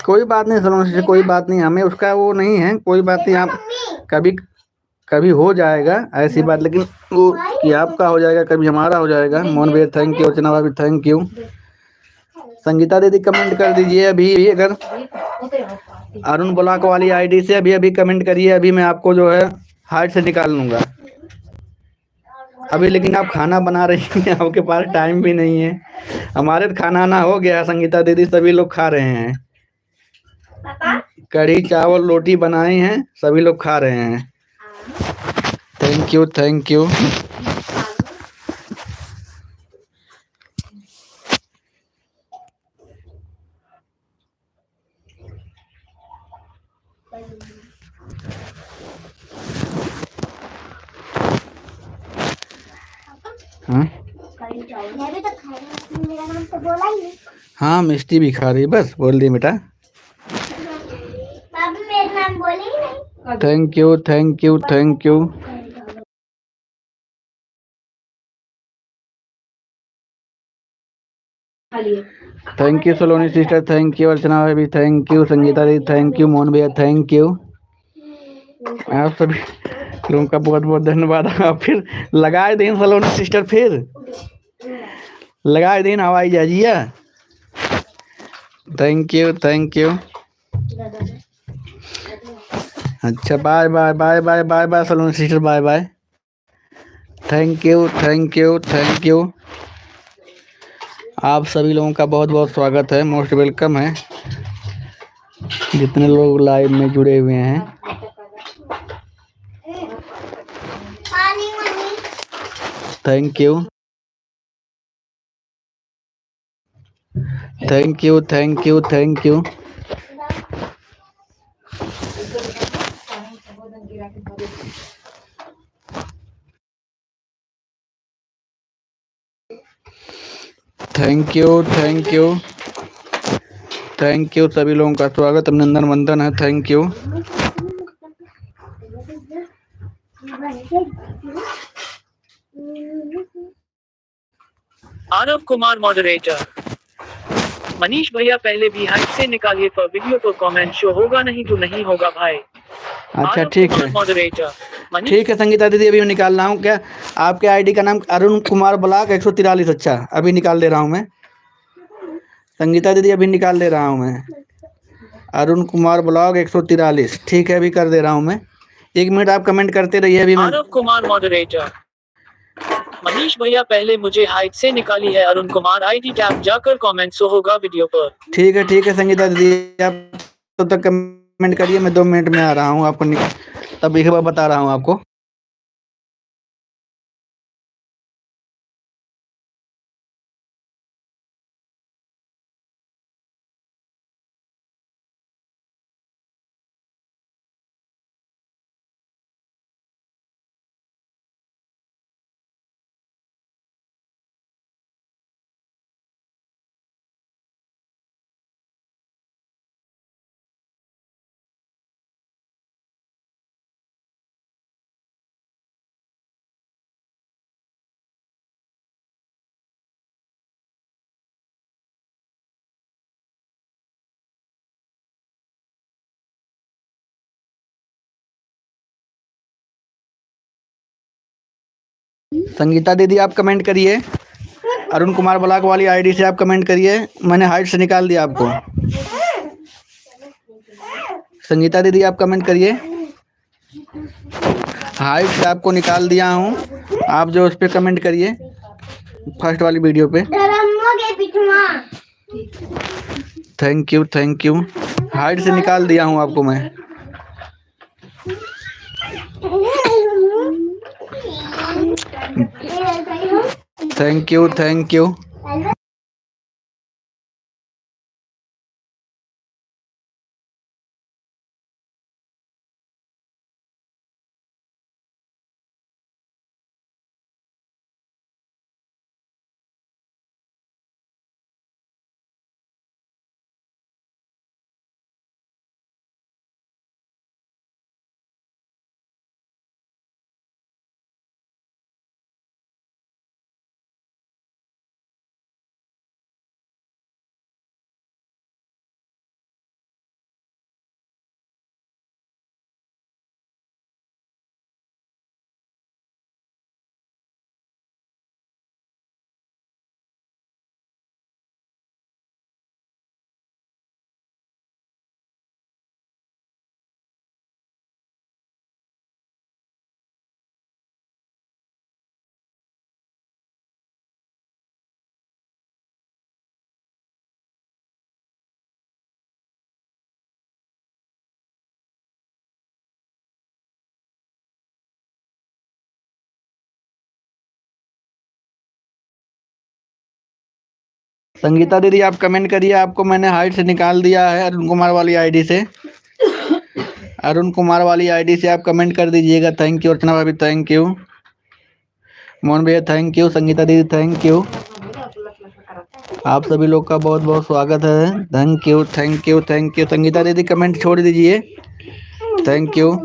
कोई बात नहीं सलोनी सिस्टर, कोई बात नहीं, हमें उसका वो नहीं है, कोई बात नहीं। आप कभी कभी हो जाएगा ऐसी बात, लेकिन वो कि आपका हो जाएगा कभी हमारा हो जाएगा। मोहन भैया थैंक यू, अर्चना भाभी थैंक यू। संगीता दीदी कमेंट कर दीजिए अभी, अगर अरुण ब्लॉक वाली आईडी से अभी अभी कमेंट करिए, अभी मैं आपको जो है हार्ट से निकाल लूंगा अभी। लेकिन आप खाना बना रही हैं, आपके पास टाइम भी नहीं है। हमारे तो खाना ना हो गया संगीता दीदी, सभी लोग खा रहे हैं। कढ़ी चावल रोटी बनाए हैं, सभी लोग खा रहे हैं। Thank you thank you. हाँ मैं भी तो खा रही हूँ, मेरा नाम तो बोला ही नहीं। हाँ, मिष्टी भी खा रही, बस बोल दी बेटा। बाबू मेरा नाम बोले ही नहीं। Thank you thank you thank you. Thank you Saloni sister, thank you Archana भाभी, थैंक यू संगीता दी, थैंक यू मोहन भैया, थैंक यू। आप सभी लोगों का बहुत बहुत धन्यवाद। आप फिर लगाए दिन सलोनी सिस्टर, फिर लगाए दिन हवाई जहाजिया। Thank you thank you. अच्छा, bye bye bye bye bye bye Saloni sister, bye bye. Thank you thank you thank you. आप सभी लोगों का बहुत बहुत स्वागत है, मोस्ट वेलकम है, जितने लोग लाइव में जुड़े हुए हैं। पानी mummy. Thank you thank you thank you thank you. Thank you thank you thank you. सभी लोगों का स्वागत, अभिनंदन वंदन है। Thank you. Aarav Kumar moderator. Manish भैया पहले भी हाइट से निकालिए, पर वीडियो को कमेंट शो होगा नहीं तो नहीं होगा भाई। अच्छा आरव ठीक कुमार है, मॉडरेटर। मनीष ठीक है संगीता दीदी, अभी मैं निकाल रहा हूँ। क्या आपके आईडी का नाम? अरुण कुमार ब्लॉक 143। अच्छा, अभी निकाल दे रहा हूँ मैं संगीता दीदी, अभी निकाल दे रहा हूँ मैं। अरुण कुमार ब्लॉग 143, ठीक है, अभी कर दे रहा हूँ मैं। 1 मिनट आप कमेंट करते रहिए, अभी मैं। आरव कुमार मॉडरेटर। मनीष भैया पहले मुझे हाइट से निकाली है, अरुण कुमार आईडी टैब जाकर कमेंट शो होगा वीडियो पर। ठीक है संगीता दीदी, आप तब तक कमेंट करिए, मैं 2 मिनट में आ रहा हूँ आपको तब एक बार बता रहा हूँ आपको। संगीता दीदी आप कमेंट करिए, अरुण कुमार ब्लॉग वाली आईडी से आप कमेंट करिए, मैंने हाइट से निकाल दिया आपको। संगीता दीदी आप कमेंट करिए, हाइट से आपको निकाल दिया हूँ, आप जो उस पर कमेंट करिए, फर्स्ट वाली वीडियो पे। थैंक यू हाइट से निकाल दिया हूँ आपको मैं। Thank you. संगीता दीदी आप कमेंट करिए, आपको मैंने हाइट से निकाल दिया है अरुण कुमार वाली आईडी से। अरुण कुमार वाली आईडी से आप कमेंट कर दीजिएगा। थैंक यू अर्चना भाभी, थैंक यू मोहन भैया, थैंक यू संगीता दीदी, थैंक यू। आप सभी लोग का बहुत बहुत स्वागत है। Thank you thank you thank you. Sangeeta दीदी कमेंट छोड़ दीजिए, thank you.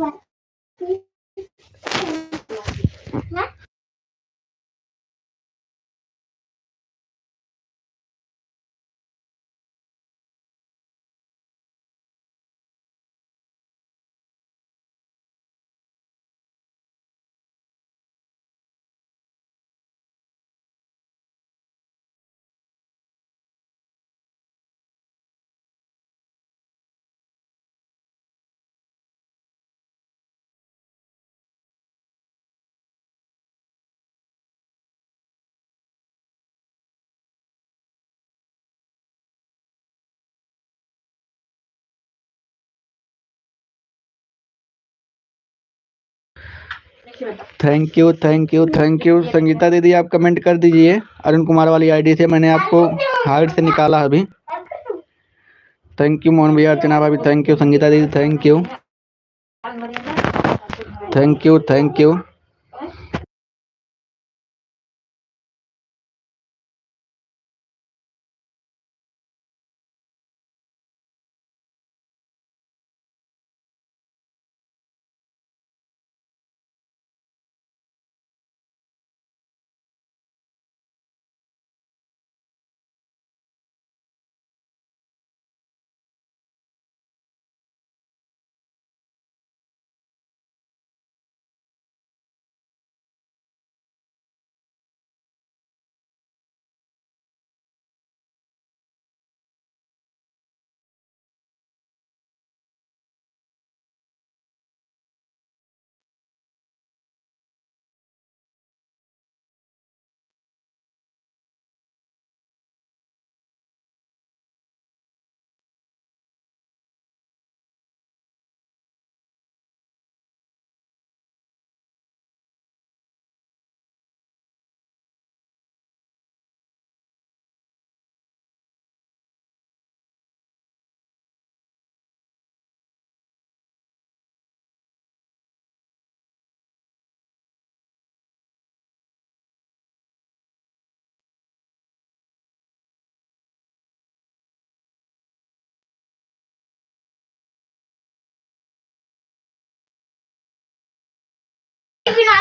Thank you thank you thank you. Sangeeta दीदी आप कमेंट कर दीजिए। अरुण कुमार वाली आईडी से मैंने आपको हाइट से निकाला अभी। थैंक यू मोहन भैया, अर्चना भाभी, थैंक यू संगीता दीदी, thank you thank you thank you.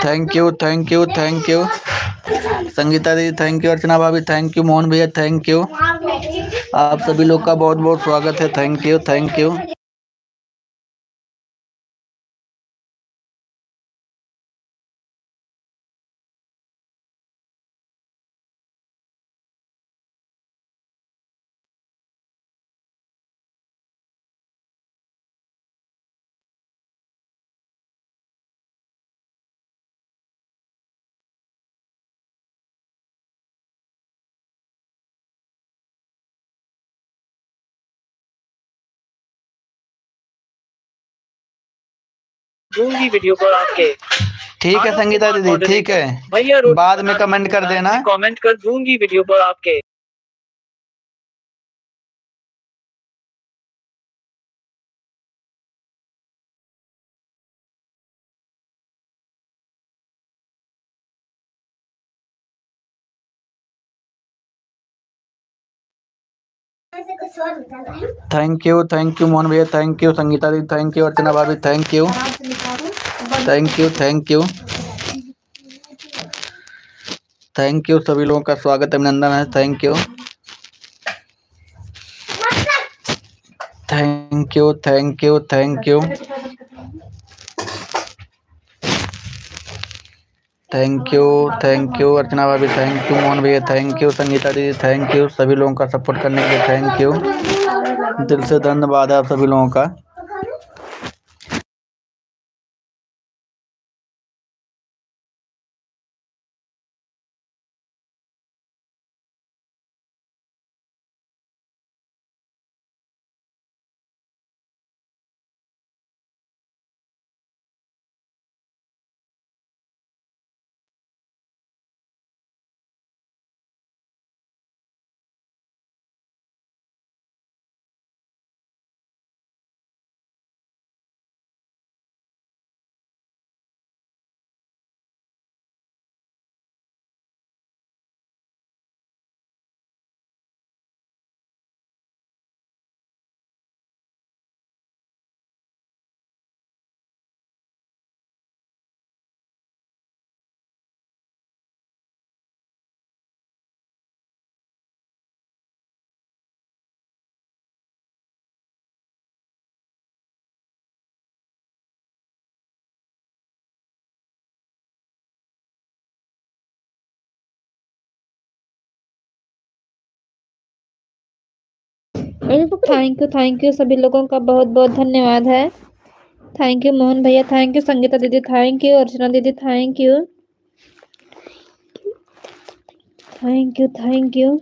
Thank you thank you thank you Sangeeta दीदी, थैंक यू अर्चना भाभी, थैंक यू मोहन भैया, थैंक यू। आप सभी लोग का बहुत बहुत स्वागत है। Thank you thank you. दूंगी वीडियो पर आपके। ठीक है संगीता दीदी, ठीक है, भैया बाद में कमेंट कर देना। कमेंट कर दूंगी वीडियो पर आपके। थैंक यू मोहन भैया, थैंक यू संगीता दीदी, थैंक यू अर्चना भाभी, thank you thank you thank you thank you. सभी लोगों का स्वागत अभिनंदन है। Thank you thank you thank you thank you thank you Archana भाभी, थैंक यू मोहन भैया, थैंक यू संगीता दीदी, थैंक यू। सभी लोगों का सपोर्ट करने के लिए थैंक यू, दिल से धन्यवाद है आप सभी लोगों का। थैंक यू सभी लोगों का बहुत बहुत धन्यवाद है। थैंक यू मोहन भैया, थैंक यू संगीता दीदी, थैंक यू अर्चना दीदी, thank you thank you thank you.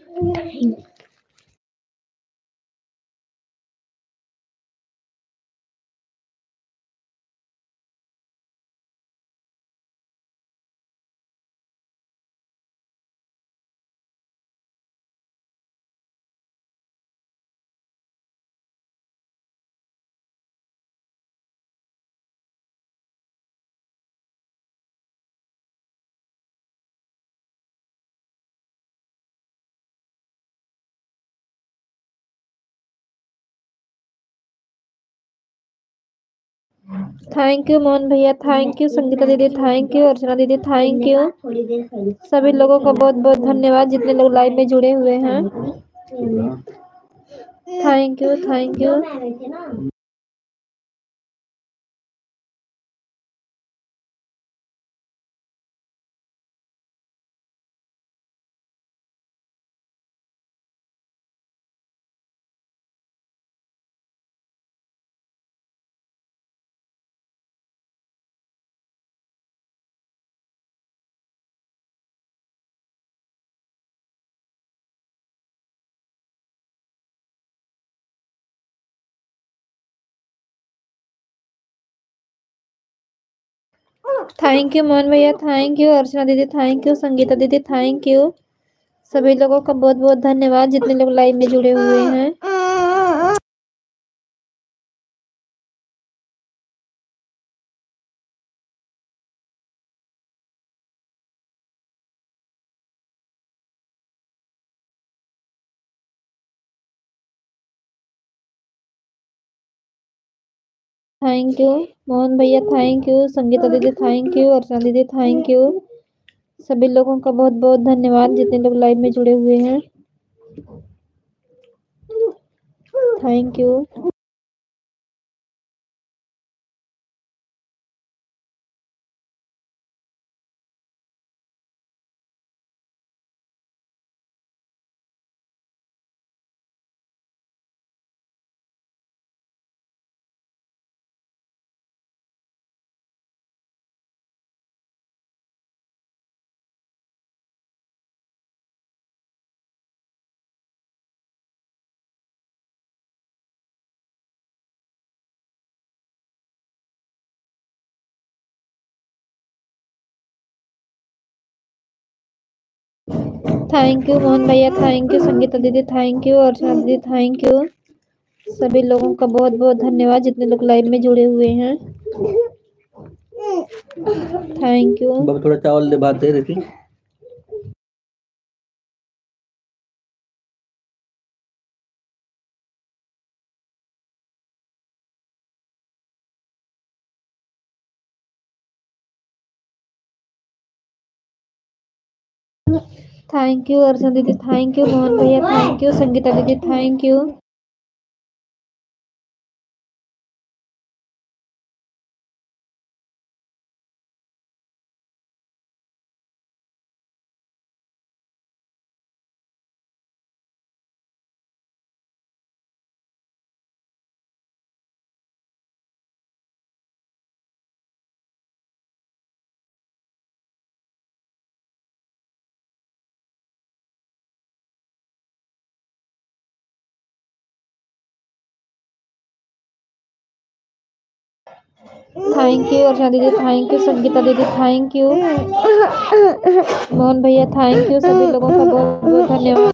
Thank you Mohan भैया, थैंक यू संगीता दीदी, थैंक यू अर्चना दीदी, थैंक यू सभी लोगों का बहुत बहुत धन्यवाद जितने लोग लाइव में जुड़े हुए हैं। Thank you thank you. Thank you Mohan भैया, थैंक यू अर्चना दीदी, थैंक यू संगीता दीदी, थैंक यू सभी लोगों का बहुत बहुत धन्यवाद जितने लोग लाइव में जुड़े हुए हैं। थैंक यू मोहन भैया, थैंक यू संगीता दीदी, थैंक यू अर्चना दीदी, थैंक यू सभी लोगों का बहुत बहुत धन्यवाद जितने लोग लाइव में जुड़े हुए हैं। Thank you. Thank you Mohan भैया, थैंक यू संगीता दीदी, थैंक यू अर्चना दीदी, थैंक यू सभी लोगों का बहुत बहुत धन्यवाद जितने लोग लाइव में जुड़े हुए हैं। Thank you. थोड़ा चावल दे, भात दे रही थी। थैंक यू अर्चना दीदी, थैंक यू मोहन भैया, थैंक यू संगीता दीदी, थैंक यू। थैंक यू अर्चना दीदी, थैंक यू संगीता दीदी, थैंक यू मोहन भैया, थैंक यू सभी लोगों का बहुत बहुत धन्यवाद।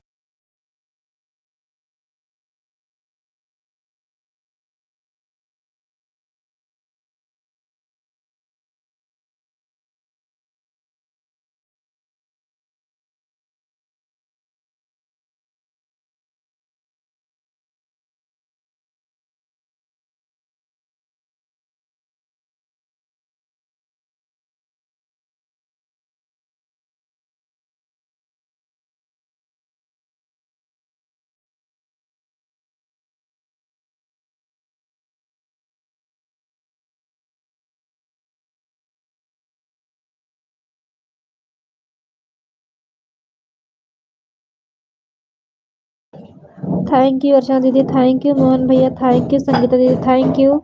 थैंक यू, अर्चना दीदी थैंक यू, मोहन भैया थैंक यू, संगीता दीदी thank you.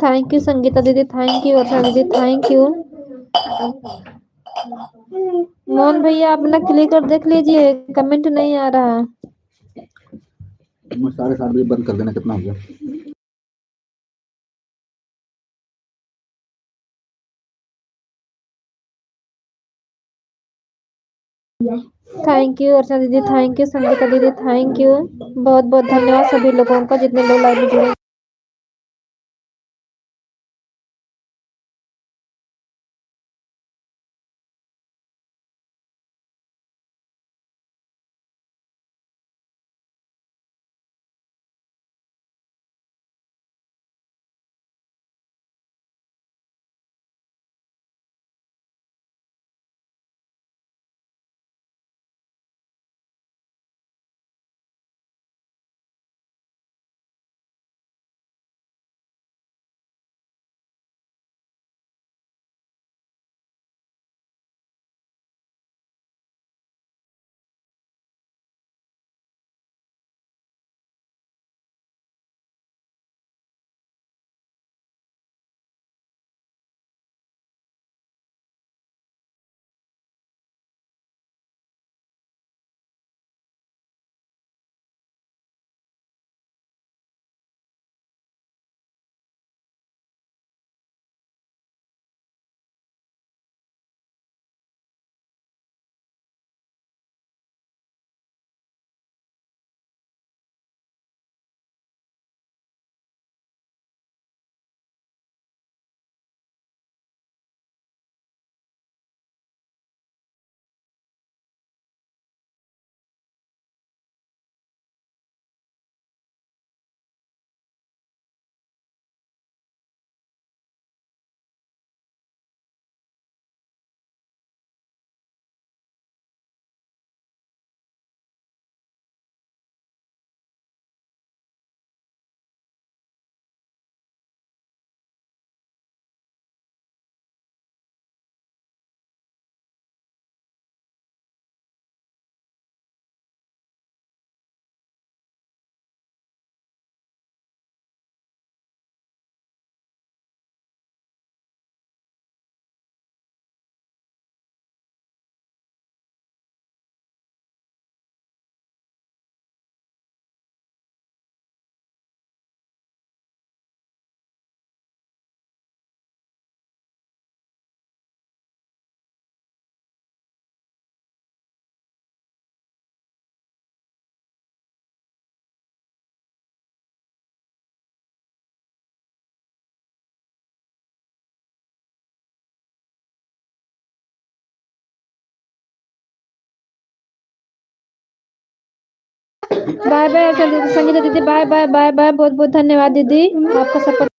Thank you Sangeeta दीदी थैंक यू, अर्चना दीदी थैंक यू। मोहन भैया आप ना क्लिक कर देख लीजिए, कमेंट नहीं आ रहा। साढ़े 7 बजे बंद कर देना, कितना हो गया? थैंक यू अर्चना दीदी थैंक यू, संगीता दीदी थैंक यू। बहुत बहुत धन्यवाद सभी लोगों का जितने लोग लाइव में जुड़े। बाय बाय अर्चना दीदी, संगीता दीदी बाय बाय बाय बाय, बहुत बहुत धन्यवाद दीदी आपका सपोर्ट।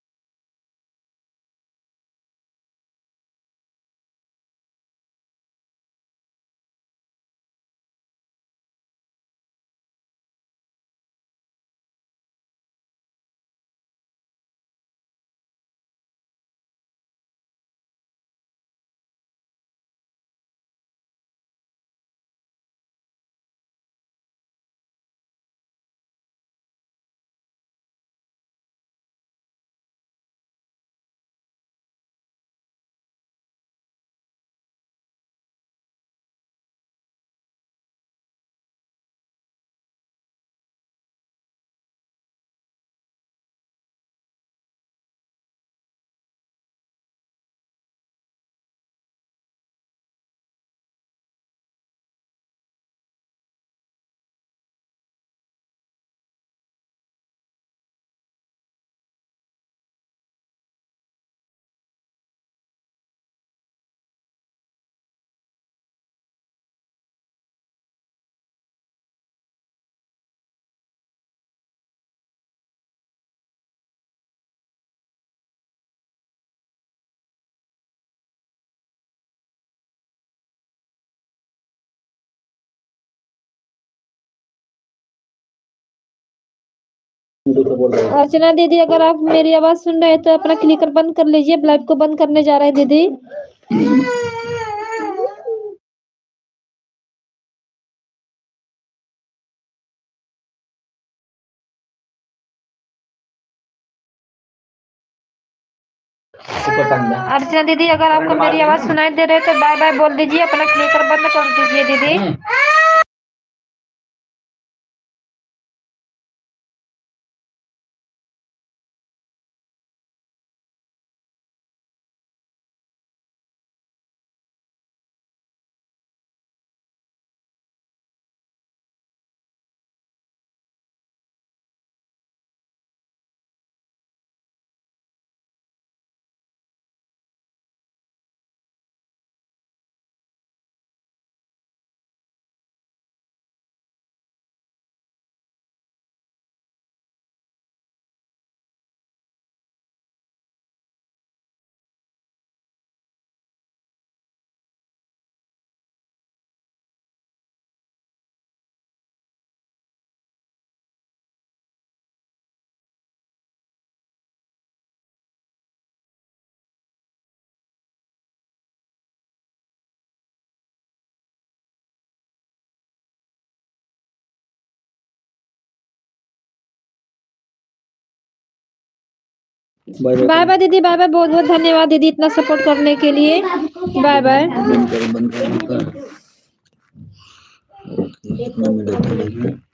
अर्चना दीदी, अगर आप मेरी आवाज सुन रहे हैं तो अपना क्लिकर बंद कर लीजिए, लाइव को बंद करने जा रहे हैं दीदी। अर्चना दीदी, अगर आपको मेरी आवाज सुनाई दे रही है तो बाय बाय बोल दीजिए, अपना क्लिकर बंद कर दीजिए दीदी। बाय बाय दीदी, बाय बाय, बहुत बहुत धन्यवाद दीदी इतना सपोर्ट करने के लिए। Bye bye. बंद कर, बंद कर, बंद कर। ओके, कितना मिनट है?